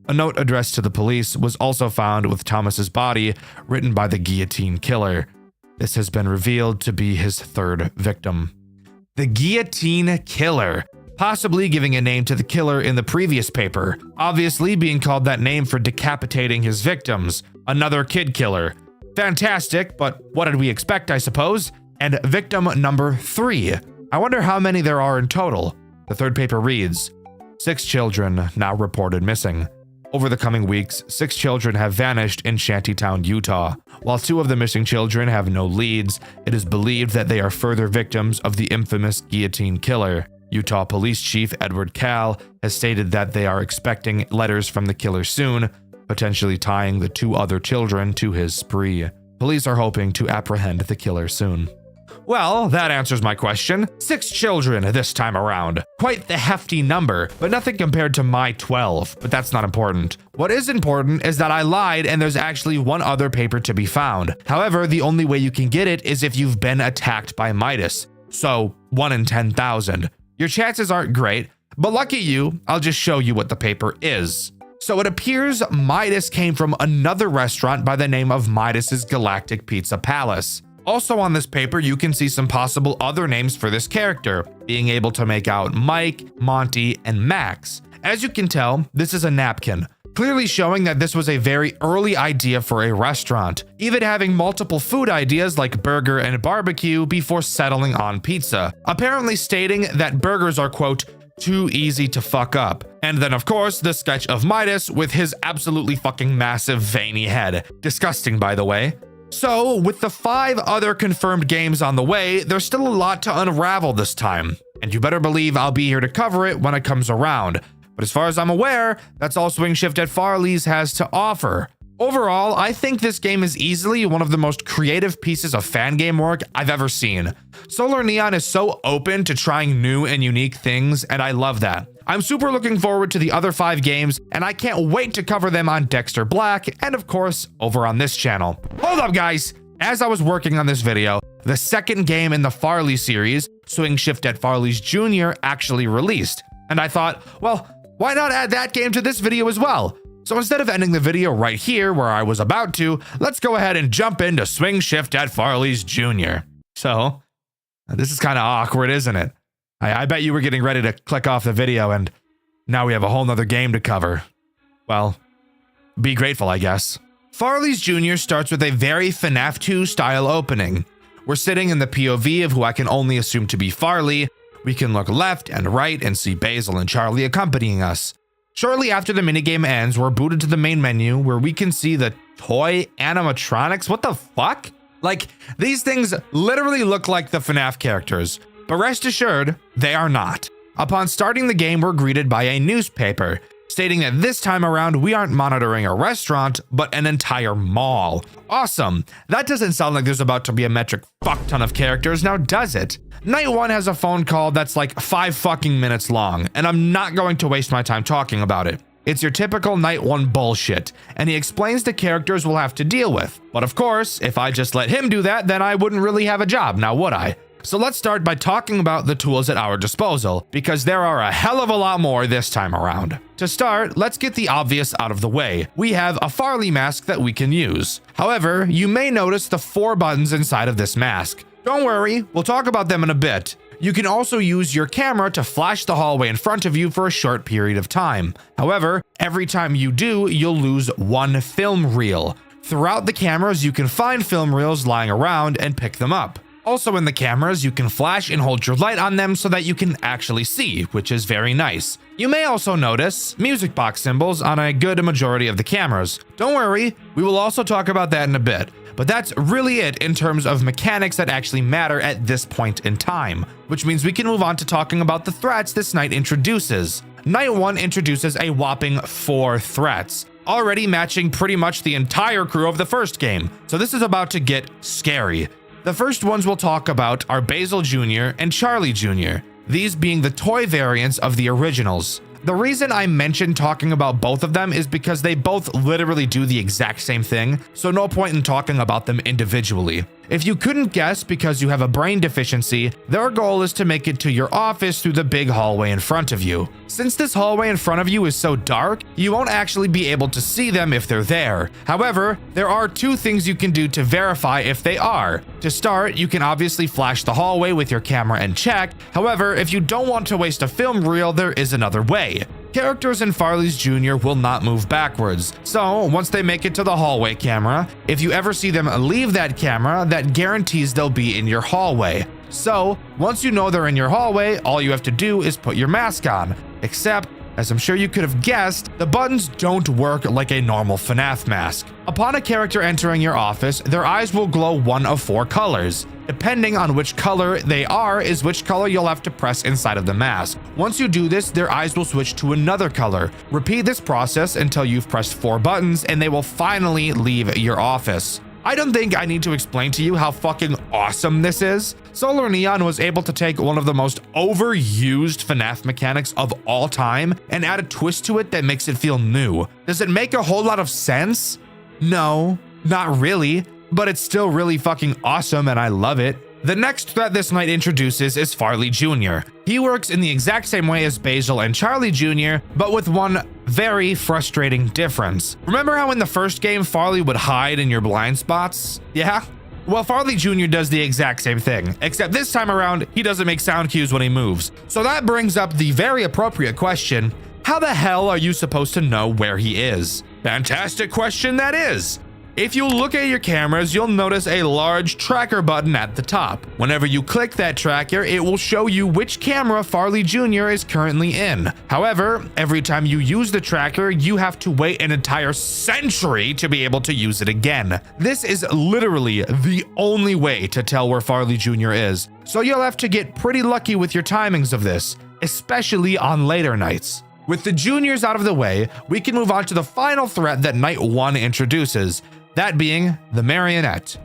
A note addressed to the police was also found with Thomas's body, written by the Guillotine Killer. This has been revealed to be his 3rd victim. The Guillotine Killer, possibly giving a name to the killer in the previous paper, obviously being called that name for decapitating his victims. Another kid killer. Fantastic, but what did we expect, I suppose? And victim number 3. I wonder how many there are in total. The 3rd paper reads, 6 children now reported missing. Over the coming weeks, 6 children have vanished in Shantytown, Utah. While 2 of the missing children have no leads, it is believed that they are further victims of the infamous Guillotine Killer. Utah Police Chief Edward Cal has stated that they are expecting letters from the killer soon, potentially tying the 2 other children to his spree. Police are hoping to apprehend the killer soon. Well, that answers my question. 6 children this time around. Quite the hefty number, but nothing compared to my 12, but that's not important. What is important is that I lied and there's actually one other paper to be found. However, the only way you can get it is if you've been attacked by Midas. So 1 in 10,000. Your chances aren't great, but lucky you, I'll just show you what the paper is. So it appears Midas came from another restaurant by the name of Midas's Galactic Pizza Palace. Also on this paper, you can see some possible other names for this character, being able to make out Mike, Monty, and Max. As you can tell, this is a napkin, clearly showing that this was a very early idea for a restaurant, even having multiple food ideas like burger and barbecue before settling on pizza, apparently stating that burgers are, quote, too easy to fuck up. And then of course, the sketch of Midas with his absolutely fucking massive veiny head. Disgusting, by the way. So, with the 5 other confirmed games on the way, there's still a lot to unravel this time. And you better believe I'll be here to cover it when it comes around. But as far as I'm aware, that's all Swing Shift at Farley's has to offer. Overall, I think this game is easily one of the most creative pieces of fan game work I've ever seen. Solar Neon is so open to trying new and unique things, and I love that. I'm super looking forward to the other 5 games, and I can't wait to cover them on Dxtr Black, and of course, over on this channel. Hold up, guys! As I was working on this video, the second game in the Farley series, Swing Shift at Farley's Jr., actually released. And I thought, well, why not add that game to this video as well? So instead of ending the video right here where I was about to, let's go ahead and jump into Swing Shift at Farley's Jr. So, this is kind of awkward, isn't it? I bet you were getting ready to click off the video and now we have a whole nother game to cover. Well, be grateful, I guess. Farley's Jr. starts with a very FNAF 2 style opening. We're sitting in the POV of who I can only assume to be Farley. We can look left and right and see Basil and Charlie accompanying us. Shortly after the minigame ends, we're booted to the main menu where we can see the toy animatronics. What the fuck? Like, these things literally look like the FNAF characters, but rest assured, they are not. Upon starting the game, we're greeted by a newspaper stating that this time around we aren't monitoring a restaurant, but an entire mall. Awesome. That doesn't sound like there's about to be a metric fuck ton of characters, now does it? Night 1 has a phone call that's like 5 fucking minutes long, and I'm not going to waste my time talking about it. It's your typical Night 1 bullshit, and he explains the characters we'll have to deal with. But of course, if I just let him do that, then I wouldn't really have a job, now would I? So let's start by talking about the tools at our disposal, because there are a hell of a lot more this time around. To start, let's get the obvious out of the way. We have a Farley mask that we can use. However, you may notice the 4 buttons inside of this mask. Don't worry, we'll talk about them in a bit. You can also use your camera to flash the hallway in front of you for a short period of time. However, every time you do, you'll lose 1 film reel. Throughout the cameras, you can find film reels lying around and pick them up. Also in the cameras, you can flash and hold your light on them so that you can actually see, which is very nice. You may also notice music box symbols on a good majority of the cameras. Don't worry, we will also talk about that in a bit. But that's really it in terms of mechanics that actually matter at this point in time, which means we can move on to talking about the threats this night introduces. Night 1 introduces a whopping 4 threats, already matching pretty much the entire crew of the first game, so this is about to get scary. The first ones we'll talk about are Basil Jr. and Charlie Jr., these being the toy variants of the originals. The reason I mentioned talking about both of them is because they both literally do the exact same thing, so no point in talking about them individually. If you couldn't guess because you have a brain deficiency, their goal is to make it to your office through the big hallway in front of you. Since this hallway in front of you is so dark, you won't actually be able to see them if they're there. However, there are 2 things you can do to verify if they are. To start, you can obviously flash the hallway with your camera and check. However, if you don't want to waste a film reel, there is another way. Characters in Farley's Jr. will not move backwards, so once they make it to the hallway camera, if you ever see them leave that camera, that guarantees they'll be in your hallway. So, once you know they're in your hallway, all you have to do is put your mask on. Except, as I'm sure you could have guessed, the buttons don't work like a normal FNAF mask. Upon a character entering your office, their eyes will glow one of 4 colors. Depending on which color they are is which color you'll have to press inside of the mask. Once you do this, their eyes will switch to another color. Repeat this process until you've pressed 4 buttons and they will finally leave your office. I don't think I need to explain to you how fucking awesome this is. Solar Neon was able to take one of the most overused FNAF mechanics of all time and add a twist to it that makes it feel new. Does it make a whole lot of sense? No, not really, but it's still really fucking awesome and I love it. The next threat this night introduces is Farley Jr. He works in the exact same way as Basil and Charlie Jr., but with one very frustrating difference. Remember how in the first game Farley would hide in your blind spots? Yeah? Well, Farley Jr. does the exact same thing, except this time around, he doesn't make sound cues when he moves. So that brings up the very appropriate question, how the hell are you supposed to know where he is? Fantastic question that is! If you look at your cameras, you'll notice a large tracker button at the top. Whenever you click that tracker, it will show you which camera Farley Jr. is currently in. However, every time you use the tracker, you have to wait an entire century to be able to use it again. This is literally the only way to tell where Farley Jr. is. So you'll have to get pretty lucky with your timings of this, especially on later nights. With the juniors out of the way, we can move on to the final threat that Night 1 introduces. That being the marionette.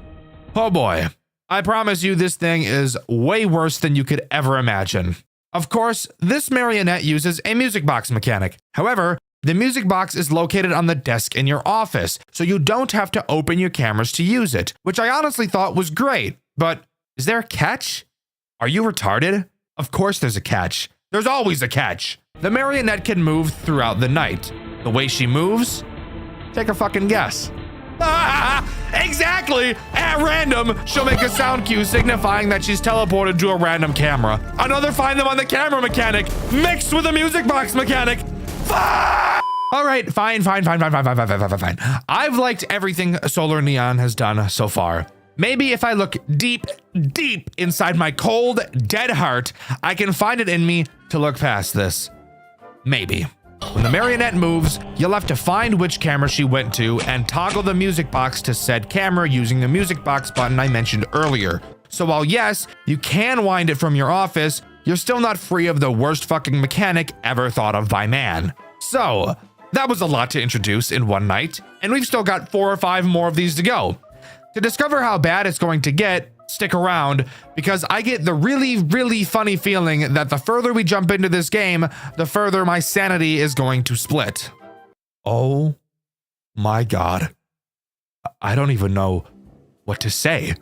Oh boy, I promise you this thing is way worse than you could ever imagine. Of course, this marionette uses a music box mechanic. However, the music box is located on the desk in your office, so you don't have to open your cameras to use it, which I honestly thought was great. But is there a catch? Are you retarded? Of course there's a catch. There's always a catch. The marionette can move throughout the night. The way she moves? Take a fucking guess. Exactly! At random, she'll make a sound cue signifying that she's teleported to a random camera. Another find them on the camera mechanic, mixed with a music box mechanic. All right, fine. I've liked everything Solar Neon has done so far. Maybe if I look deep inside my cold, dead heart, I can find it in me to look past this. Maybe. When the marionette moves, you'll have to find which camera she went to and toggle the music box to said camera using the music box button I mentioned earlier. So while yes, you can wind it from your office, you're still not free of the worst fucking mechanic ever thought of by man. So, that was a lot to introduce in one night, and we've still got 4 or 5 more of these to go. To discover how bad it's going to get, stick around, because I get the really funny feeling that the further we jump into this game, the further my sanity is going to split. Oh my god. I don't even know what to say.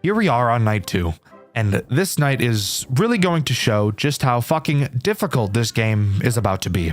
Here we are on night 2, and this night is really going to show just how fucking difficult this game is about to be.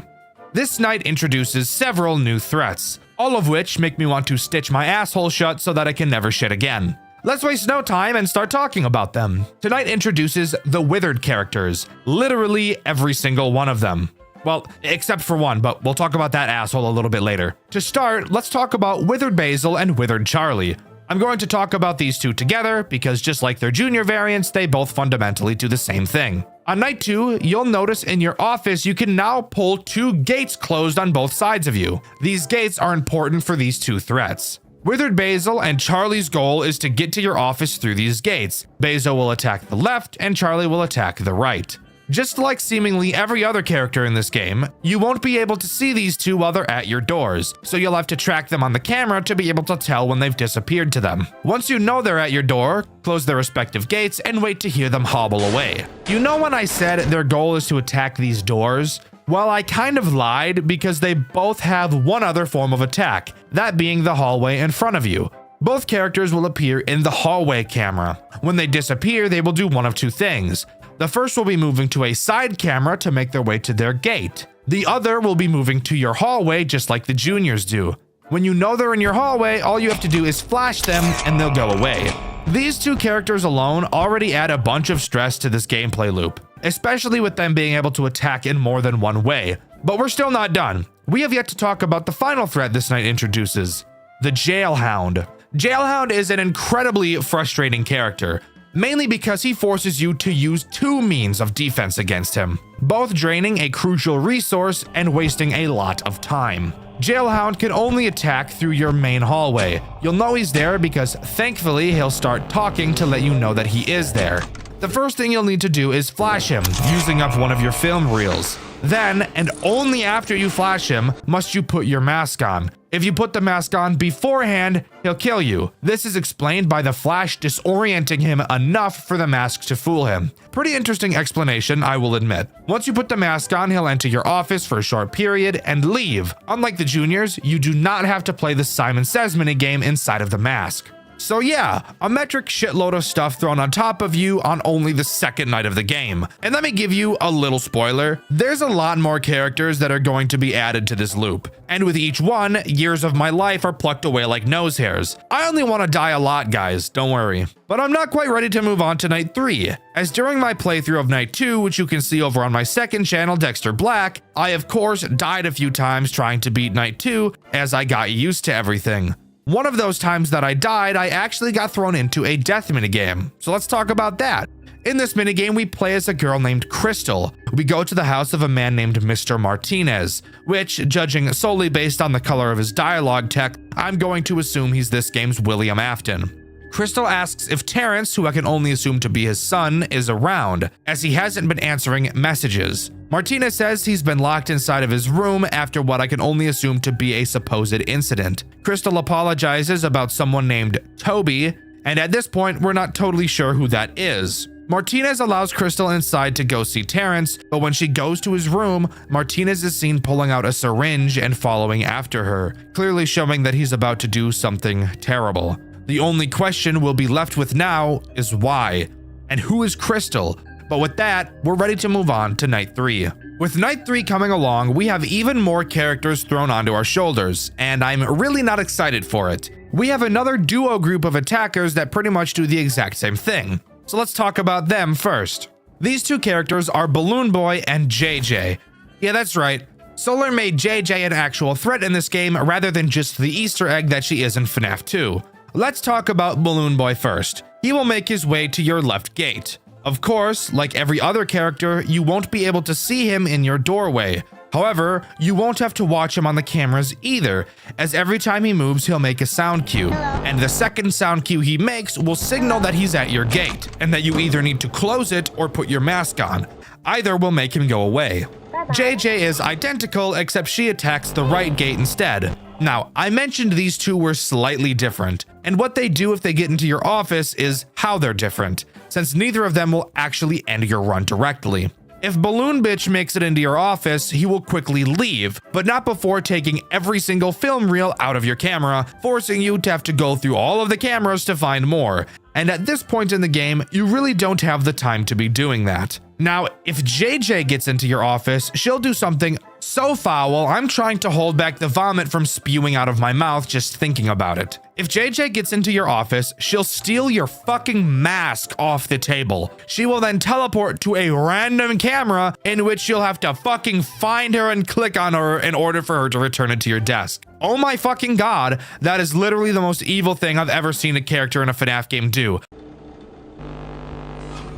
This night introduces several new threats, all of which make me want to stitch my asshole shut so that I can never shit again. Let's waste no time and start talking about them. Tonight introduces the withered characters, literally every single one of them. Well, except for one, but we'll talk about that asshole a little bit later. To start, let's talk about Withered Basil and Withered Charlie. I'm going to talk about these two together because just like their junior variants, they both fundamentally do the same thing. On night 2, you'll notice in your office you can now pull 2 gates closed on both sides of you. These gates are important for these 2 threats. Withered Basil and Charlie's goal is to get to your office through these gates. Basil will attack the left and Charlie will attack the right. Just like seemingly every other character in this game, you won't be able to see these two while they're at your doors, so you'll have to track them on the camera to be able to tell when they've disappeared to them. Once you know they're at your door, close their respective gates and wait to hear them hobble away. You know when I said their goal is to attack these doors? Well, I kind of lied because they both have one other form of attack, that being the hallway in front of you. Both characters will appear in the hallway camera. When they disappear, they will do one of 2 things. The first will be moving to a side camera to make their way to their gate. The other will be moving to your hallway just like the juniors do. When you know they're in your hallway, all you have to do is flash them and they'll go away. These 2 characters alone already add a bunch of stress to this gameplay loop, especially with them being able to attack in more than one way. But we're still not done. We have yet to talk about the final threat this night introduces, the Jailhound. Jailhound is an incredibly frustrating character, mainly because he forces you to use 2 means of defense against him, both draining a crucial resource and wasting a lot of time. Jailhound can only attack through your main hallway. You'll know he's there because thankfully he'll start talking to let you know that he is there. The first thing you'll need to do is flash him, using up one of your film reels. Then, and only after you flash him, must you put your mask on. If you put the mask on beforehand, he'll kill you. This is explained by the flash disorienting him enough for the mask to fool him. Pretty interesting explanation, I will admit. Once you put the mask on, he'll enter your office for a short period and leave. Unlike the juniors, you do not have to play the Simon Says minigame inside of the mask. So yeah, a metric shitload of stuff thrown on top of you on only the second night of the game. And let me give you a little spoiler. There's a lot more characters that are going to be added to this loop. And with each one, years of my life are plucked away like nose hairs. I only want to die a lot, guys, don't worry. But I'm not quite ready to move on to night 3, as during my playthrough of night 2, which you can see over on my second channel, Dxtr Black, I of course died a few times trying to beat night 2 as I got used to everything. One of those times that I died, I actually got thrown into a death minigame. So let's talk about that. In this minigame, we play as a girl named Crystal. We go to the house of a man named Mr. Martinez, which, judging solely based on the color of his dialogue tech, I'm going to assume he's this game's William Afton. Crystal asks if Terrence, who I can only assume to be his son, is around, as he hasn't been answering messages. Martinez says he's been locked inside of his room after what I can only assume to be a supposed incident. Crystal apologizes about someone named Toby, and at this point, we're not totally sure who that is. Martinez allows Crystal inside to go see Terrence, but when she goes to his room, Martinez is seen pulling out a syringe and following after her, clearly showing that he's about to do something terrible. The only question we'll be left with now is why, and who is Crystal? But with that, we're ready to move on to night 3. With night 3 coming along, we have even more characters thrown onto our shoulders, and I'm really not excited for it. We have another duo group of attackers that pretty much do the exact same thing. So let's talk about them first. These two characters are Balloon Boy and JJ. Yeah, that's right. Solar made JJ an actual threat in this game rather than just the Easter egg that she is in FNAF 2. Let's talk about Balloon Boy first. He will make his way to your left gate. Of course, like every other character, you won't be able to see him in your doorway. However, you won't have to watch him on the cameras either, as every time he moves, he'll make a sound cue. And the second sound cue he makes will signal that he's at your gate, and that you either need to close it or put your mask on. Either will make him go away. JJ is identical, except she attacks the right gate instead. Now, I mentioned these two were slightly different, and what they do if they get into your office is how they're different, since neither of them will actually end your run directly. If Balloon Bitch makes it into your office, he will quickly leave, but not before taking every single film reel out of your camera, forcing you to have to go through all of the cameras to find more. And at this point in the game, you really don't have the time to be doing that. Now, if JJ gets into your office, she'll do something so foul, I'm trying to hold back the vomit from spewing out of my mouth just thinking about it. If JJ gets into your office, she'll steal your fucking mask off the table. She will then teleport to a random camera in which you'll have to fucking find her and click on her in order for her to return it to your desk. Oh my fucking god, that is literally the most evil thing I've ever seen a character in a FNAF game do.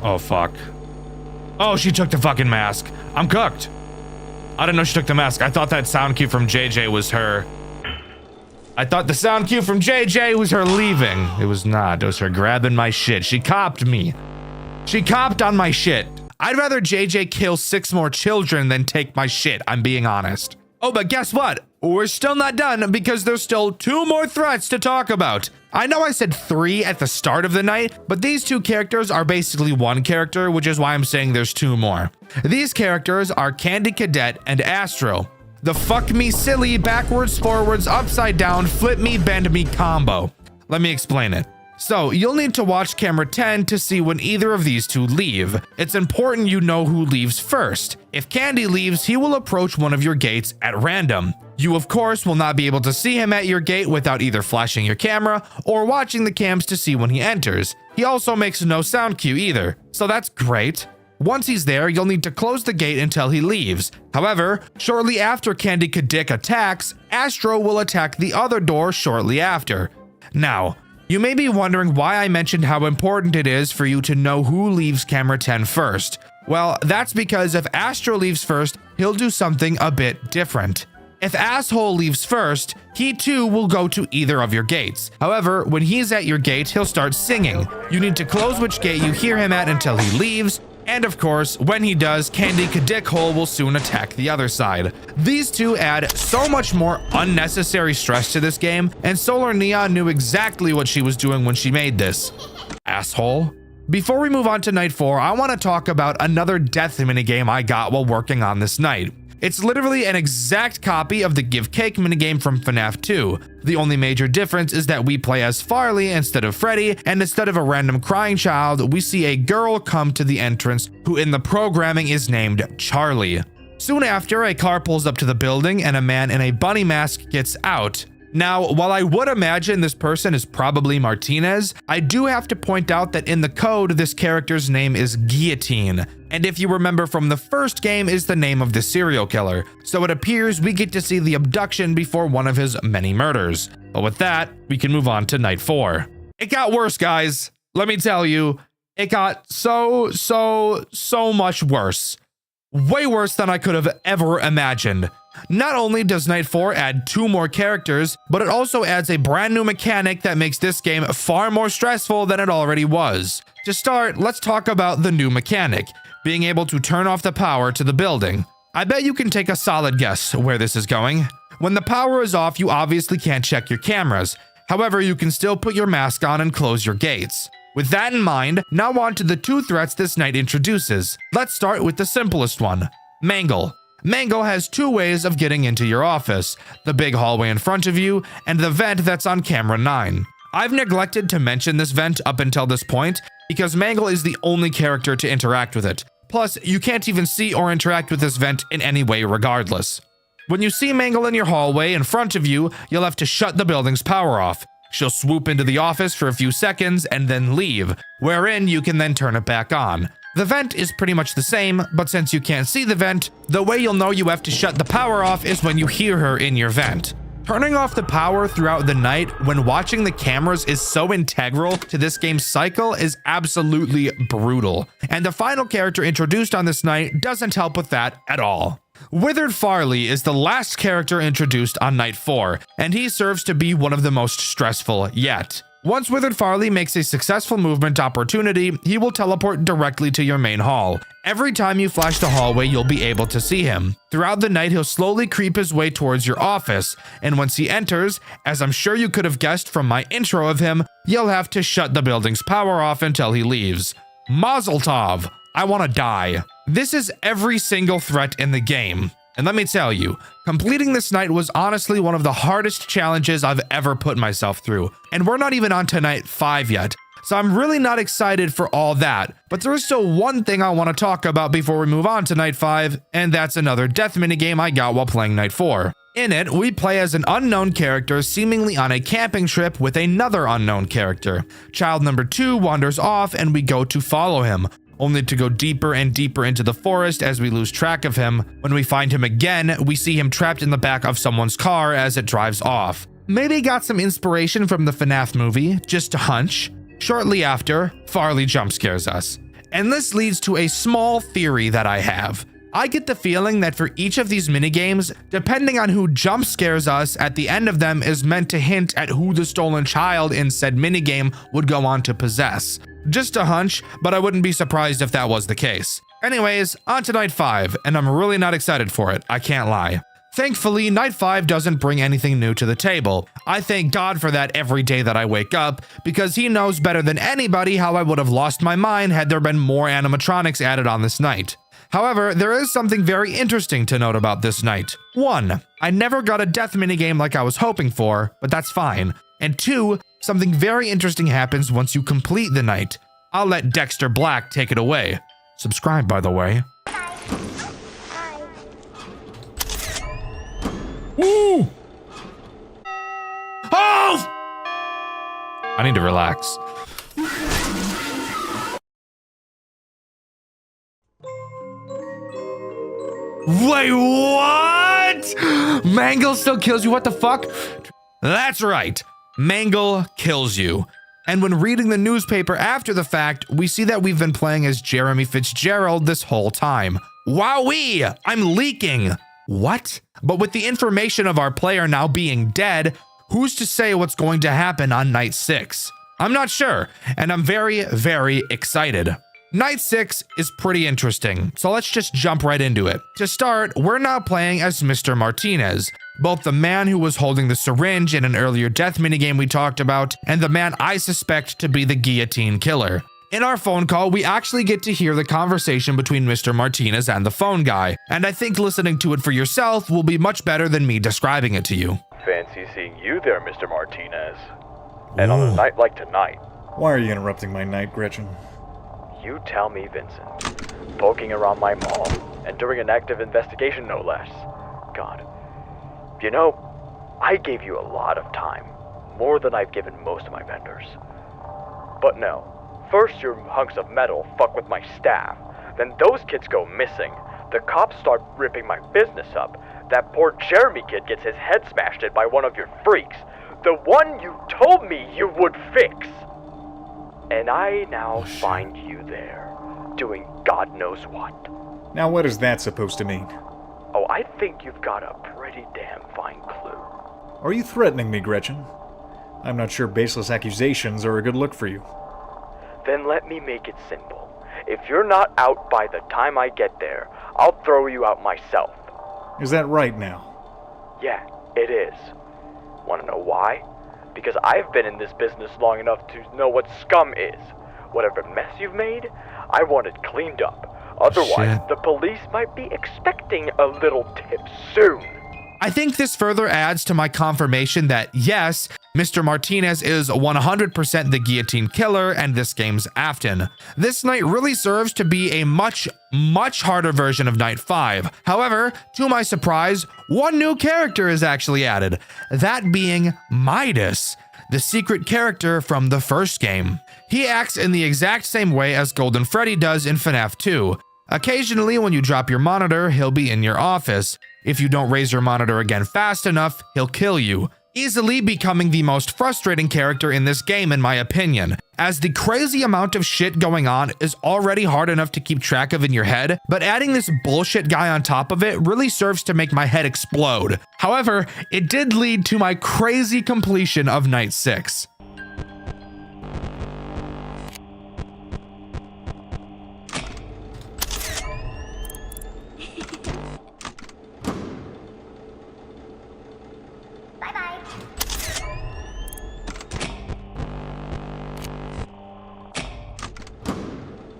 Oh fuck. Oh, she took the fucking mask. I'm cooked. I didn't know she took the mask. I thought that sound cue from JJ was her. I thought the sound cue from JJ was her leaving. It was not. It was her grabbing my shit. She copped me. She copped on my shit. I'd rather JJ kill 6 more children than take my shit. I'm being honest. Oh, but guess what? We're still not done because there's still 2 more threats to talk about. I know I said 3 at the start of the night, but these 2 characters are basically 1 character, which is why I'm saying there's 2 more. These characters are Candy Cadet and Astro. The fuck me silly, backwards, forwards, upside down, flip me, bend me combo. Let me explain it. So, you'll need to watch camera 10 to see when either of these 2 leave. It's important you know who leaves first. If Candy leaves, he will approach one of your gates at random. You, of course, will not be able to see him at your gate without either flashing your camera or watching the cams to see when he enters. He also makes no sound cue either, so that's great. Once he's there, you'll need to close the gate until he leaves. However, shortly after Candy Cadet attacks, Astro will attack the other door shortly after. Now, you may be wondering why I mentioned how important it is for you to know who leaves camera 10 first. Well, that's because if Astro leaves first, he'll do something a bit different. If Asshole leaves first, he too will go to either of your gates. However, when he's at your gate, he'll start singing. You need to close which gate you hear him at until he leaves, And of course, when he does, Candy Kadickhole will soon attack the other side. These two add so much more unnecessary stress to this game, and Solar Neon knew exactly what she was doing when she made this. Asshole. Before we move on to night 4, I want to talk about another death minigame I got while working on this night. It's literally an exact copy of the Give Cake minigame from FNAF 2. The only major difference is that we play as Farley instead of Freddy, and instead of a random crying child, we see a girl come to the entrance who in the programming is named Charlie. Soon after, a car pulls up to the building and a man in a bunny mask gets out. Now, while I would imagine this person is probably Martinez, I do have to point out that in the code, this character's name is Guillotine. And if you remember from the first game, is the name of the serial killer. So it appears we get to see the abduction before one of his many murders. But with that, we can move on to night 4. It got worse, guys. Let me tell you, it got so much worse. Way worse than I could have ever imagined. Not only does night 4 add 2 more characters, but it also adds a brand new mechanic that makes this game far more stressful than it already was. To start, let's talk about the new mechanic, being able to turn off the power to the building. I bet you can take a solid guess where this is going. When the power is off, you obviously can't check your cameras. However, you can still put your mask on and close your gates. With that in mind, now on to the 2 threats this night introduces. Let's start with the simplest one, Mangle. Mangle has 2 ways of getting into your office, the big hallway in front of you, and the vent that's on camera 9. I've neglected to mention this vent up until this point, because Mangle is the only character to interact with it. Plus, you can't even see or interact with this vent in any way regardless. When you see Mangle in your hallway in front of you, you'll have to shut the building's power off. She'll swoop into the office for a few seconds and then leave, wherein you can then turn it back on. The vent is pretty much the same, but since you can't see the vent, the way you'll know you have to shut the power off is when you hear her in your vent. Turning off the power throughout the night when watching the cameras is so integral to this game's cycle is absolutely brutal. And the final character introduced on this night doesn't help with that at all. Withered Farley is the last character introduced on night 4, and he serves to be one of the most stressful yet. Once Withered Farley makes a successful movement opportunity, he will teleport directly to your main hall. Every time you flash the hallway, you'll be able to see him. Throughout the night, he'll slowly creep his way towards your office, and once he enters, as I'm sure you could have guessed from my intro of him, you'll have to shut the building's power off until he leaves. Mazel tov! I want to die. This is every single threat in the game. And let me tell you, completing this night was honestly one of the hardest challenges I've ever put myself through. And we're not even on to night 5 yet, so I'm really not excited for all that. But there is still one thing I want to talk about before we move on to night 5, and that's another death minigame I got while playing night 4. In it, we play as an unknown character seemingly on a camping trip with another unknown character. Child number 2 wanders off and we go to follow him, only to go deeper and deeper into the forest as we lose track of him. When we find him again, we see him trapped in the back of someone's car as it drives off. Maybe got some inspiration from the FNAF movie, just a hunch. Shortly after, Farley jump scares us. And this leads to a small theory that I have. I get the feeling that for each of these minigames, depending on who jump scares us at the end of them is meant to hint at who the stolen child in said minigame would go on to possess. Just a hunch, but I wouldn't be surprised if that was the case. Anyways, on to night 5, and I'm really not excited for it, I can't lie. Thankfully, night 5 doesn't bring anything new to the table. I thank God for that every day that I wake up, because he knows better than anybody how I would have lost my mind had there been more animatronics added on this night. However, there is something very interesting to note about this night. 1, I never got a death minigame like I was hoping for, but that's fine. And 2, something very interesting happens once you complete the night. I'll let Dxtr Black take it away. Subscribe, by the way. Woo! Oh! I need to relax. Wait, what? Mangle still kills you? What the fuck? That's right. Mangle kills you. And when reading the newspaper after the fact, we see that we've been playing as Jeremy Fitzgerald this whole time. Wowee! I'm leaking. What? But with the information of our player now being dead, who's to say what's going to happen on night 6? I'm not sure, and I'm very, very excited. Night 6 is pretty interesting, so let's just jump right into it. To start, we're now playing as Mr. Martinez, both the man who was holding the syringe in an earlier death minigame we talked about, and the man I suspect to be the guillotine killer. In our phone call, we actually get to hear the conversation between Mr. Martinez and the phone guy, and I think listening to it for yourself will be much better than me describing it to you. Fancy seeing you there, Mr. Martinez. And on a night like tonight. Why are you interrupting my night, Gretchen? You tell me, Vincent. Poking around my mall, and during an active investigation, no less. God. You know, I gave you a lot of time. More than I've given most of my vendors. But no. First your hunks of metal fuck with my staff. Then those kids go missing. The cops start ripping my business up. That poor Jeremy kid gets his head smashed in by one of your freaks. The one you told me you would fix. And I now find you there, doing God knows what. Now what is that supposed to mean? Oh, I think you've got a pretty damn fine clue. Are you threatening me, Gretchen? I'm not sure baseless accusations are a good look for you. Then let me make it simple. If you're not out by the time I get there, I'll throw you out myself. Is that right now? Yeah, it is. Wanna know why? Because I've been in this business long enough to know what scum is. Whatever mess you've made, I want it cleaned up. Otherwise, the police might be expecting a little tip soon. I think this further adds to my confirmation that yes, Mr. Martinez is 100% the guillotine killer and this game's Afton. This night really serves to be a much harder version of Night 5. However, to my surprise, one new character is actually added, that being Midas, the secret character from the first game. He acts in the exact same way as Golden Freddy does in FNAF 2. Occasionally, when you drop your monitor, he'll be in your office. If you don't raise your monitor again fast enough, he'll kill you, easily becoming the most frustrating character in this game in my opinion, as the crazy amount of shit going on is already hard enough to keep track of in your head, but adding this bullshit guy on top of it really serves to make my head explode. However, it did lead to my crazy completion of Night 6.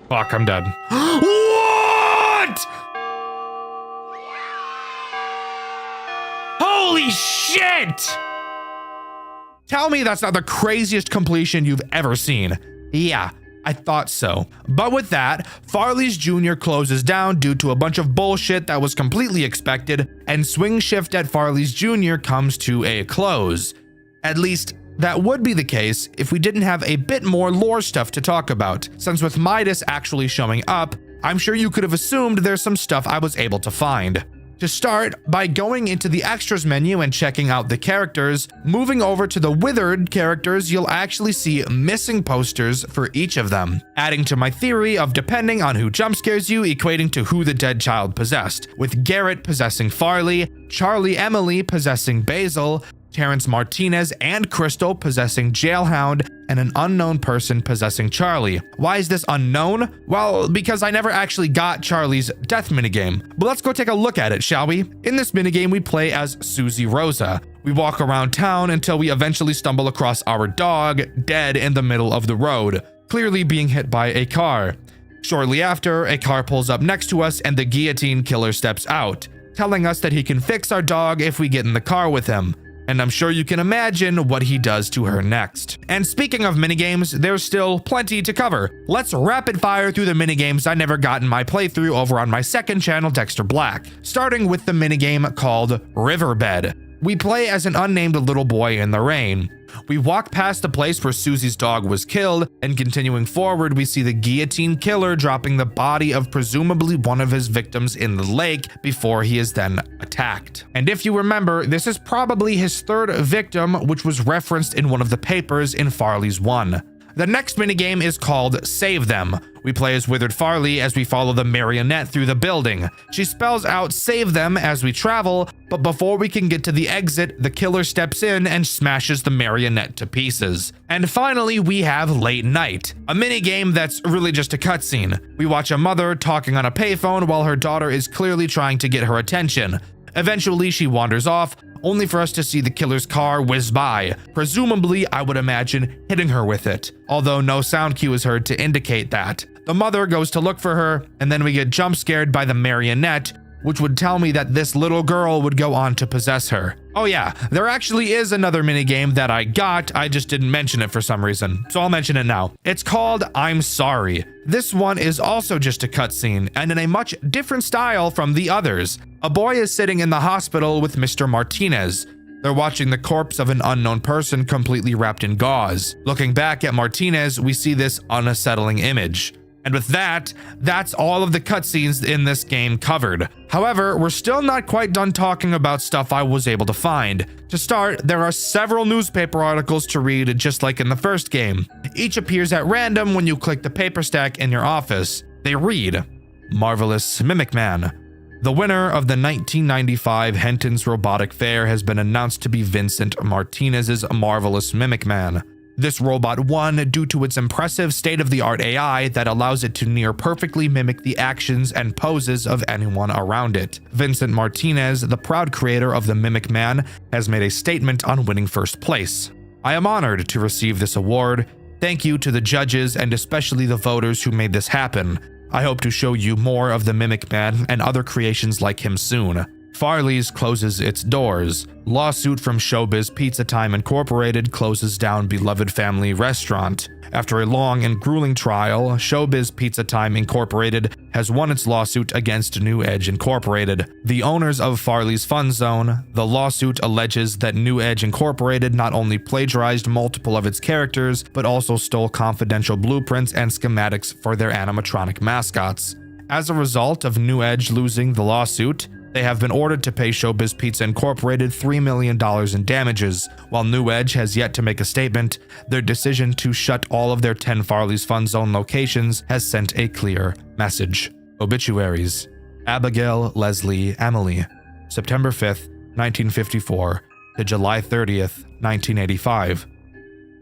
Fuck, I'm dead. What? Holy shit! Tell me that's not the craziest completion you've ever seen. Yeah, I thought so. But with that, Farley's Jr. closes down due to a bunch of bullshit that was completely expected, and Swing Shift at Farley's Jr. comes to a close. At least, that would be the case if we didn't have a bit more lore stuff to talk about, since with Midas actually showing up, I'm sure you could have assumed there's some stuff I was able to find. To start, by going into the extras menu and checking out the characters, moving over to the withered characters, you'll actually see missing posters for each of them, adding to my theory of depending on who jump scares you equating to who the dead child possessed, with Garrett possessing Farley, Charlie Emily possessing Basil, Terrence Martinez and Crystal possessing Jailhound, and an unknown person possessing Charlie. Why is this unknown? Well, because I never actually got Charlie's death minigame. But let's go take a look at it, shall we? In this minigame, we play as Susie Rosa. We walk around town until we eventually stumble across our dog, dead in the middle of the road, clearly being hit by a car. Shortly after, a car pulls up next to us and the guillotine killer steps out, telling us that he can fix our dog if we get in the car with him. And I'm sure you can imagine what he does to her next. And speaking of minigames, there's still plenty to cover. Let's rapid fire through the minigames I never got in my playthrough over on my second channel, Dxtr Black, starting with the minigame called Riverbed. We play as an unnamed little boy in the rain. We walk past the place where Susie's dog was killed, and continuing forward, we see the guillotine killer dropping the body of presumably one of his victims in the lake before he is then attacked. And if you remember, this is probably his third victim, which was referenced in one of the papers in Farley's 1. The next minigame is called Save Them. We play as Withered Farley as we follow the marionette through the building. She spells out save them as we travel, but before we can get to the exit, the killer steps in and smashes the marionette to pieces. And finally, we have Late Night, a minigame that's really just a cutscene. We watch a mother talking on a payphone while her daughter is clearly trying to get her attention. Eventually, she wanders off, only for us to see the killer's car whiz by, presumably, I would imagine, hitting her with it, although no sound cue is heard to indicate that. The mother goes to look for her, and then we get jump scared by the marionette, which would tell me that this little girl would go on to possess her. Oh yeah, there actually is another minigame that I got, I just didn't mention it for some reason, so I'll mention it now. It's called I'm Sorry. This one is also just a cutscene, and in a much different style from the others. A boy is sitting in the hospital with Mr. Martinez. They're watching the corpse of an unknown person completely wrapped in gauze. Looking back at Martinez, we see this unsettling image. And with that, that's all of the cutscenes in this game covered. However, we're still not quite done talking about stuff I was able to find. To start, there are several newspaper articles to read just like in the first game. Each appears at random when you click the paper stack in your office. They read, Marvelous Mimic Man. The winner of the 1995 Henton's Robotic Fair has been announced to be Vincent Martinez's Marvelous Mimic Man. This robot won due to its impressive state-of-the-art AI that allows it to near perfectly mimic the actions and poses of anyone around it. Vincent Martinez, the proud creator of the Mimic Man, has made a statement on winning first place. I am honored to receive this award. Thank you to the judges and especially the voters who made this happen. I hope to show you more of the Mimic Man and other creations like him soon. Farley's closes its doors. Lawsuit from Showbiz Pizza Time Incorporated closes down beloved family restaurant. After a long and grueling trial, Showbiz Pizza Time Incorporated has won its lawsuit against New Edge Incorporated, the owners of Farley's Fun Zone. The lawsuit alleges that New Edge Incorporated not only plagiarized multiple of its characters, but also stole confidential blueprints and schematics for their animatronic mascots. As a result of New Edge losing the lawsuit, they have been ordered to pay Showbiz Pizza Incorporated $3 million in damages. While New Edge has yet to make a statement, their decision to shut all of their 10 Farley's Fun Zone locations has sent a clear message. Obituaries. Abigail Leslie Emily, September 5th, 1954 to July 30th, 1985.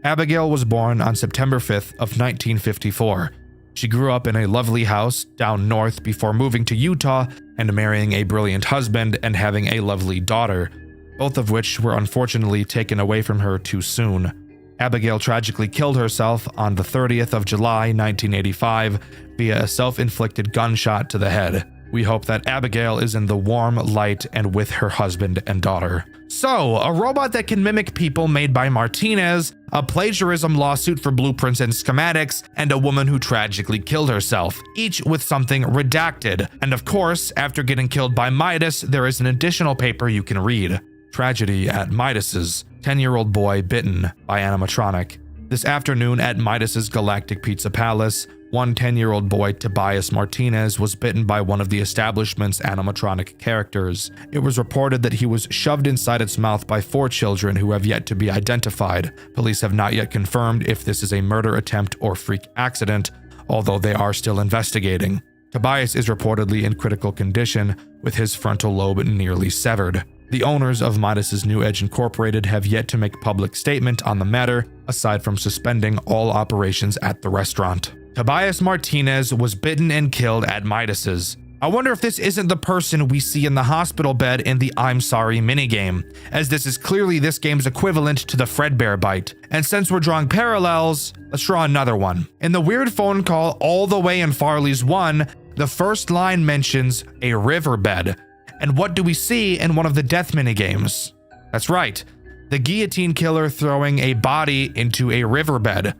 Abigail was born on September 5th of 1954. She grew up in a lovely house down north before moving to Utah and marrying a brilliant husband and having a lovely daughter, both of which were unfortunately taken away from her too soon. Abigail tragically killed herself on the 30th of July, 1985 via a self-inflicted gunshot to the head. We hope that Abigail is in the warm light and with her husband and daughter. So, a robot that can mimic people made by Martinez, a plagiarism lawsuit for blueprints and schematics, and a woman who tragically killed herself, each with something redacted. And of course, after getting killed by Midas, there is an additional paper you can read. Tragedy at Midas's. 10-year-old boy bitten by animatronic. This afternoon at Midas's Galactic Pizza Palace, one 10-year-old boy, Tobias Martinez, was bitten by one of the establishment's animatronic characters. It was reported that he was shoved inside its mouth by 4 children who have yet to be identified. Police have not yet confirmed if this is a murder attempt or freak accident, although they are still investigating. Tobias is reportedly in critical condition, with his frontal lobe nearly severed. The owners of Midas's New Edge Incorporated have yet to make public statement on the matter, aside from suspending all operations at the restaurant. Tobias Martinez was bitten and killed at Midas's. I wonder if this isn't the person we see in the hospital bed in the I'm Sorry minigame, as this is clearly this game's equivalent to the Fredbear bite. And since we're drawing parallels, let's draw another one. In the weird phone call all the way in Farley's 1, the first line mentions a riverbed. And what do we see in one of the death minigames? That's right, the guillotine killer throwing a body into a riverbed.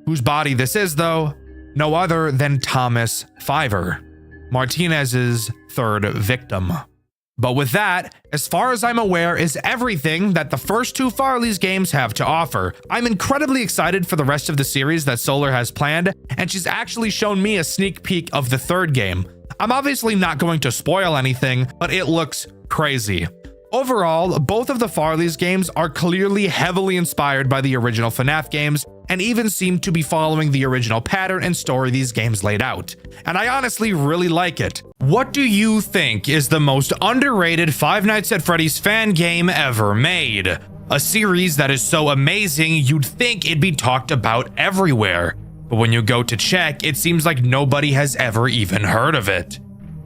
Whose body this is, though? No other than Thomas Fiver, Martinez's third victim. But with that, as far as I'm aware, is everything that the first 2 Farley's games have to offer. I'm incredibly excited for the rest of the series that Solar has planned, and she's actually shown me a sneak peek of the 3rd game. I'm obviously not going to spoil anything, but it looks crazy. Overall, both of the Farley's games are clearly heavily inspired by the original FNAF games and even seem to be following the original pattern and story these games laid out. And I honestly really like it. What do you think is the most underrated Five Nights at Freddy's fan game ever made? A series that is so amazing you'd think it'd be talked about everywhere. But when you go to check, it seems like nobody has ever even heard of it.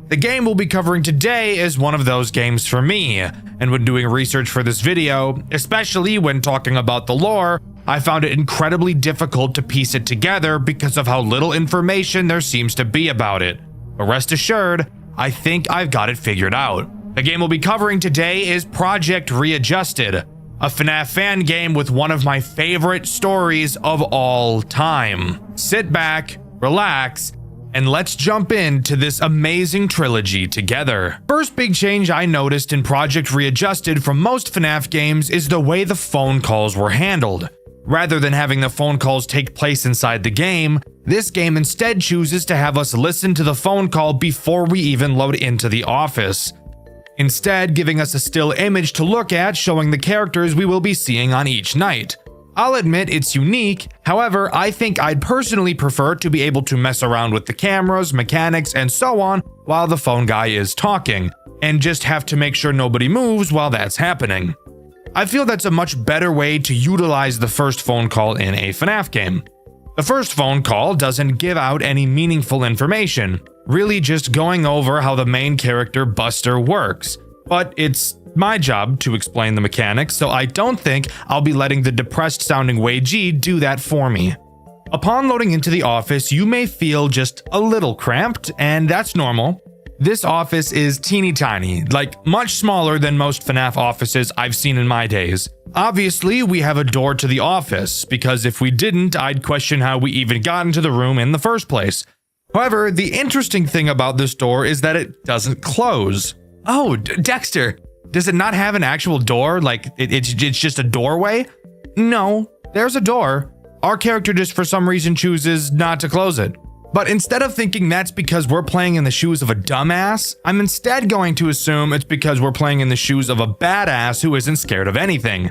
The game we'll be covering today is one of those games for me, and when doing research for this video, especially when talking about the lore, I found it incredibly difficult to piece it together because of how little information there seems to be about it. But rest assured, I think I've got it figured out. The game we'll be covering today is Project Readjusted, a FNAF fan game with one of my favorite stories of all time. Sit back, relax, and let's jump into this amazing trilogy together. First big change I noticed in Project Readjusted from most FNAF games is the way the phone calls were handled. Rather than having the phone calls take place inside the game, this game instead chooses to have us listen to the phone call before we even load into the office, instead giving us a still image to look at showing the characters we will be seeing on each night. I'll admit it's unique, however, I think I'd personally prefer to be able to mess around with the cameras, mechanics, and so on while the phone guy is talking, and just have to make sure nobody moves while that's happening. I feel that's a much better way to utilize the first phone call in a FNAF game. The first phone call doesn't give out any meaningful information, really just going over how the main character Buster works, but it's my job to explain the mechanics, so I don't think I'll be letting the depressed sounding Wei Ji do that for me. Upon loading into the office, you may feel just a little cramped, and that's normal. This office is teeny tiny, like much smaller than most FNAF offices I've seen in my days. Obviously, we have a door to the office, because if we didn't, I'd question how we even got into the room in the first place. However, the interesting thing about this door is that it doesn't close. Oh, Dexter! Does it not have an actual door? Like, it's just a doorway? No, there's a door. Our character just for some reason chooses not to close it. But instead of thinking that's because we're playing in the shoes of a dumbass, I'm instead going to assume it's because we're playing in the shoes of a badass who isn't scared of anything.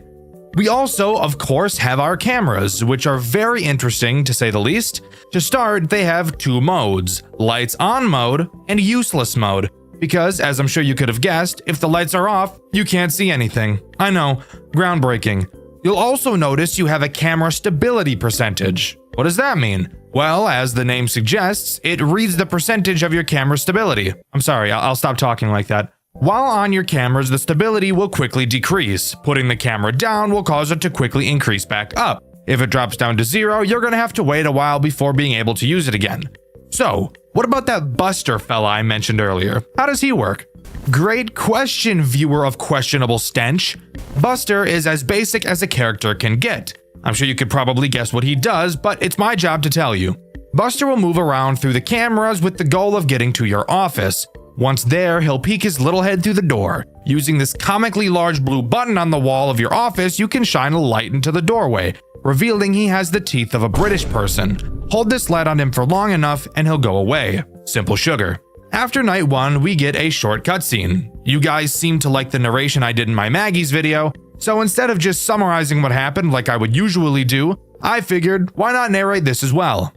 We also, of course, have our cameras, which are very interesting to say the least. To start, they have two modes, lights on mode and useless mode. Because, as I'm sure you could have guessed, if the lights are off, you can't see anything. I know, groundbreaking. You'll also notice you have a camera stability percentage. What does that mean? Well, as the name suggests, it reads the percentage of your camera stability. I'm sorry, I'll stop talking like that. While on your cameras, the stability will quickly decrease. Putting the camera down will cause it to quickly increase back up. If it drops down to 0, you're gonna have to wait a while before being able to use it again. So, what about that Buster fella I mentioned earlier? How does he work? Great question, viewer of questionable stench. Buster is as basic as a character can get. I'm sure you could probably guess what he does, but it's my job to tell you. Buster will move around through the cameras with the goal of getting to your office. Once there, he'll peek his little head through the door. Using this comically large blue button on the wall of your office, you can shine a light into the doorway, revealing he has the teeth of a British person. Hold this light on him for long enough and he'll go away. Simple sugar. After night 1, we get a short cutscene. You guys seem to like the narration I did in my Maggie's video, so instead of just summarizing what happened like I would usually do, I figured why not narrate this as well.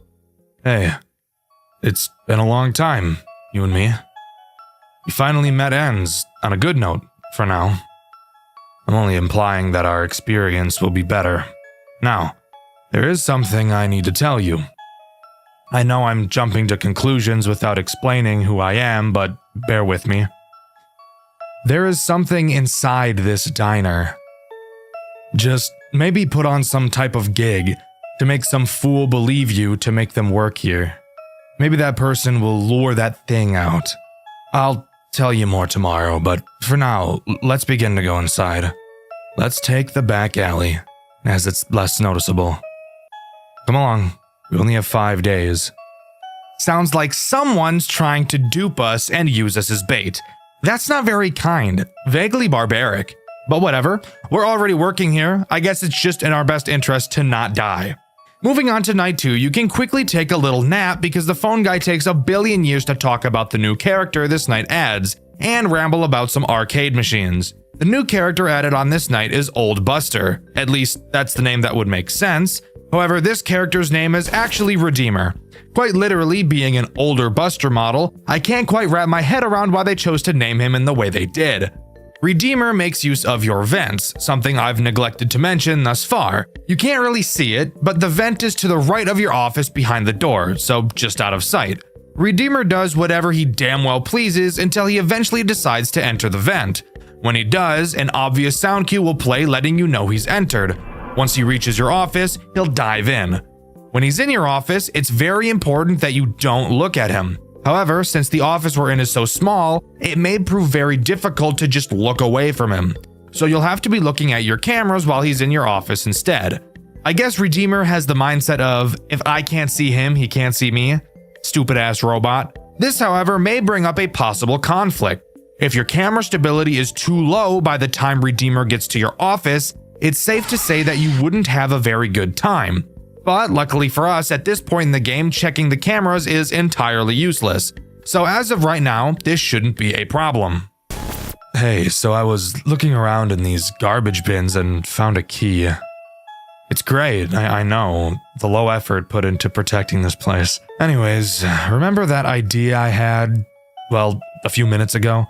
Hey, it's been a long time, you and me. We finally met ends on a good note, for now. I'm only implying that our experience will be better. Now, there is something I need to tell you. I know I'm jumping to conclusions without explaining who I am, but bear with me. There is something inside this diner. Just maybe put on some type of gig to make some fool believe you to make them work here. Maybe that person will lure that thing out. I'll tell you more tomorrow, but for now, let's begin to go inside. Let's take the back alley, as it's less noticeable. Come along, we only have 5 days. Sounds like someone's trying to dupe us and use us as bait. That's not very kind, vaguely barbaric. But whatever, we're already working here. I guess it's just in our best interest to not die. Moving on to night 2, you can quickly take a little nap because the phone guy takes a billion years to talk about the new character this night adds, and ramble about some arcade machines. The new character added on this night is Old Buster. At least, that's the name that would make sense. However, this character's name is actually Redeemer. Quite literally, being an older Buster model, I can't quite wrap my head around why they chose to name him in the way they did. Redeemer makes use of your vents, something I've neglected to mention thus far. You can't really see it, but the vent is to the right of your office behind the door, so just out of sight. Redeemer does whatever he damn well pleases until he eventually decides to enter the vent. When he does, an obvious sound cue will play letting you know he's entered. Once he reaches your office, he'll dive in. When he's in your office, it's very important that you don't look at him. However, since the office we're in is so small, it may prove very difficult to just look away from him. So you'll have to be looking at your cameras while he's in your office instead. I guess Redeemer has the mindset of, if I can't see him, he can't see me. Stupid ass robot. This, however, may bring up a possible conflict. If your camera stability is too low by the time Redeemer gets to your office, it's safe to say that you wouldn't have a very good time. But luckily for us, at this point in the game, checking the cameras is entirely useless. So as of right now, this shouldn't be a problem. Hey, so I was looking around in these garbage bins and found a key. It's great, I know, the low effort put into protecting this place. Anyways, remember that idea I had, well, a few minutes ago?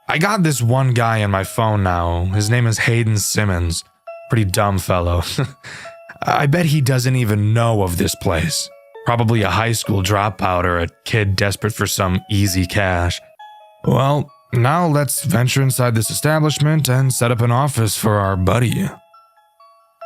I got this one guy on my phone now. His name is Hayden Simmons. Pretty dumb fellow. I bet he doesn't even know of this place. Probably a high school dropout or a kid desperate for some easy cash. Well, now let's venture inside this establishment and set up an office for our buddy.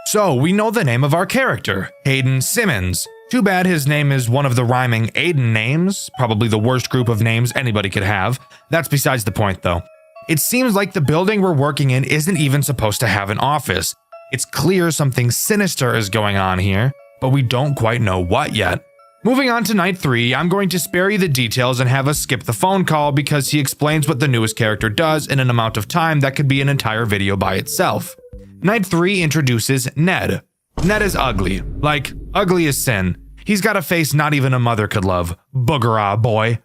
So we know the name of our character, Hayden Simmons. Too bad his name is one of the rhyming Aiden names, probably the worst group of names anybody could have. That's besides the point though. It seems like the building we're working in isn't even supposed to have an office. It's clear something sinister is going on here, but we don't quite know what yet. Moving on to night 3, I'm going to spare you the details and have us skip the phone call because he explains what the newest character does in an amount of time that could be an entire video by itself. Night 3 introduces Ned. Ned is ugly, like ugly as sin. He's got a face not even a mother could love. Booger-ah, boy.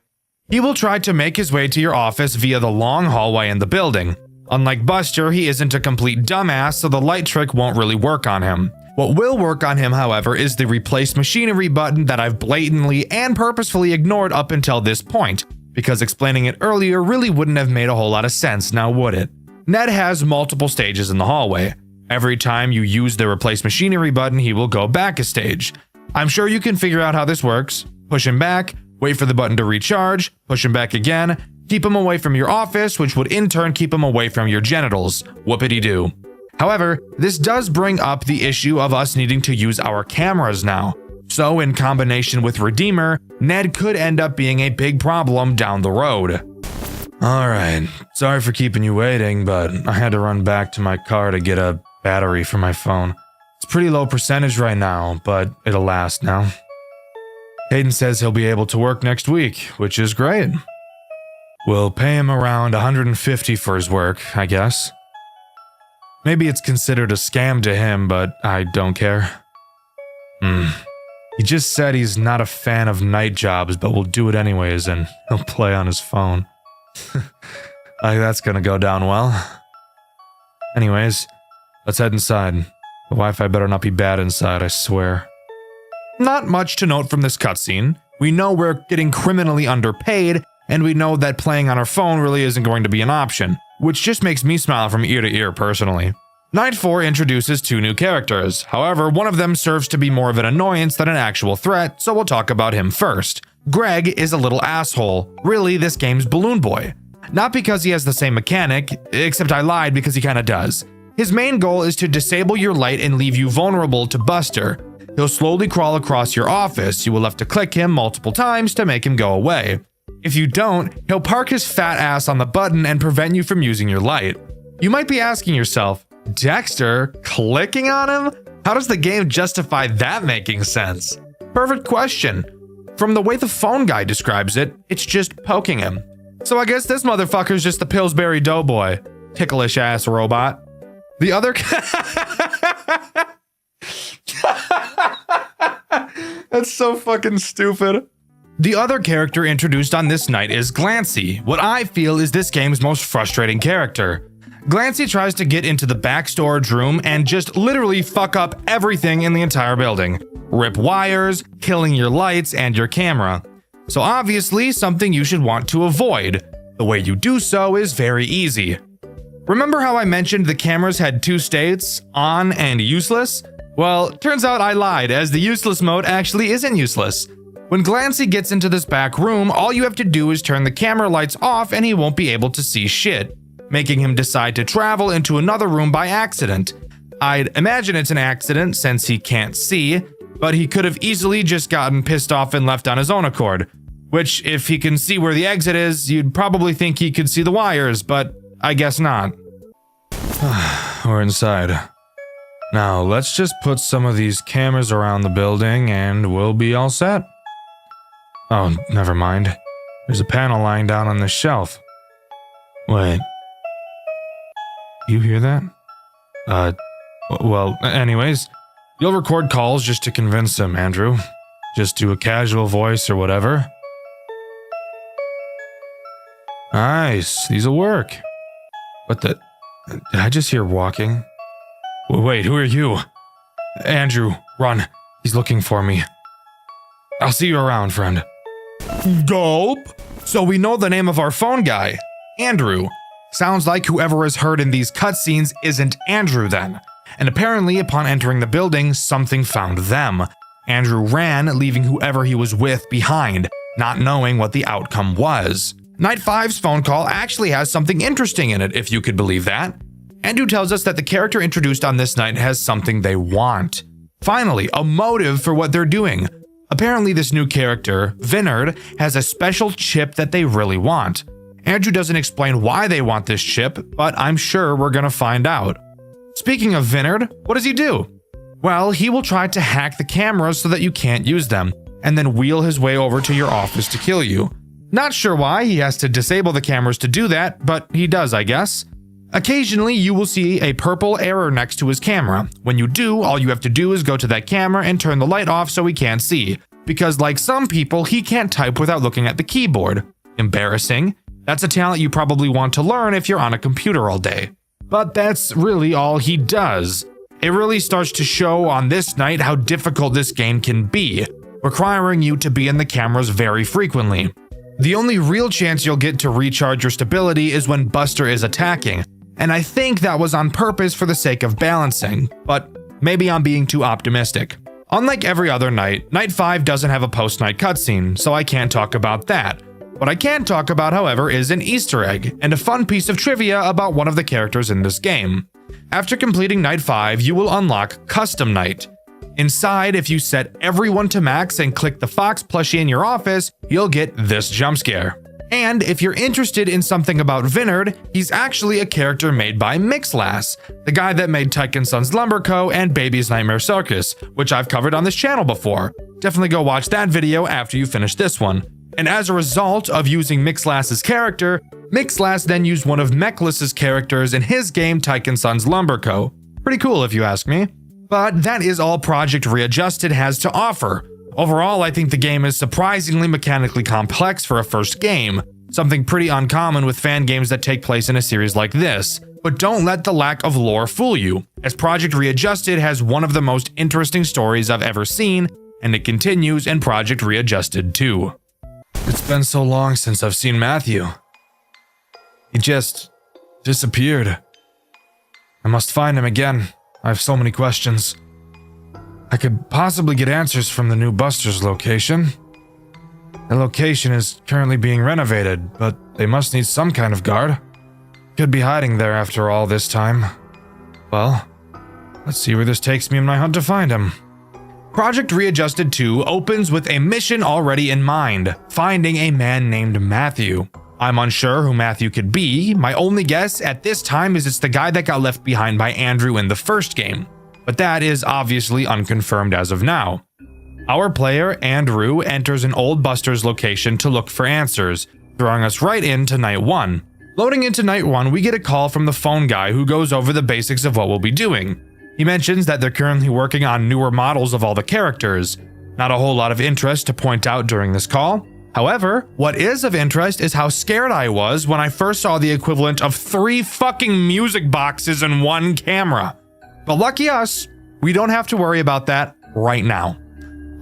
He will try to make his way to your office via the long hallway in the building. Unlike Buster, he isn't a complete dumbass, so the light trick won't really work on him. What will work on him, however, is the replace machinery button that I've blatantly and purposefully ignored up until this point, because explaining it earlier really wouldn't have made a whole lot of sense, now would it? Ned has multiple stages in the hallway. Every time you use the replace machinery button, he will go back a stage. I'm sure you can figure out how this works. Push him back, wait for the button to recharge, push him back again, keep him away from your office, which would in turn keep him away from your genitals. Whoopity-doo. However, this does bring up the issue of us needing to use our cameras now. So in combination with Redeemer, Ned could end up being a big problem down the road. Alright, sorry for keeping you waiting, but I had to run back to my car to get a battery for my phone. It's pretty low percentage right now, but it'll last now. Hayden says he'll be able to work next week, which is great. We'll pay him around $150 for his work, I guess. Maybe it's considered a scam to him, but I don't care. He just said he's not a fan of night jobs, but will do it anyways, and he'll play on his phone. That's gonna go down well. Anyways, let's head inside. The Wi-Fi better not be bad inside, I swear. Not much to note from this cutscene. We know we're getting criminally underpaid, and we know that playing on our phone really isn't going to be an option, which just makes me smile from ear to ear personally. Night 4 introduces 2 new characters. However, one of them serves to be more of an annoyance than an actual threat, so we'll talk about him first. Greg is a little asshole. Really, this game's Balloon Boy. Not because he has the same mechanic, except I lied because he kinda does. His main goal is to disable your light and leave you vulnerable to Buster. He'll slowly crawl across your office. You will have to click him multiple times to make him go away. If you don't, he'll park his fat ass on the button and prevent you from using your light. You might be asking yourself, Dxtr, clicking on him? How does the game justify that making sense? Perfect question. From the way the phone guy describes it, it's just poking him. So I guess this motherfucker's just the Pillsbury Doughboy. Ticklish ass robot. The other That's so fucking stupid. The other character introduced on this night is Glancy, what I feel is this game's most frustrating character. Glancy tries to get into the back storage room and just literally fuck up everything in the entire building. Rip wires, killing your lights and your camera. So obviously something you should want to avoid. The way you do so is very easy. Remember how I mentioned the cameras had two states, on and useless? Well, turns out I lied, as the useless mode actually isn't useless. When Glancy gets into this back room, all you have to do is turn the camera lights off and he won't be able to see shit, making him decide to travel into another room by accident. I'd imagine it's an accident since he can't see, but he could have easily just gotten pissed off and left on his own accord. Which, if he can see where the exit is, you'd probably think he could see the wires, but I guess not. We're inside. Now, let's just put some of these cameras around the building and we'll be all set. Oh, never mind. There's a panel lying down on this shelf. Wait. You hear that? Well, anyways, you'll record calls just to convince him, Andrew. Just do a casual voice or whatever. Nice, these'll work. What the? Did I just hear walking? Wait, who are you? Andrew, run. He's looking for me. I'll see you around, friend. Dope. So we know the name of our phone guy, Andrew. Sounds like whoever is heard in these cutscenes isn't Andrew then. And apparently upon entering the building, something found them. Andrew ran, leaving whoever he was with behind, not knowing what the outcome was. Night 5's phone call actually has something interesting in it, if you could believe that. Andrew tells us that the character introduced on this night has something they want. Finally, a motive for what they're doing. Apparently this new character, Vinard, has a special chip that they really want. Andrew doesn't explain why they want this chip, but I'm sure we're gonna find out. Speaking of Vinard, what does he do? Well, he will try to hack the cameras so that you can't use them, and then wheel his way over to your office to kill you. Not sure why he has to disable the cameras to do that, but he does, I guess. Occasionally, you will see a purple error next to his camera. When you do, all you have to do is go to that camera and turn the light off so he can't see. Because like some people, he can't type without looking at the keyboard. Embarrassing. That's a talent you probably want to learn if you're on a computer all day. But that's really all he does. It really starts to show on this night how difficult this game can be, requiring you to be in the cameras very frequently. The only real chance you'll get to recharge your stability is when Buster is attacking, and I think that was on purpose for the sake of balancing, but maybe I'm being too optimistic. Unlike every other night, Night 5 doesn't have a post-night cutscene, so I can't talk about that. What I can talk about, however, is an Easter egg and a fun piece of trivia about one of the characters in this game. After completing Night 5, you will unlock Custom Night. Inside, if you set everyone to max and click the Fox plushie in your office, you'll get this jump scare. And if you're interested in something about Vinard, he's actually a character made by Mixlass, the guy that made Tyke & Sons Lumber Co. and Baby's Nightmare Circus, which I've covered on this channel before. Definitely go watch that video after you finish this one. And as a result of using Mixlass's character, Mixlass then used one of Mechless's characters in his game Tyke & Sons Lumber Co. Pretty cool if you ask me. But that is all Project Readjusted has to offer. Overall, I think the game is surprisingly mechanically complex for a first game, something pretty uncommon with fan games that take place in a series like this. But don't let the lack of lore fool you, as Project Readjusted has one of the most interesting stories I've ever seen, and it continues in Project Readjusted 2. It's been so long since I've seen Matthew. He just disappeared. I must find him again. I have so many questions. I could possibly get answers from the new Buster's location. The location is currently being renovated, but they must need some kind of guard. Could be hiding there after all this time. Well, let's see where this takes me in my hunt to find him. Project Readjusted 2 opens with a mission already in mind, finding a man named Matthew. I'm unsure who Matthew could be. My only guess at this time is it's the guy that got left behind by Andrew in the first game, but that is obviously unconfirmed as of now. Our player, Andrew, enters an old Buster's location to look for answers, throwing us right into Night 1. Loading into Night 1, we get a call from the phone guy who goes over the basics of what we'll be doing. He mentions that they're currently working on newer models of all the characters. Not a whole lot of interest to point out during this call. However, what is of interest is how scared I was when I first saw the equivalent of 3 fucking music boxes in one camera. But lucky us, we don't have to worry about that right now.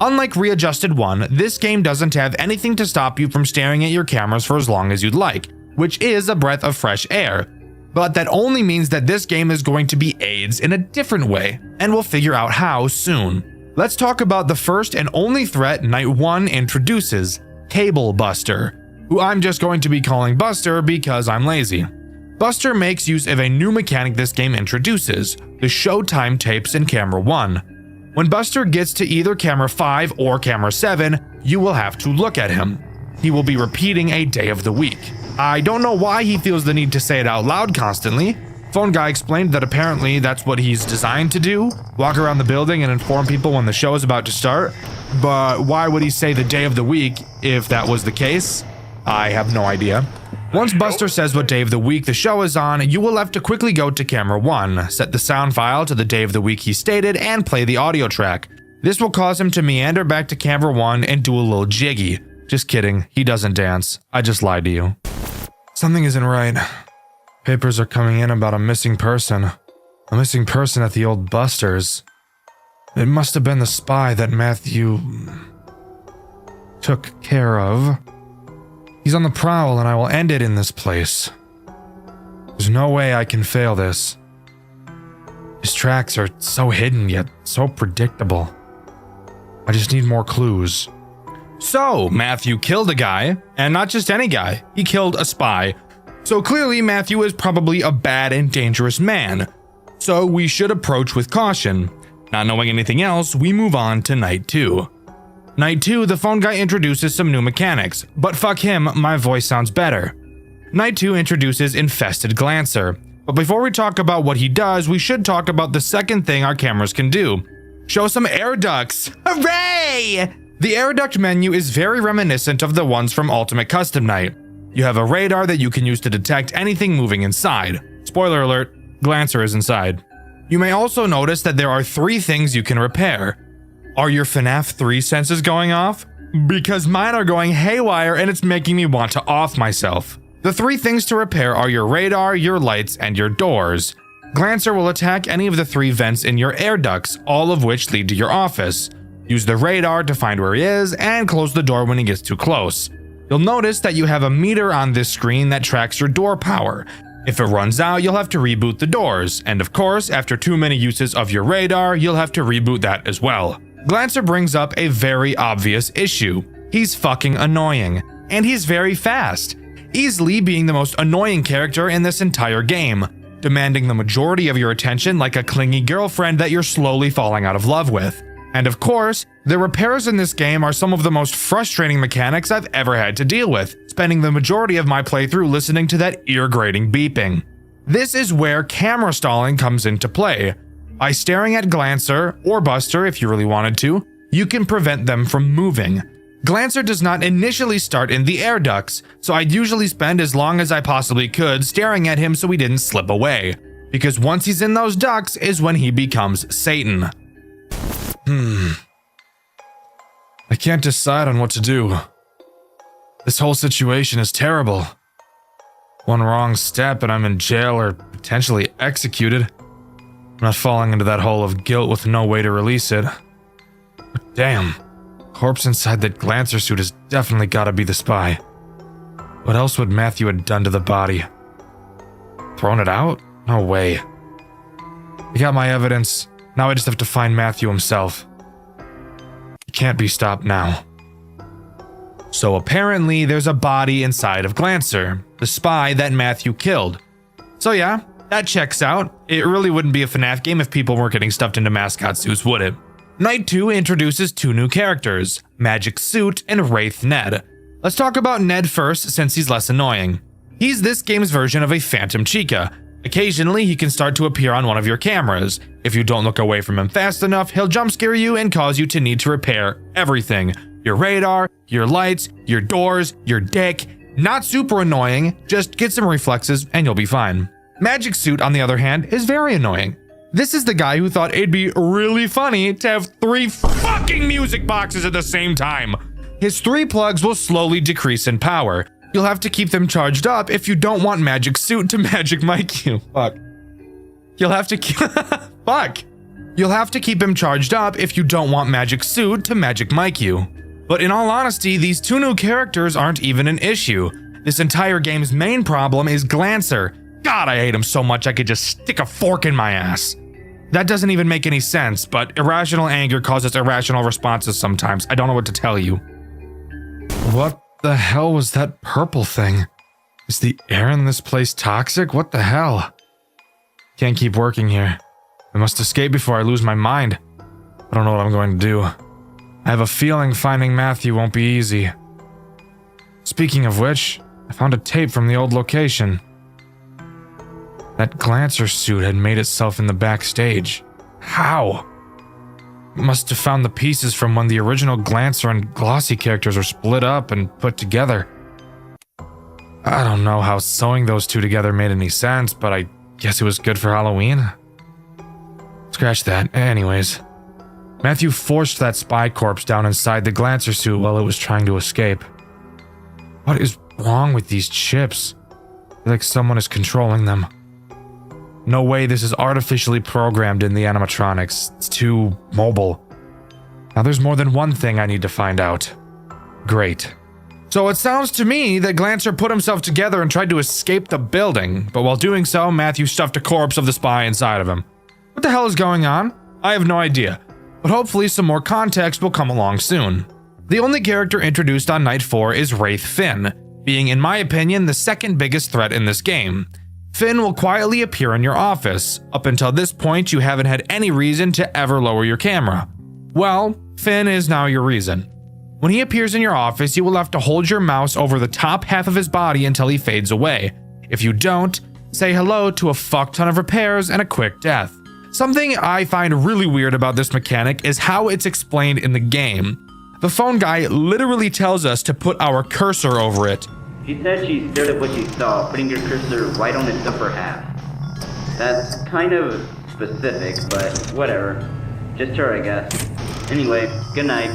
Unlike Readjusted 1, this game doesn't have anything to stop you from staring at your cameras for as long as you'd like, which is a breath of fresh air. But that only means that this game is going to be AIDS in a different way, and we'll figure out how soon. Let's talk about the first and only threat Night 1 introduces, Cable Buster, who I'm just going to be calling Buster because I'm lazy. Buster makes use of a new mechanic this game introduces, the showtime tapes in Camera 1. When Buster gets to either Camera 5 or Camera 7, you will have to look at him. He will be repeating a day of the week. I don't know why he feels the need to say it out loud constantly. Phone guy explained that apparently that's what he's designed to do, walk around the building and inform people when the show is about to start. But why would he say the day of the week if that was the case? I have no idea. Once Buster says what day of the week the show is on, you will have to quickly go to Camera 1, set the sound file to the day of the week he stated, and play the audio track. This will cause him to meander back to Camera 1 and do a little jiggy. Just kidding, he doesn't dance. I just lied to you. Something isn't right. Papers are coming in about a missing person. A missing person at the old Buster's. It must have been the spy that Matthew took care of. He's on the prowl and I will end it in this place. There's no way I can fail this. His tracks are so hidden yet so predictable. I just need more clues. So, Matthew killed a guy, and not just any guy, he killed a spy. So clearly Matthew is probably a bad and dangerous man. So we should approach with caution. Not knowing anything else, we move on to Night 2. Night 2, the phone guy introduces some new mechanics, but fuck him, my voice sounds better. Night 2 introduces Infested Glancer, but before we talk about what he does, we should talk about the second thing our cameras can do. Show some air ducts. Hooray! The air duct menu is very reminiscent of the ones from Ultimate Custom Night. You have a radar that you can use to detect anything moving inside. Spoiler alert, Glancer is inside. You may also notice that there are 3 things you can repair. Are your FNAF 3 senses going off? Because mine are going haywire and it's making me want to off myself. The 3 things to repair are your radar, your lights, and your doors. Glancer will attack any of the 3 vents in your air ducts, all of which lead to your office. Use the radar to find where he is, and close the door when he gets too close. You'll notice that you have a meter on this screen that tracks your door power. If it runs out, you'll have to reboot the doors, and of course, after too many uses of your radar, you'll have to reboot that as well. Glancer brings up a very obvious issue. He's fucking annoying, and he's very fast, easily being the most annoying character in this entire game, demanding the majority of your attention like a clingy girlfriend that you're slowly falling out of love with. And of course, the repairs in this game are some of the most frustrating mechanics I've ever had to deal with, spending the majority of my playthrough listening to that ear-grating beeping. This is where camera stalling comes into play. By staring at Glancer, or Buster if you really wanted to, you can prevent them from moving. Glancer does not initially start in the air ducts, so I'd usually spend as long as I possibly could staring at him so he didn't slip away. Because once he's in those ducts is when he becomes Satan. I can't decide on what to do. This whole situation is terrible. One wrong step and I'm in jail or potentially executed. I'm not falling into that hole of guilt with no way to release it. But damn, corpse inside that Glancer suit has definitely gotta be the spy. What else would Matthew have done to the body? Thrown it out? No way. I got my evidence. Now I just have to find Matthew himself. He can't be stopped now. So apparently there's a body inside of Glancer, the spy that Matthew killed. So yeah, that checks out. It really wouldn't be a FNAF game if people weren't getting stuffed into mascot suits, would it? Night 2 introduces 2 new characters, Magic Suit and Wraith Ned. Let's talk about Ned first since he's less annoying. He's this game's version of a Phantom Chica. Occasionally, he can start to appear on one of your cameras. If you don't look away from him fast enough, he'll jump scare you and cause you to need to repair everything. Your radar, your lights, your doors, your dick. Not super annoying, just get some reflexes and you'll be fine. Magic Suit, on the other hand, is very annoying. This is the guy who thought it'd be really funny to have 3 fucking music boxes at the same time. his 3 plugs will slowly decrease in power. You'll have to keep them charged up if you don't want Magic Suit to Magic Mike you. Fuck. You'll have to keep Fuck. You'll have to keep him charged up if you don't want Magic Suit to Magic Mike you. But in all honesty, these 2 new characters aren't even an issue. This entire game's main problem is Glancer. God, I hate him so much I could just stick a fork in my ass. That doesn't even make any sense, but irrational anger causes irrational responses sometimes. I don't know what to tell you. What the hell was that purple thing? Is the air in this place toxic? What the hell? Can't keep working here. I must escape before I lose my mind. I don't know what I'm going to do. I have a feeling finding Matthew won't be easy. Speaking of which, I found a tape from the old location. That Glancer suit had made itself in the backstage. How? Must have found the pieces from when the original Glancer and Glossy characters were split up and put together. I don't know how sewing those 2 together made any sense, but I guess it was good for Halloween. Scratch that. Anyways, Matthew forced that spy corpse down inside the Glancer suit while it was trying to escape. What is wrong with these chips? I feel like someone is controlling them. No way this is artificially programmed in the animatronics. It's too mobile. Now there's more than one thing I need to find out. Great. So it sounds to me that Glancer put himself together and tried to escape the building, but while doing so, Matthew stuffed a corpse of the spy inside of him. What the hell is going on? I have no idea, but hopefully some more context will come along soon. The only character introduced on Night 4 is Wraith Finn, being in my opinion the second biggest threat in this game. Finn will quietly appear in your office. Up until this point, you haven't had any reason to ever lower your camera. Well, Finn is now your reason. When he appears in your office, you will have to hold your mouse over the top half of his body until he fades away. If you don't, say hello to a fuck ton of repairs and a quick death. Something I find really weird about this mechanic is how it's explained in the game. The phone guy literally tells us to put our cursor over it. She said she's scared of what she saw, putting your cursor right on its upper half. That's kind of specific, but whatever. Just her, I guess. Anyway, good night.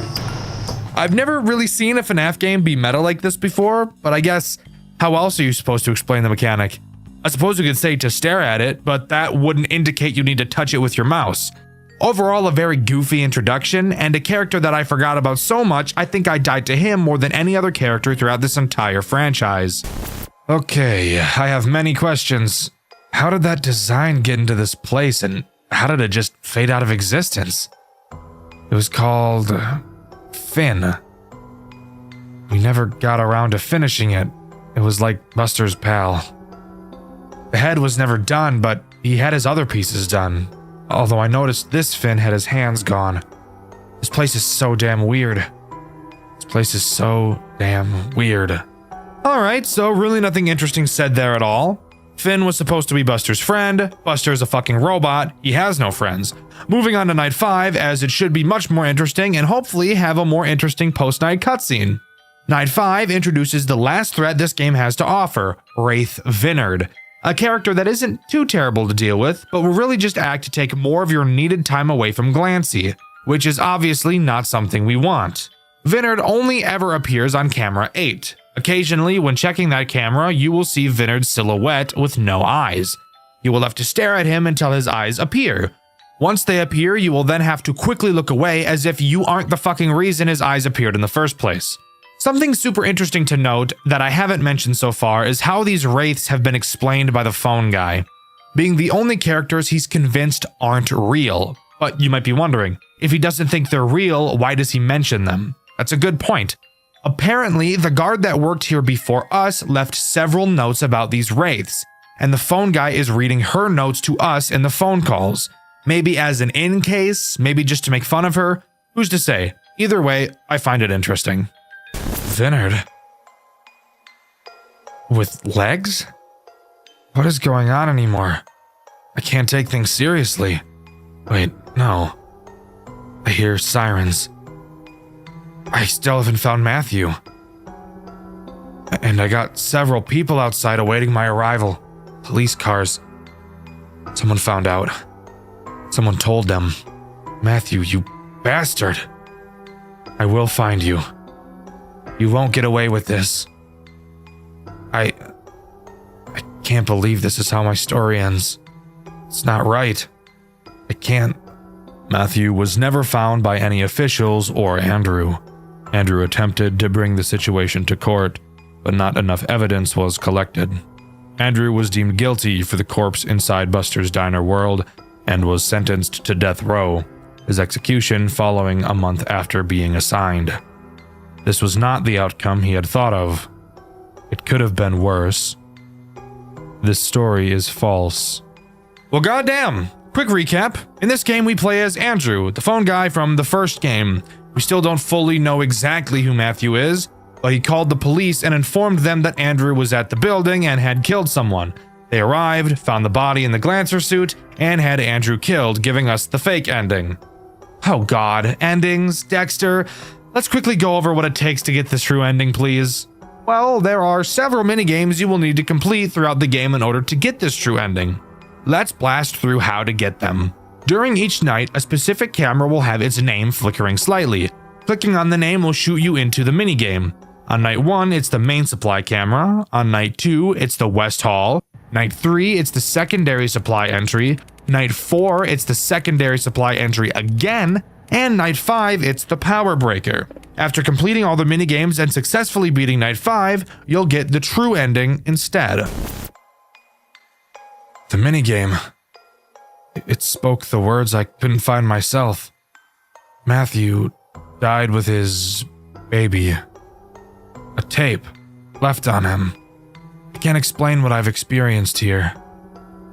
I've never really seen a FNAF game be meta like this before, but I guess, how else are you supposed to explain the mechanic? I suppose you could say to stare at it, but that wouldn't indicate you need to touch it with your mouse. Overall, a very goofy introduction, and a character that I forgot about so much, I think I died to him more than any other character throughout this entire franchise. Okay, I have many questions. How did that design get into this place, and how did it just fade out of existence? It was called Finn. We never got around to finishing it. It was like Buster's pal. The head was never done, but he had his other pieces done. Although I noticed this Finn had his hands gone. This place is so damn weird. This place is so damn weird. Alright, so really nothing interesting said there at all. Finn was supposed to be Buster's friend. Buster is a fucking robot. He has no friends. Moving on to Night 5, as it should be much more interesting and hopefully have a more interesting post-night cutscene. Night 5 introduces the last threat this game has to offer, Wraith Vinard. A character that isn't too terrible to deal with, but will really just act to take more of your needed time away from Glancy, which is obviously not something we want. Vinard only ever appears on camera 8. Occasionally, when checking that camera, you will see Vinard's silhouette with no eyes. You will have to stare at him until his eyes appear. Once they appear, you will then have to quickly look away as if you aren't the fucking reason his eyes appeared in the first place. Something super interesting to note that I haven't mentioned so far is how these wraiths have been explained by the phone guy, being the only characters he's convinced aren't real. But you might be wondering, if he doesn't think they're real, why does he mention them? That's a good point. Apparently, the guard that worked here before us left several notes about these wraiths, and the phone guy is reading her notes to us in the phone calls. Maybe as an in case, maybe just to make fun of her, who's to say? Either way, I find it interesting. Vinard? With legs? What is going on anymore? I can't take things seriously. Wait, no. I hear sirens. I still haven't found Matthew. And I got several people outside awaiting my arrival. Police cars. Someone found out. Someone told them. Matthew, you bastard. I will find you. You won't get away with this. I can't believe this is how my story ends. It's not right. I can't. Matthew was never found by any officials or Andrew. Andrew attempted to bring the situation to court, but not enough evidence was collected. Andrew was deemed guilty for the corpse inside Buster's Diner World and was sentenced to death row, his execution following a month after being assigned. This was not the outcome he had thought of. It could have been worse. This story is false. Well, goddamn! Quick recap. In this game, we play as Andrew, the phone guy from the first game. We still don't fully know exactly who Matthew is, but he called the police and informed them that Andrew was at the building and had killed someone. They arrived, found the body in the Glancer suit, and had Andrew killed, giving us the fake ending. Oh god, endings, Dxtr. Let's quickly go over what it takes to get this true ending, please. Well, there are several minigames you will need to complete throughout the game in order to get this true ending. Let's blast through how to get them. During each night, a specific camera will have its name flickering slightly. Clicking on the name will shoot you into the minigame. On night 1, it's the main supply camera. On night 2, it's the West Hall. Night 3, it's the secondary supply entry. Night 4, it's the secondary supply entry again. And night 5, it's the power breaker. After completing all the minigames and successfully beating night 5, you'll get the true ending instead. The minigame. It spoke the words I couldn't find myself. Matthew died with his baby. A tape left on him. I can't explain what I've experienced here.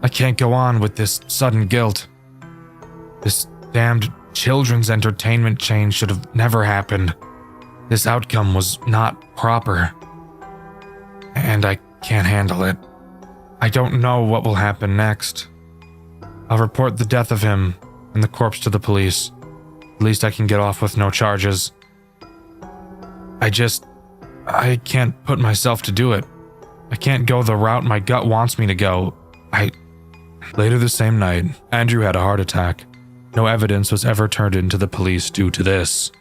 I can't go on with this sudden guilt. This damned children's entertainment chain should have never happened. This outcome was not proper. And I can't handle it. I don't know what will happen next. I'll report the death of him and the corpse to the police. At least I can get off with no charges. I can't put myself to do it. I can't go the route my gut wants me to go. Later the same night, Andrew had a heart attack. No evidence was ever turned into the police due to this.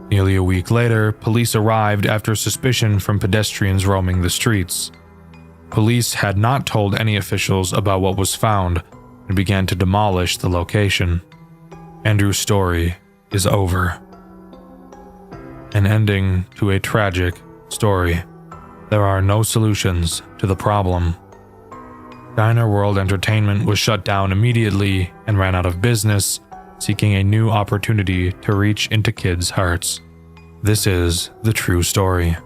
Nearly a week later, police arrived after suspicion from pedestrians roaming the streets. Police had not told any officials about what was found and began to demolish the location. Andrew's story is over. An ending to a tragic story. There are no solutions to the problem. Diner World Entertainment was shut down immediately and ran out of business, seeking a new opportunity to reach into kids' hearts. This is the true story.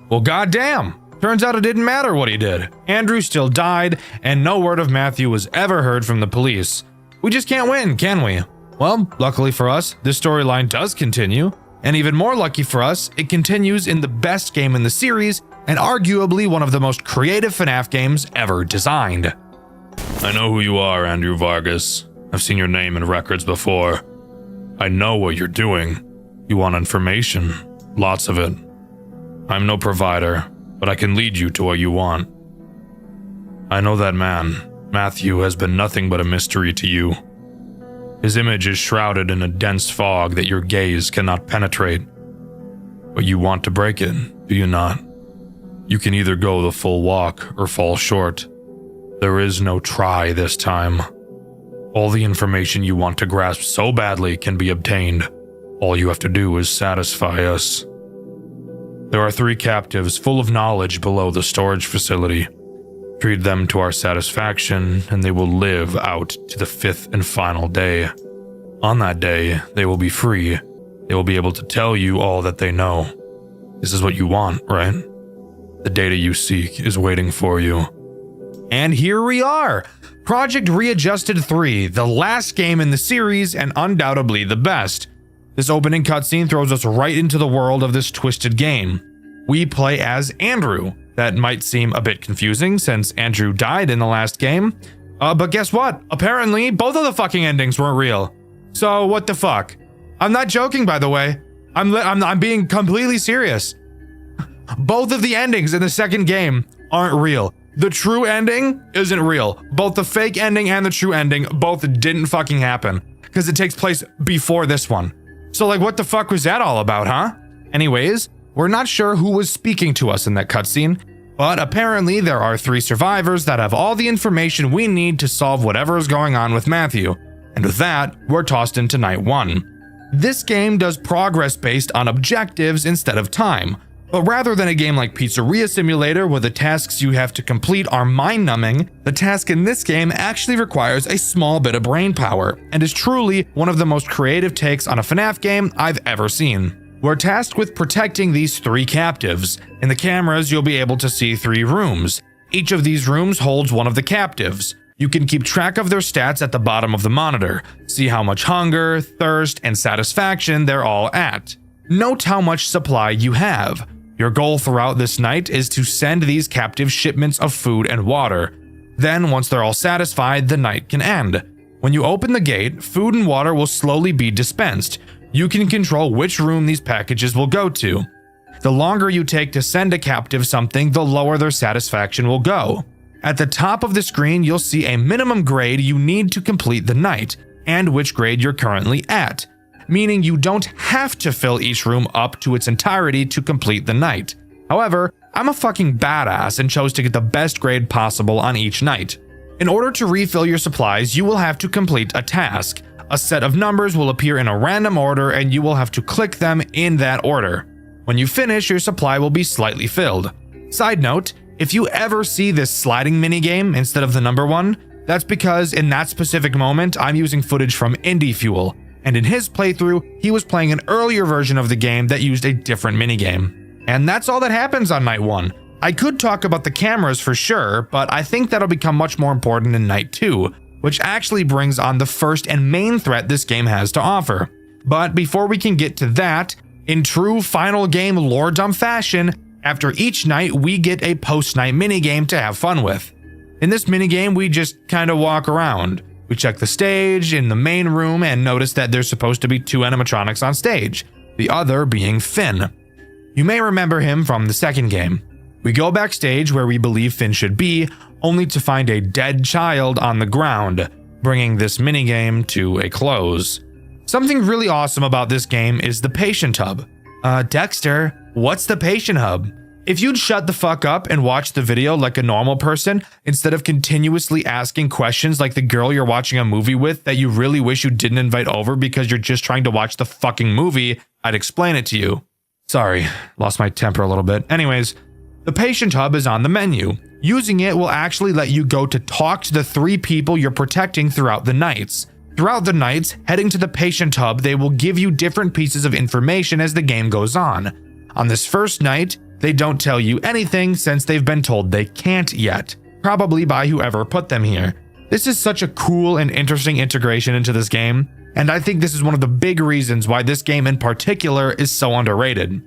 Well, goddamn! Turns out it didn't matter what he did. Andrew still died, and no word of Matthew was ever heard from the police. We just can't win, can we? Well, luckily for us, this storyline does continue, and even more lucky for us, it continues in the best game in the series, and arguably one of the most creative FNAF games ever designed. I know who you are, Andrew Vargas. I've seen your name in records before. I know what you're doing. You want information. Lots of it. I'm no provider, but I can lead you to what you want. I know that man, Matthew, has been nothing but a mystery to you. His image is shrouded in a dense fog that your gaze cannot penetrate. But you want to break it, do you not? You can either go the full walk or fall short. There is no try this time. All the information you want to grasp so badly can be obtained. All you have to do is satisfy us. There are 3 captives full of knowledge below the storage facility. Treat them to our satisfaction, and they will live out to the 5th and final day. On that day, they will be free. They will be able to tell you all that they know. This is what you want, right? The data you seek is waiting for you. And here we are! Project Readjusted 3, the last game in the series and undoubtedly the best. This opening cutscene throws us right into the world of this twisted game. We play as Andrew. That might seem a bit confusing since Andrew died in the last game. But guess what? Apparently, both of the fucking endings weren't real. So what the fuck? I'm not joking, by the way. I'm being completely serious. Both of the endings in the second game aren't real. The true ending isn't real. Both the fake ending and the true ending both didn't fucking happen because it takes place before this one. So like, what the fuck was that all about, huh? Anyways, We're not sure who was speaking to us in that cutscene, but apparently there are 3 survivors that have all the information we need to solve whatever is going on with Matthew, and with that, we're tossed into night 1. This game does progress based on objectives instead of time, but rather than a game like Pizzeria Simulator where the tasks you have to complete are mind-numbing, the task in this game actually requires a small bit of brain power, and is truly one of the most creative takes on a FNAF game I've ever seen. We're tasked with protecting these 3 captives. In the cameras, you'll be able to see 3 rooms. Each of these rooms holds one of the captives. You can keep track of their stats at the bottom of the monitor, see how much hunger, thirst, and satisfaction they're all at. Note how much supply you have. Your goal throughout this night is to send these captives shipments of food and water. Then, once they're all satisfied, the night can end. When you open the gate, food and water will slowly be dispensed. You can control which room these packages will go to. The longer you take to send a captive something, the lower their satisfaction will go. At the top of the screen, you'll see a minimum grade you need to complete the night, and which grade you're currently at, meaning you don't have to fill each room up to its entirety to complete the night. However, I'm a fucking badass and chose to get the best grade possible on each night. In order to refill your supplies, you will have to complete a task. A set of numbers will appear in a random order and you will have to click them in that order. When you finish, your supply will be slightly filled. Side note, if you ever see this sliding minigame instead of the number 1, that's because in that specific moment, I'm using footage from Indie Fuel, and in his playthrough, he was playing an earlier version of the game that used a different minigame. And that's all that happens on night 1. I could talk about the cameras for sure, but I think that'll become much more important in night 2, which actually brings on the first and main threat this game has to offer. But before we can get to that, in true final game lore dump fashion, after each night we get a post-night minigame to have fun with. In this minigame, we just kind of walk around. We check the stage in the main room and notice that there's supposed to be 2 animatronics on stage, the other being Finn. You may remember him from the second game. We go backstage where we believe Finn should be, only to find a dead child on the ground, bringing this minigame to a close. Something really awesome about this game is the patient hub. Dexter, what's the patient hub? If you'd shut the fuck up and watch the video like a normal person, instead of continuously asking questions like the girl you're watching a movie with that you really wish you didn't invite over because you're just trying to watch the fucking movie, I'd explain it to you. Sorry, lost my temper a little bit. Anyways, the patient hub is on the menu. Using it will actually let you go to talk to the 3 people you're protecting throughout the nights. Throughout the nights, heading to the patient hub, they will give you different pieces of information as the game goes on. On this first night, they don't tell you anything since they've been told they can't yet, probably by whoever put them here. This is such a cool and interesting integration into this game, and I think this is one of the big reasons why this game in particular is so underrated.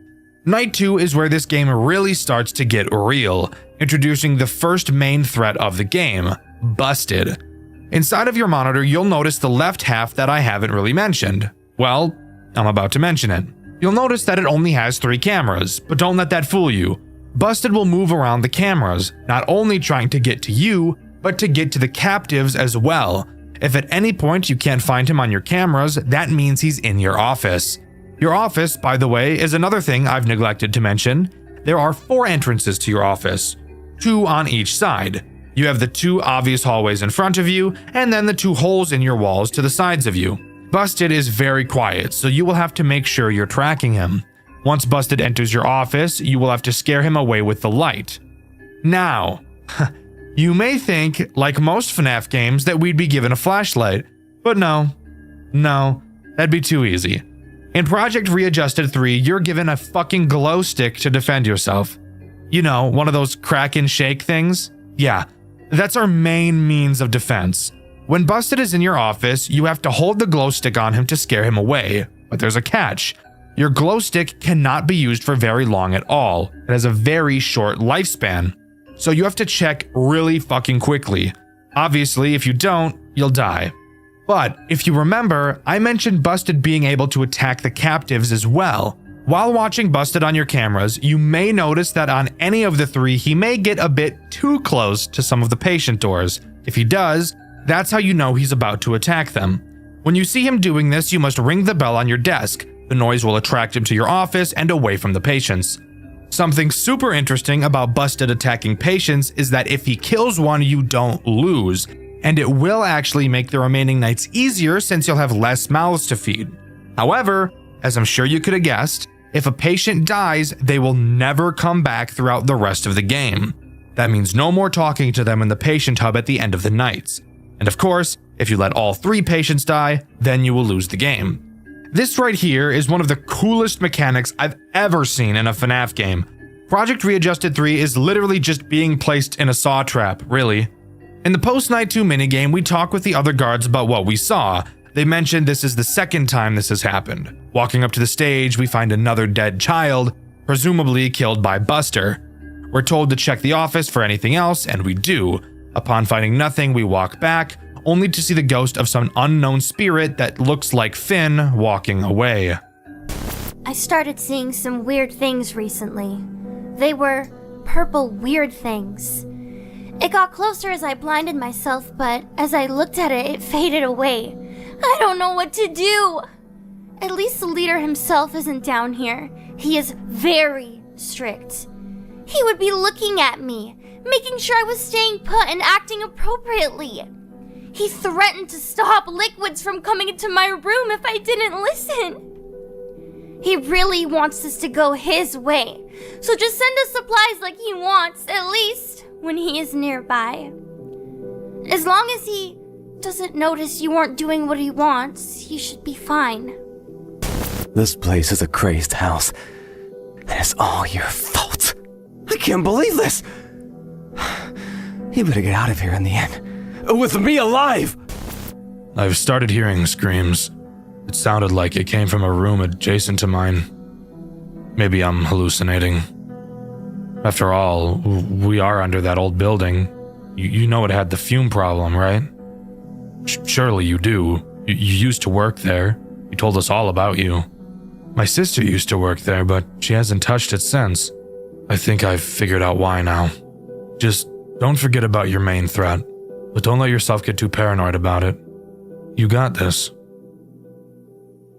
Night 2 is where this game really starts to get real, introducing the first main threat of the game, Busted. Inside of your monitor, you'll notice the left half that I haven't really mentioned. Well, I'm about to mention it. You'll notice that it only has 3 cameras, but don't let that fool you. Busted will move around the cameras, not only trying to get to you, but to get to the captives as well. If at any point you can't find him on your cameras, that means he's in your office. Your office, by the way, is another thing I've neglected to mention. There are 4 entrances to your office, 2 on each side. You have the 2 obvious hallways in front of you, and then the 2 holes in your walls to the sides of you. Busted is very quiet, so you will have to make sure you're tracking him. Once Busted enters your office, you will have to scare him away with the light. Now, you may think, like most FNAF games, that we'd be given a flashlight, but no, that'd be too easy. In Project Readjusted 3, you're given a fucking glow stick to defend yourself. You know, one of those crack and shake things? Yeah, that's our main means of defense. When Busted is in your office, you have to hold the glow stick on him to scare him away, but there's a catch. Your glow stick cannot be used for very long at all. It has a very short lifespan, so you have to check really fucking quickly. Obviously, if you don't, you'll die. But if you remember, I mentioned Busted being able to attack the captives as well. While watching Busted on your cameras, you may notice that on any of the 3, he may get a bit too close to some of the patient doors. If he does, that's how you know he's about to attack them. When you see him doing this, you must ring the bell on your desk. The The noise will attract him to your office and away from the patients. Something super interesting about Busted attacking patients is that if he kills one, you don't lose, and it will actually make the remaining nights easier since you'll have less mouths to feed. However, as I'm sure you could have guessed, if a patient dies, they will never come back throughout the rest of the game. That means no more talking to them in the patient hub at the end of the nights. And of course, if you let all 3 patients die, then you will lose the game. This right here is one of the coolest mechanics I've ever seen in a FNAF game. Project Readjusted 3 is literally just being placed in a saw trap, really. In the post-night 2 minigame, we talk with the other guards about what we saw. They mentioned this is the second time this has happened. Walking up to the stage, we find another dead child, presumably killed by Buster. We're told to check the office for anything else, and we do. Upon finding nothing, we walk back, only to see the ghost of some unknown spirit that looks like Finn walking away. I started seeing some weird things recently. They were purple weird things. It got closer as I blinded myself, but as I looked at it, it faded away. I don't know what to do. At least the leader himself isn't down here. He is very strict. He would be looking at me, making sure I was staying put and acting appropriately. He threatened to stop liquids from coming into my room if I didn't listen. He really wants us to go his way, so just send us supplies like he wants, at least when he is nearby. As long as he doesn't notice you aren't doing what he wants, he should be fine. This place is a crazed house, and it's all your fault. I can't believe this. You better get out of here in the end. With me alive! I've started hearing screams. It sounded like it came from a room adjacent to mine. Maybe I'm hallucinating. After all, we are under that old building. You know it had the fume problem, right? Surely you do. You used to work there. You told us all about you. My sister used to work there, but she hasn't touched it since. I think I've figured out why now. Just don't forget about your main threat. But don't let yourself get too paranoid about it. You got this.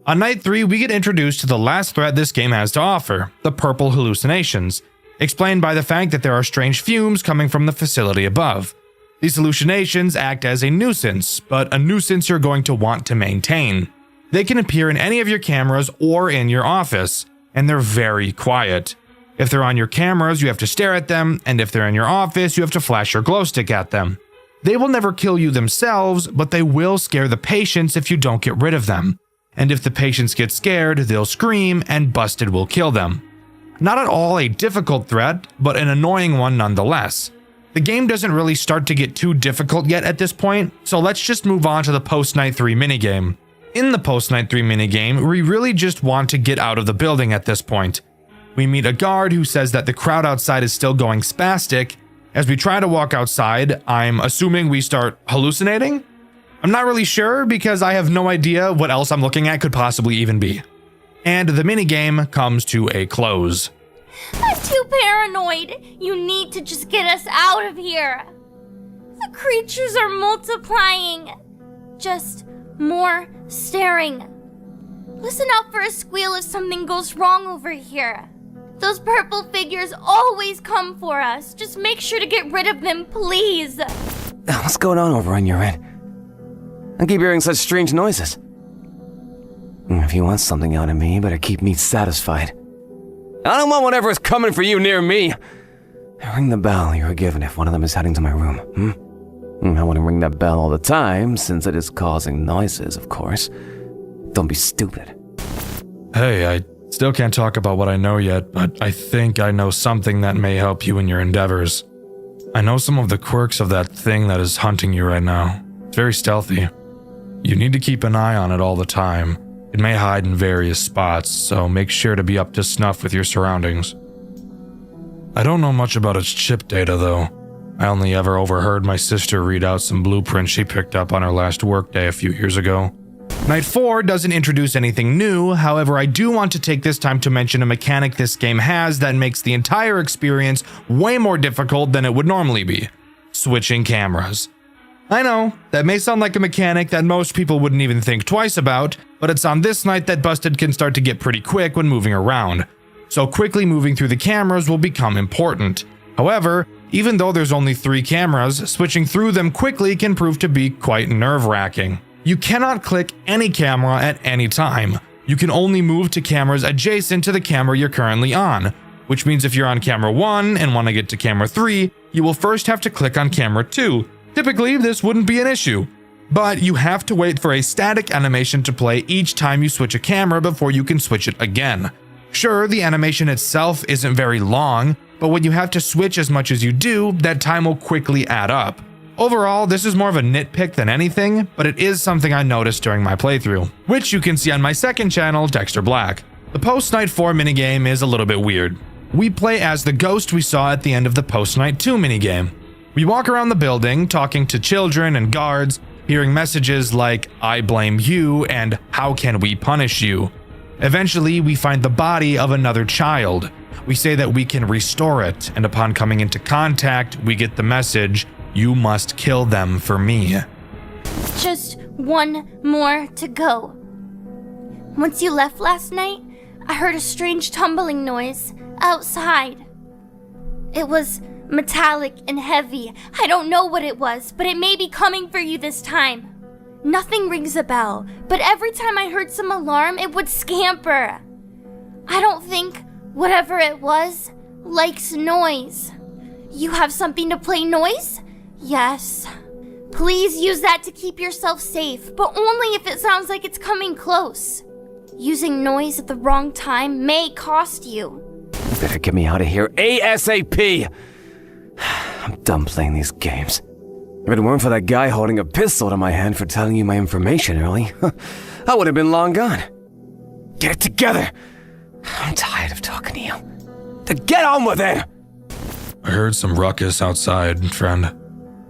On night 3, we get introduced to the last threat this game has to offer, the purple hallucinations, explained by the fact that there are strange fumes coming from the facility above. These hallucinations act as a nuisance, but a nuisance you're going to want to maintain. They can appear in any of your cameras or in your office, and they're very quiet. If they're on your cameras, you have to stare at them, and if they're in your office, you have to flash your glow stick at them. They will never kill you themselves, but they will scare the patients if you don't get rid of them. And if the patients get scared, they'll scream and Busted will kill them. Not at all a difficult threat, but an annoying one nonetheless. The game doesn't really start to get too difficult yet at this point, so let's just move on to the post-night 3 minigame. In the post-night 3 minigame, we really just want to get out of the building at this point. We meet a guard who says that the crowd outside is still going spastic. As we try to walk outside, I'm assuming we start hallucinating? I'm not really sure because I have no idea what else I'm looking at could possibly even be. And the minigame comes to a close. I'm too paranoid. You need to just get us out of here. The creatures are multiplying. Just more staring. Listen out for a squeal if something goes wrong over here. Those purple figures always come for us. Just make sure to get rid of them, please. What's going on over on your end? I keep hearing such strange noises. If you want something out of me, you better keep me satisfied. I don't want whatever is coming for you near me. Ring the bell you were given if one of them is heading to my room, I wouldn't ring that bell all the time, since it is causing noises, of course. Don't be stupid. Hey, I still can't talk about what I know yet, but I think I know something that may help you in your endeavors. I know some of the quirks of that thing that is hunting you right now. It's very stealthy. You need to keep an eye on it all the time. It may hide in various spots, so make sure to be up to snuff with your surroundings. I don't know much about its chip data, though. I only ever overheard my sister read out some blueprints she picked up on her last workday a few years ago. Night 4 doesn't introduce anything new, however I do want to take this time to mention a mechanic this game has that makes the entire experience way more difficult than it would normally be. Switching cameras. I know, that may sound like a mechanic that most people wouldn't even think twice about, but it's on this night that Busted can start to get pretty quick when moving around. So quickly moving through the cameras will become important. However, even though there's only 3 cameras, switching through them quickly can prove to be quite nerve-wracking. You cannot click any camera at any time. You can only move to cameras adjacent to the camera you're currently on, which means if you're on camera 1 and want to get to camera 3, you will first have to click on camera 2. Typically, this wouldn't be an issue, but you have to wait for a static animation to play each time you switch a camera before you can switch it again. Sure, the animation itself isn't very long, but when you have to switch as much as you do, that time will quickly add up. Overall, this is more of a nitpick than anything, but it is something I noticed during my playthrough, which you can see on my second channel, Dxtr Black. The Post-Night 4 minigame is a little bit weird. We play as the ghost we saw at the end of the Post-Night 2 minigame. We walk around the building, talking to children and guards, hearing messages like, "I blame you," and "How can we punish you?" Eventually, we find the body of another child. We say that we can restore it, and upon coming into contact, we get the message, "You must kill them for me." Just one more to go. Once you left last night, I heard a strange tumbling noise outside. It was metallic and heavy. I don't know what it was, but it may be coming for you this time. Nothing rings a bell, but every time I heard some alarm, it would scamper. I don't think whatever it was likes noise. You have something to play noise? Yes. Please use that to keep yourself safe, but only if it sounds like it's coming close. Using noise at the wrong time may cost you. You better get me out of here ASAP! I'm done playing these games. If it weren't for that guy holding a pistol to my hand for telling you my information early, I would have been long gone. Get it together! I'm tired of talking to you. To get on with it! I heard some ruckus outside, friend.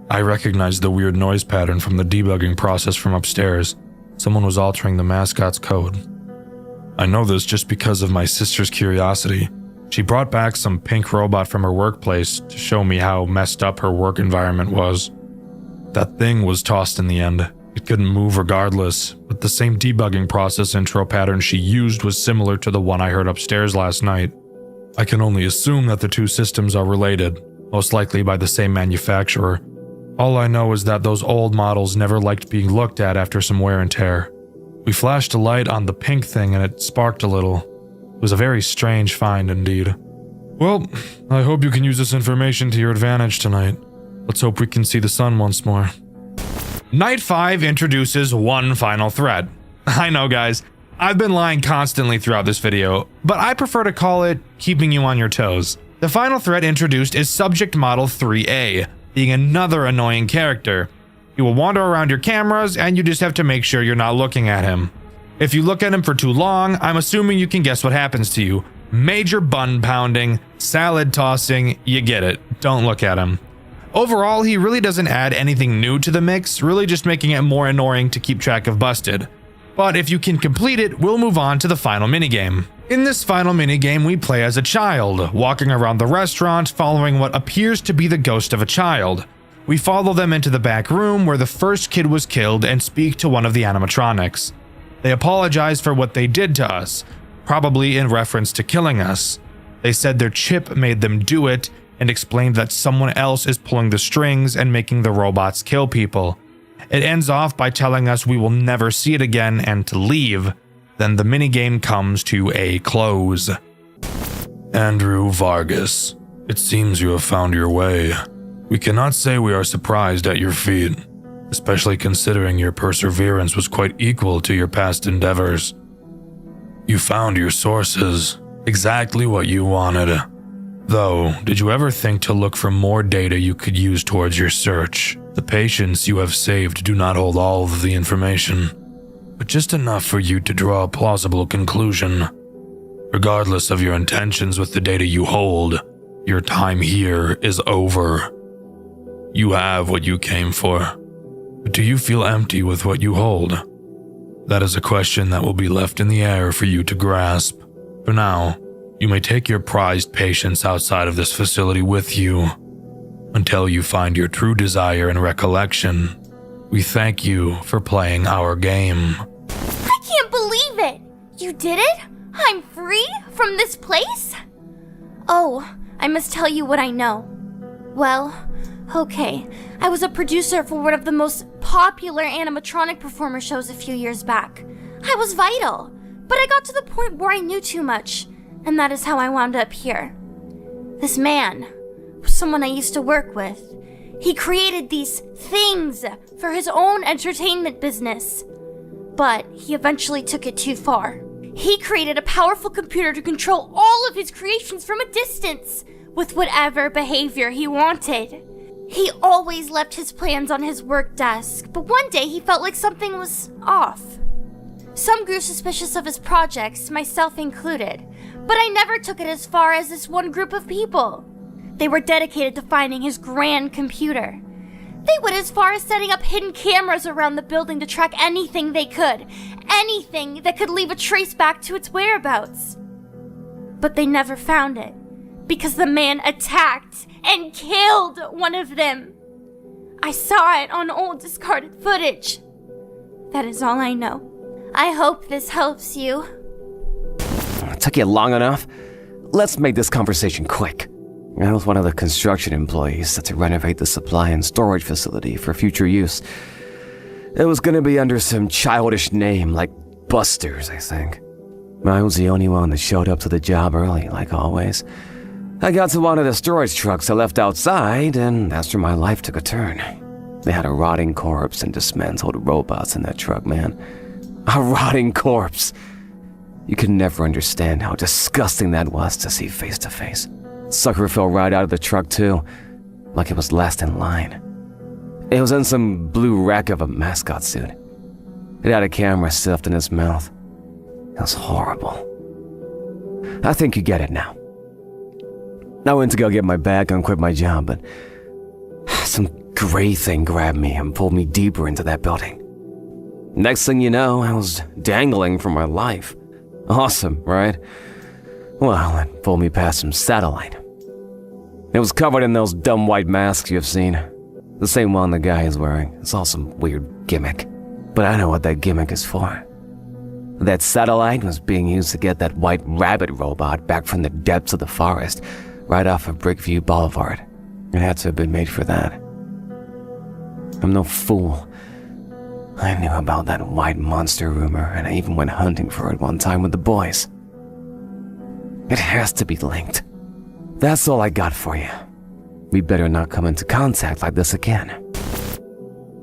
I recognized the weird noise pattern from the debugging process from upstairs. Someone was altering the mascot's code. I know this just because of my sister's curiosity. She brought back some pink robot from her workplace to show me how messed up her work environment was. That thing was tossed in the end. It couldn't move regardless, but the same debugging process intro pattern she used was similar to the one I heard upstairs last night. I can only assume that the two systems are related, most likely by the same manufacturer. All I know is that those old models never liked being looked at after some wear and tear. We flashed a light on the pink thing and it sparked a little. It was a very strange find indeed. Well, I hope you can use this information to your advantage tonight. Let's hope we can see the sun once more. Night 5 introduces one final threat. I know, guys, I've been lying constantly throughout this video, but I prefer to call it keeping you on your toes. The final threat introduced is Subject Model 3A, being another annoying character. He will wander around your cameras and you just have to make sure you're not looking at him. If you look at him for too long, I'm assuming you can guess what happens to you. Major bun pounding, salad tossing, you get it. Don't look at him. Overall, he really doesn't add anything new to the mix, really just making it more annoying to keep track of Busted. But if you can complete it, we'll move on to the final minigame. In this final minigame, we play as a child, walking around the restaurant following what appears to be the ghost of a child. We follow them into the back room where the first kid was killed and speak to one of the animatronics. They apologize for what they did to us, probably in reference to killing us. They said their chip made them do it and explained that someone else is pulling the strings and making the robots kill people. It ends off by telling us we will never see it again and to leave. Then the minigame comes to a close. Andrew Vargas, it seems you have found your way. We cannot say we are surprised at your feat, especially considering your perseverance was quite equal to your past endeavors. You found your sources, exactly what you wanted. Though, did you ever think to look for more data you could use towards your search? The patients you have saved do not hold all of the information, but just enough for you to draw a plausible conclusion. Regardless of your intentions with the data you hold, your time here is over. You have what you came for, but do you feel empty with what you hold? That is a question that will be left in the air for you to grasp. For now, you may take your prized patients outside of this facility with you until you find your true desire and recollection We thank you for playing our game. I can't believe it! You did it? I'm free from this place? Oh, I must tell you what I know. Well, okay, I was a producer for one of the most popular animatronic performer shows a few years back. I was vital, but I got to the point where I knew too much, and that is how I wound up here. This man was someone I used to work with. He created these things for his own entertainment business, but he eventually took it too far. He created a powerful computer to control all of his creations from a distance, with whatever behavior he wanted. He always left his plans on his work desk, but one day he felt like something was off. Some grew suspicious of his projects, myself included, but I never took it as far as this one group of people. They were dedicated to finding his grand computer. They went as far as setting up hidden cameras around the building to track anything they could, anything that could leave a trace back to its whereabouts. But they never found it, because the man attacked and killed one of them. I saw it on old discarded footage. That is all I know. I hope this helps you. It took you long enough? Let's make this conversation quick. I was one of the construction employees set to renovate the supply and storage facility for future use. It was gonna be under some childish name like Busters, I think. I was the only one that showed up to the job early, like always. I got to one of the storage trucks I left outside, and that's where my life took a turn. They had a rotting corpse and dismantled robots in that truck, man. A rotting corpse! You could never understand how disgusting that was to see face to face. Sucker fell right out of the truck too, like it was last in line. It was in some blue wreck of a mascot suit. It had a camera stuffed in its mouth. It was horrible. I think you get it now. I went to go get my bag and quit my job, but some gray thing grabbed me and pulled me deeper into that building. Next thing you know, I was dangling for my life. Awesome, right? Well, it pulled me past some satellite. It was covered in those dumb white masks you've seen. The same one the guy is wearing. It's all some weird gimmick. But I know what that gimmick is for. That satellite was being used to get that white rabbit robot back from the depths of the forest, right off of Brickview Boulevard. It had to have been made for that. I'm no fool. I knew about that white monster rumor, and I even went hunting for it one time with the boys. It has to be linked. That's all I got for you. We better not come into contact like this again.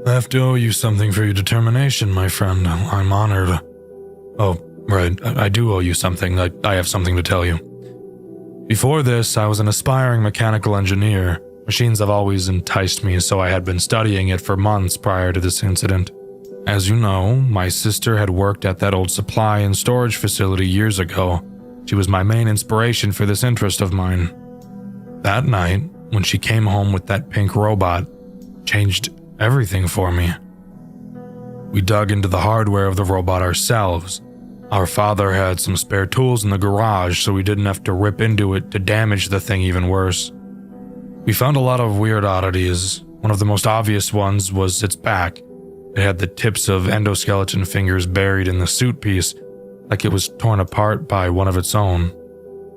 I have to owe you something for your determination, my friend. I'm honored. Oh, right, I do owe you something. I have something to tell you. Before this, I was an aspiring mechanical engineer. Machines have always enticed me, so I had been studying it for months prior to this incident. As you know, my sister had worked at that old supply and storage facility years ago. She was my main inspiration for this interest of mine. That night, when she came home with that pink robot, changed everything for me. We dug into the hardware of the robot ourselves. Our father had some spare tools in the garage, so we didn't have to rip into it to damage the thing even worse. We found a lot of weird oddities. One of the most obvious ones was its back. It had the tips of endoskeleton fingers buried in the suit piece, like it was torn apart by one of its own.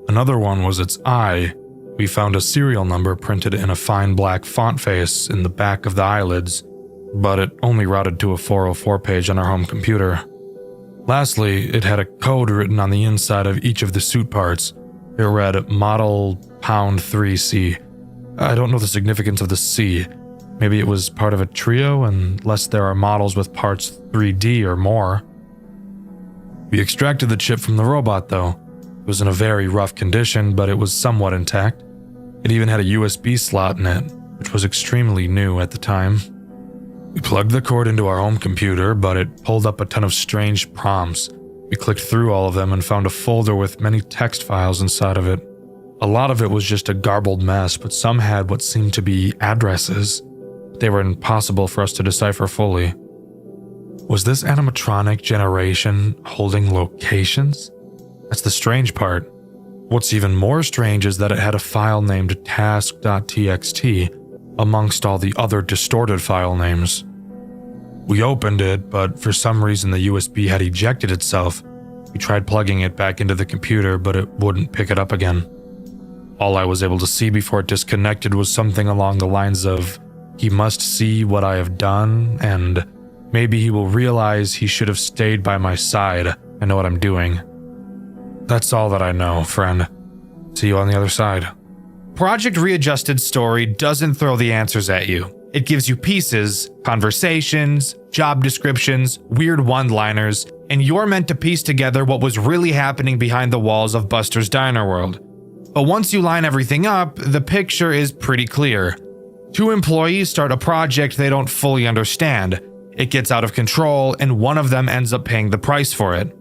Another one was its eye. We found a serial number printed in a fine black font face in the back of the eyelids, but it only routed to a 404 page on our home computer. Lastly, it had a code written on the inside of each of the suit parts. It read Model Pound 3C. I don't know the significance of the C. Maybe it was part of a trio, unless there are models with parts 3D or more. We extracted the chip from the robot, though. It was in a very rough condition, but it was somewhat intact. It even had a USB slot in it, which was extremely new at the time. We plugged the cord into our home computer, but it pulled up a ton of strange prompts. We clicked through all of them and found a folder with many text files inside of it. A lot of it was just a garbled mess, but some had what seemed to be addresses. They were impossible for us to decipher fully. Was this animatronic generation holding locations? That's the strange part. What's even more strange is that it had a file named task.txt amongst all the other distorted file names. We opened it, but for some reason the USB had ejected itself. We tried plugging it back into the computer, but it wouldn't pick it up again. All I was able to see before it disconnected was something along the lines of, "He must see what I have done, and maybe he will realize he should have stayed by my side. I know what I'm doing." That's all that I know, friend. See you on the other side. Project Readjusted's story doesn't throw the answers at you. It gives you pieces, conversations, job descriptions, weird one-liners, and you're meant to piece together what was really happening behind the walls of Buster's Diner World. But once you line everything up, the picture is pretty clear. Two employees start a project they don't fully understand. It gets out of control, and one of them ends up paying the price for it.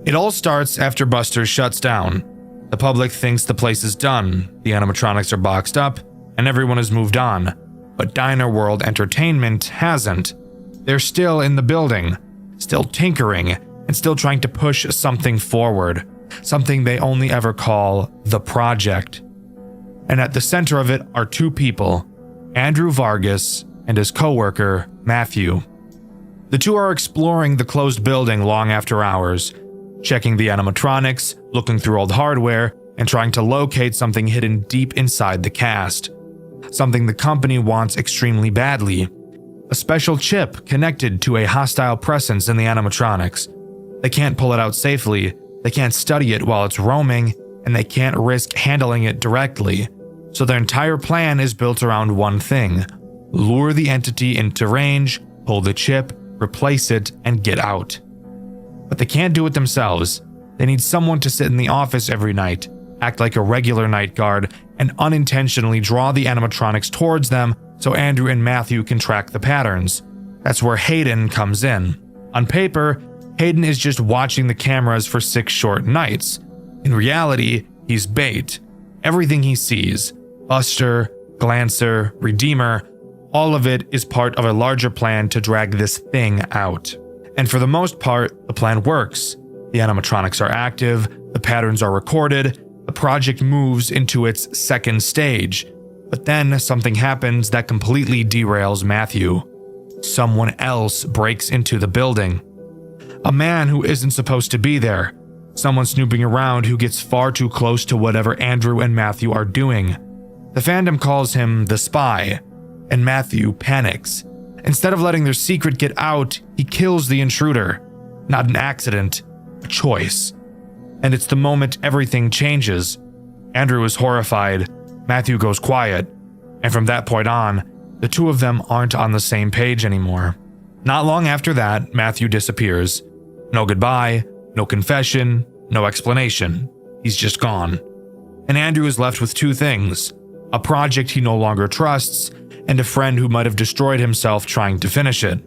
It all starts after Buster's shuts down. The public thinks the place is done, the animatronics are boxed up, and everyone has moved on. But Diner World Entertainment hasn't. They're still in the building, still tinkering, and still trying to push something forward. Something they only ever call the project. And at the center of it are two people, Andrew Vargas and his co-worker, Matthew. The two are exploring the closed building long after hours, checking the animatronics, looking through old hardware, and trying to locate something hidden deep inside the cast. Something the company wants extremely badly. A special chip connected to a hostile presence in the animatronics. They can't pull it out safely, they can't study it while it's roaming, and they can't risk handling it directly. So their entire plan is built around one thing: lure the entity into range, pull the chip, replace it, and get out. But they can't do it themselves. They need someone to sit in the office every night, act like a regular night guard, and unintentionally draw the animatronics towards them so Andrew and Matthew can track the patterns. That's where Hayden comes in. On paper, Hayden is just watching the cameras for 6 short nights. In reality, he's bait. Everything he sees, Buster, Glancer, Redeemer, all of it is part of a larger plan to drag this thing out. And for the most part, the plan works. The animatronics are active, the patterns are recorded, the project moves into its second stage. But then something happens that completely derails Matthew. Someone else breaks into the building. A man who isn't supposed to be there. Someone snooping around who gets far too close to whatever Andrew and Matthew are doing. The fandom calls him the spy, and Matthew panics. Instead of letting their secret get out, he kills the intruder. Not an accident, a choice. And it's the moment everything changes. Andrew is horrified, Matthew goes quiet, and from that point on, the two of them aren't on the same page anymore. Not long after that, Matthew disappears. No goodbye, no confession, no explanation. He's just gone. And Andrew is left with two things: a project he no longer trusts, and a friend who might have destroyed himself trying to finish it.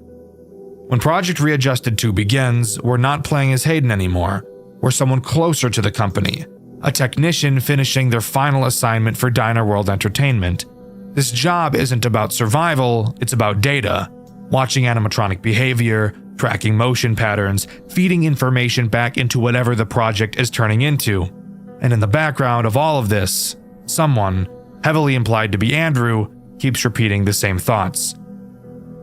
When Project Readjusted 2 begins, we're not playing as Hayden anymore. We're someone closer to the company, a technician finishing their final assignment for Diner World Entertainment. This job isn't about survival, it's about data. Watching animatronic behavior, tracking motion patterns, feeding information back into whatever the project is turning into. And in the background of all of this, someone, heavily implied to be Andrew, keeps repeating the same thoughts.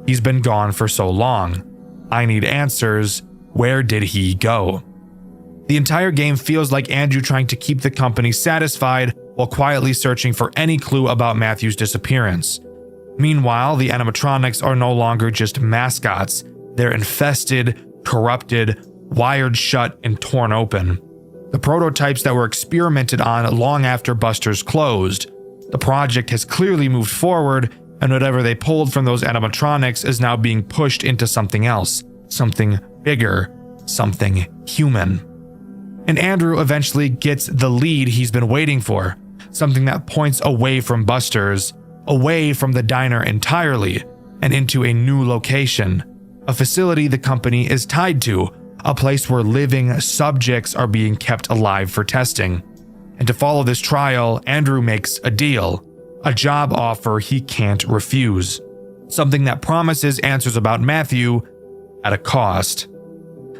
He's been gone for so long. I need answers. Where did he go? The entire game feels like Andrew trying to keep the company satisfied while quietly searching for any clue about Matthew's disappearance. Meanwhile, the animatronics are no longer just mascots. They're infested, corrupted, wired shut, and torn open. The prototypes that were experimented on long after Buster's closed. The project has clearly moved forward, and whatever they pulled from those animatronics is now being pushed into something else, something bigger, something human. And Andrew eventually gets the lead he's been waiting for, something that points away from Buster's, away from the diner entirely, and into a new location, a facility the company is tied to, a place where living subjects are being kept alive for testing. And to follow this trial, Andrew makes a deal, a job offer he can't refuse, something that promises answers about Matthew at a cost.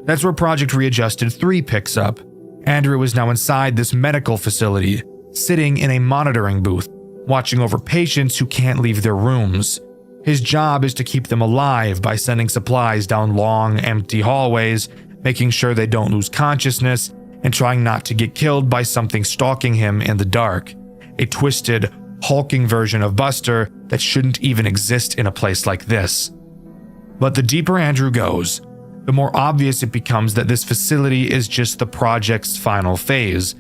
That's where Project Readjusted 3 picks up. Andrew is now inside this medical facility, sitting in a monitoring booth, watching over patients who can't leave their rooms. His job is to keep them alive by sending supplies down long, empty hallways, making sure they don't lose consciousness, and trying not to get killed by something stalking him in the dark. A twisted, hulking version of Buster that shouldn't even exist in a place like this. But the deeper Andrew goes, the more obvious it becomes that this facility is just the project's final phase.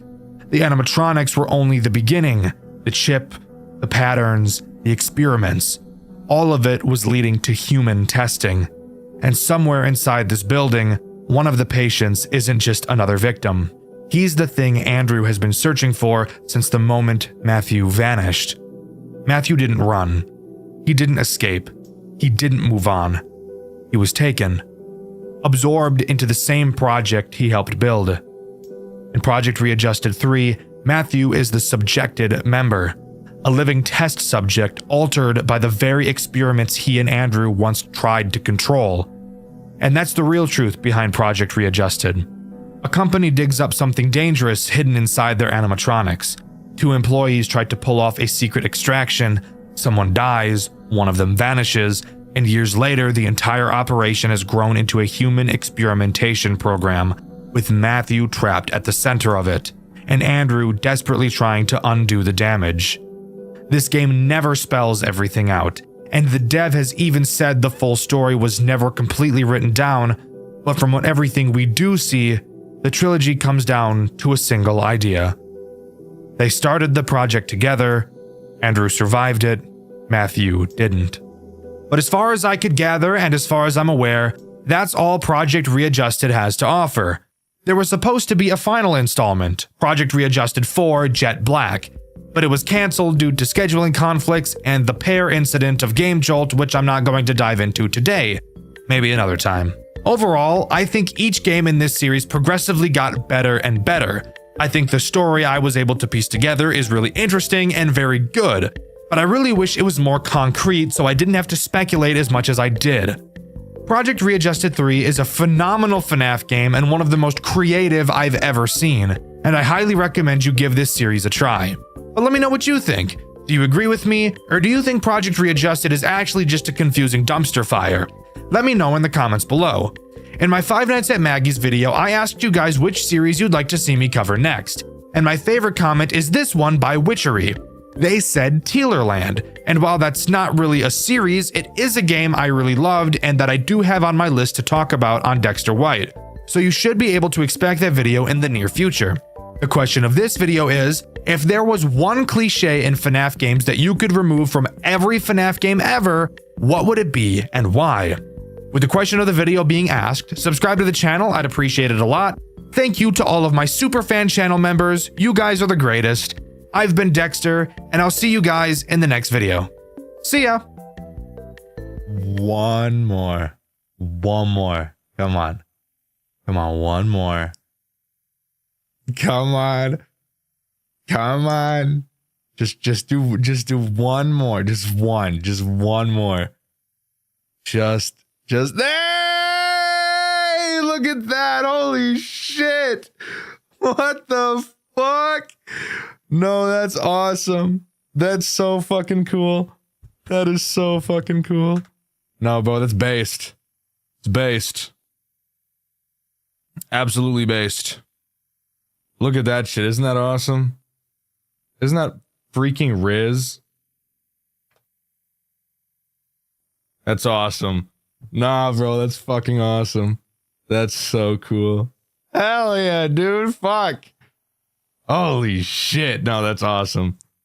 The animatronics were only the beginning. The chip, the patterns, the experiments. All of it was leading to human testing. And somewhere inside this building, one of the patients isn't just another victim. He's the thing Andrew has been searching for since the moment Matthew vanished. Matthew didn't run. He didn't escape. He didn't move on. He was taken. Absorbed into the same project he helped build. In Project Readjusted 3, Matthew is the subjected member, a living test subject altered by the very experiments he and Andrew once tried to control. And that's the real truth behind Project Readjusted. A company digs up something dangerous hidden inside their animatronics. 2 employees tried to pull off a secret extraction, someone dies, one of them vanishes, and years later the entire operation has grown into a human experimentation program, with Matthew trapped at the center of it, and Andrew desperately trying to undo the damage. This game never spells everything out, and the dev has even said the full story was never completely written down, but from what everything we do see, the trilogy comes down to a single idea. They started the project together, Andrew survived it, Matthew didn't. But as far as I could gather and as far as I'm aware, that's all Project Readjusted has to offer. There was supposed to be a final installment, Project Readjusted 4 Jet Black, but it was cancelled due to scheduling conflicts and the pair incident of Game Jolt, which I'm not going to dive into today. Maybe another time. Overall, I think each game in this series progressively got better and better. I think the story I was able to piece together is really interesting and very good, but I really wish it was more concrete so I didn't have to speculate as much as I did. Project Readjusted 3 is a phenomenal FNAF game and one of the most creative I've ever seen, and I highly recommend you give this series a try. But let me know what you think. Do you agree with me, or do you think Project Readjusted is actually just a confusing dumpster fire? Let me know in the comments below. In my 5 Nights at Maggie's video, I asked you guys which series you'd like to see me cover next, and my favorite comment is this one by Witchery. They said Tealerland, and while that's not really a series, it is a game I really loved and that I do have on my list to talk about on Dxtr White, so you should be able to expect that video in the near future. The question of this video is, if there was one cliche in FNAF games that you could remove from every FNAF game ever, what would it be and why? With the question of the video being asked, subscribe to the channel, I'd appreciate it a lot. Thank you to all of my superfan channel members, you guys are the greatest. I've been Dxtr, and I'll see you guys in the next video. See ya! One more. Come on. One more. Come on. Just do one more. Just one more. Just hey! Look at that! Holy shit! What the fuck? No, that's awesome. That's so fucking cool. That is so fucking cool. No, bro, that's based. It's based. Absolutely based. Look at that shit. Isn't that awesome? Isn't that freaking Riz? That's awesome. Nah, bro, that's fucking awesome. That's so cool. Hell yeah, dude. Fuck. Holy shit. No, that's awesome.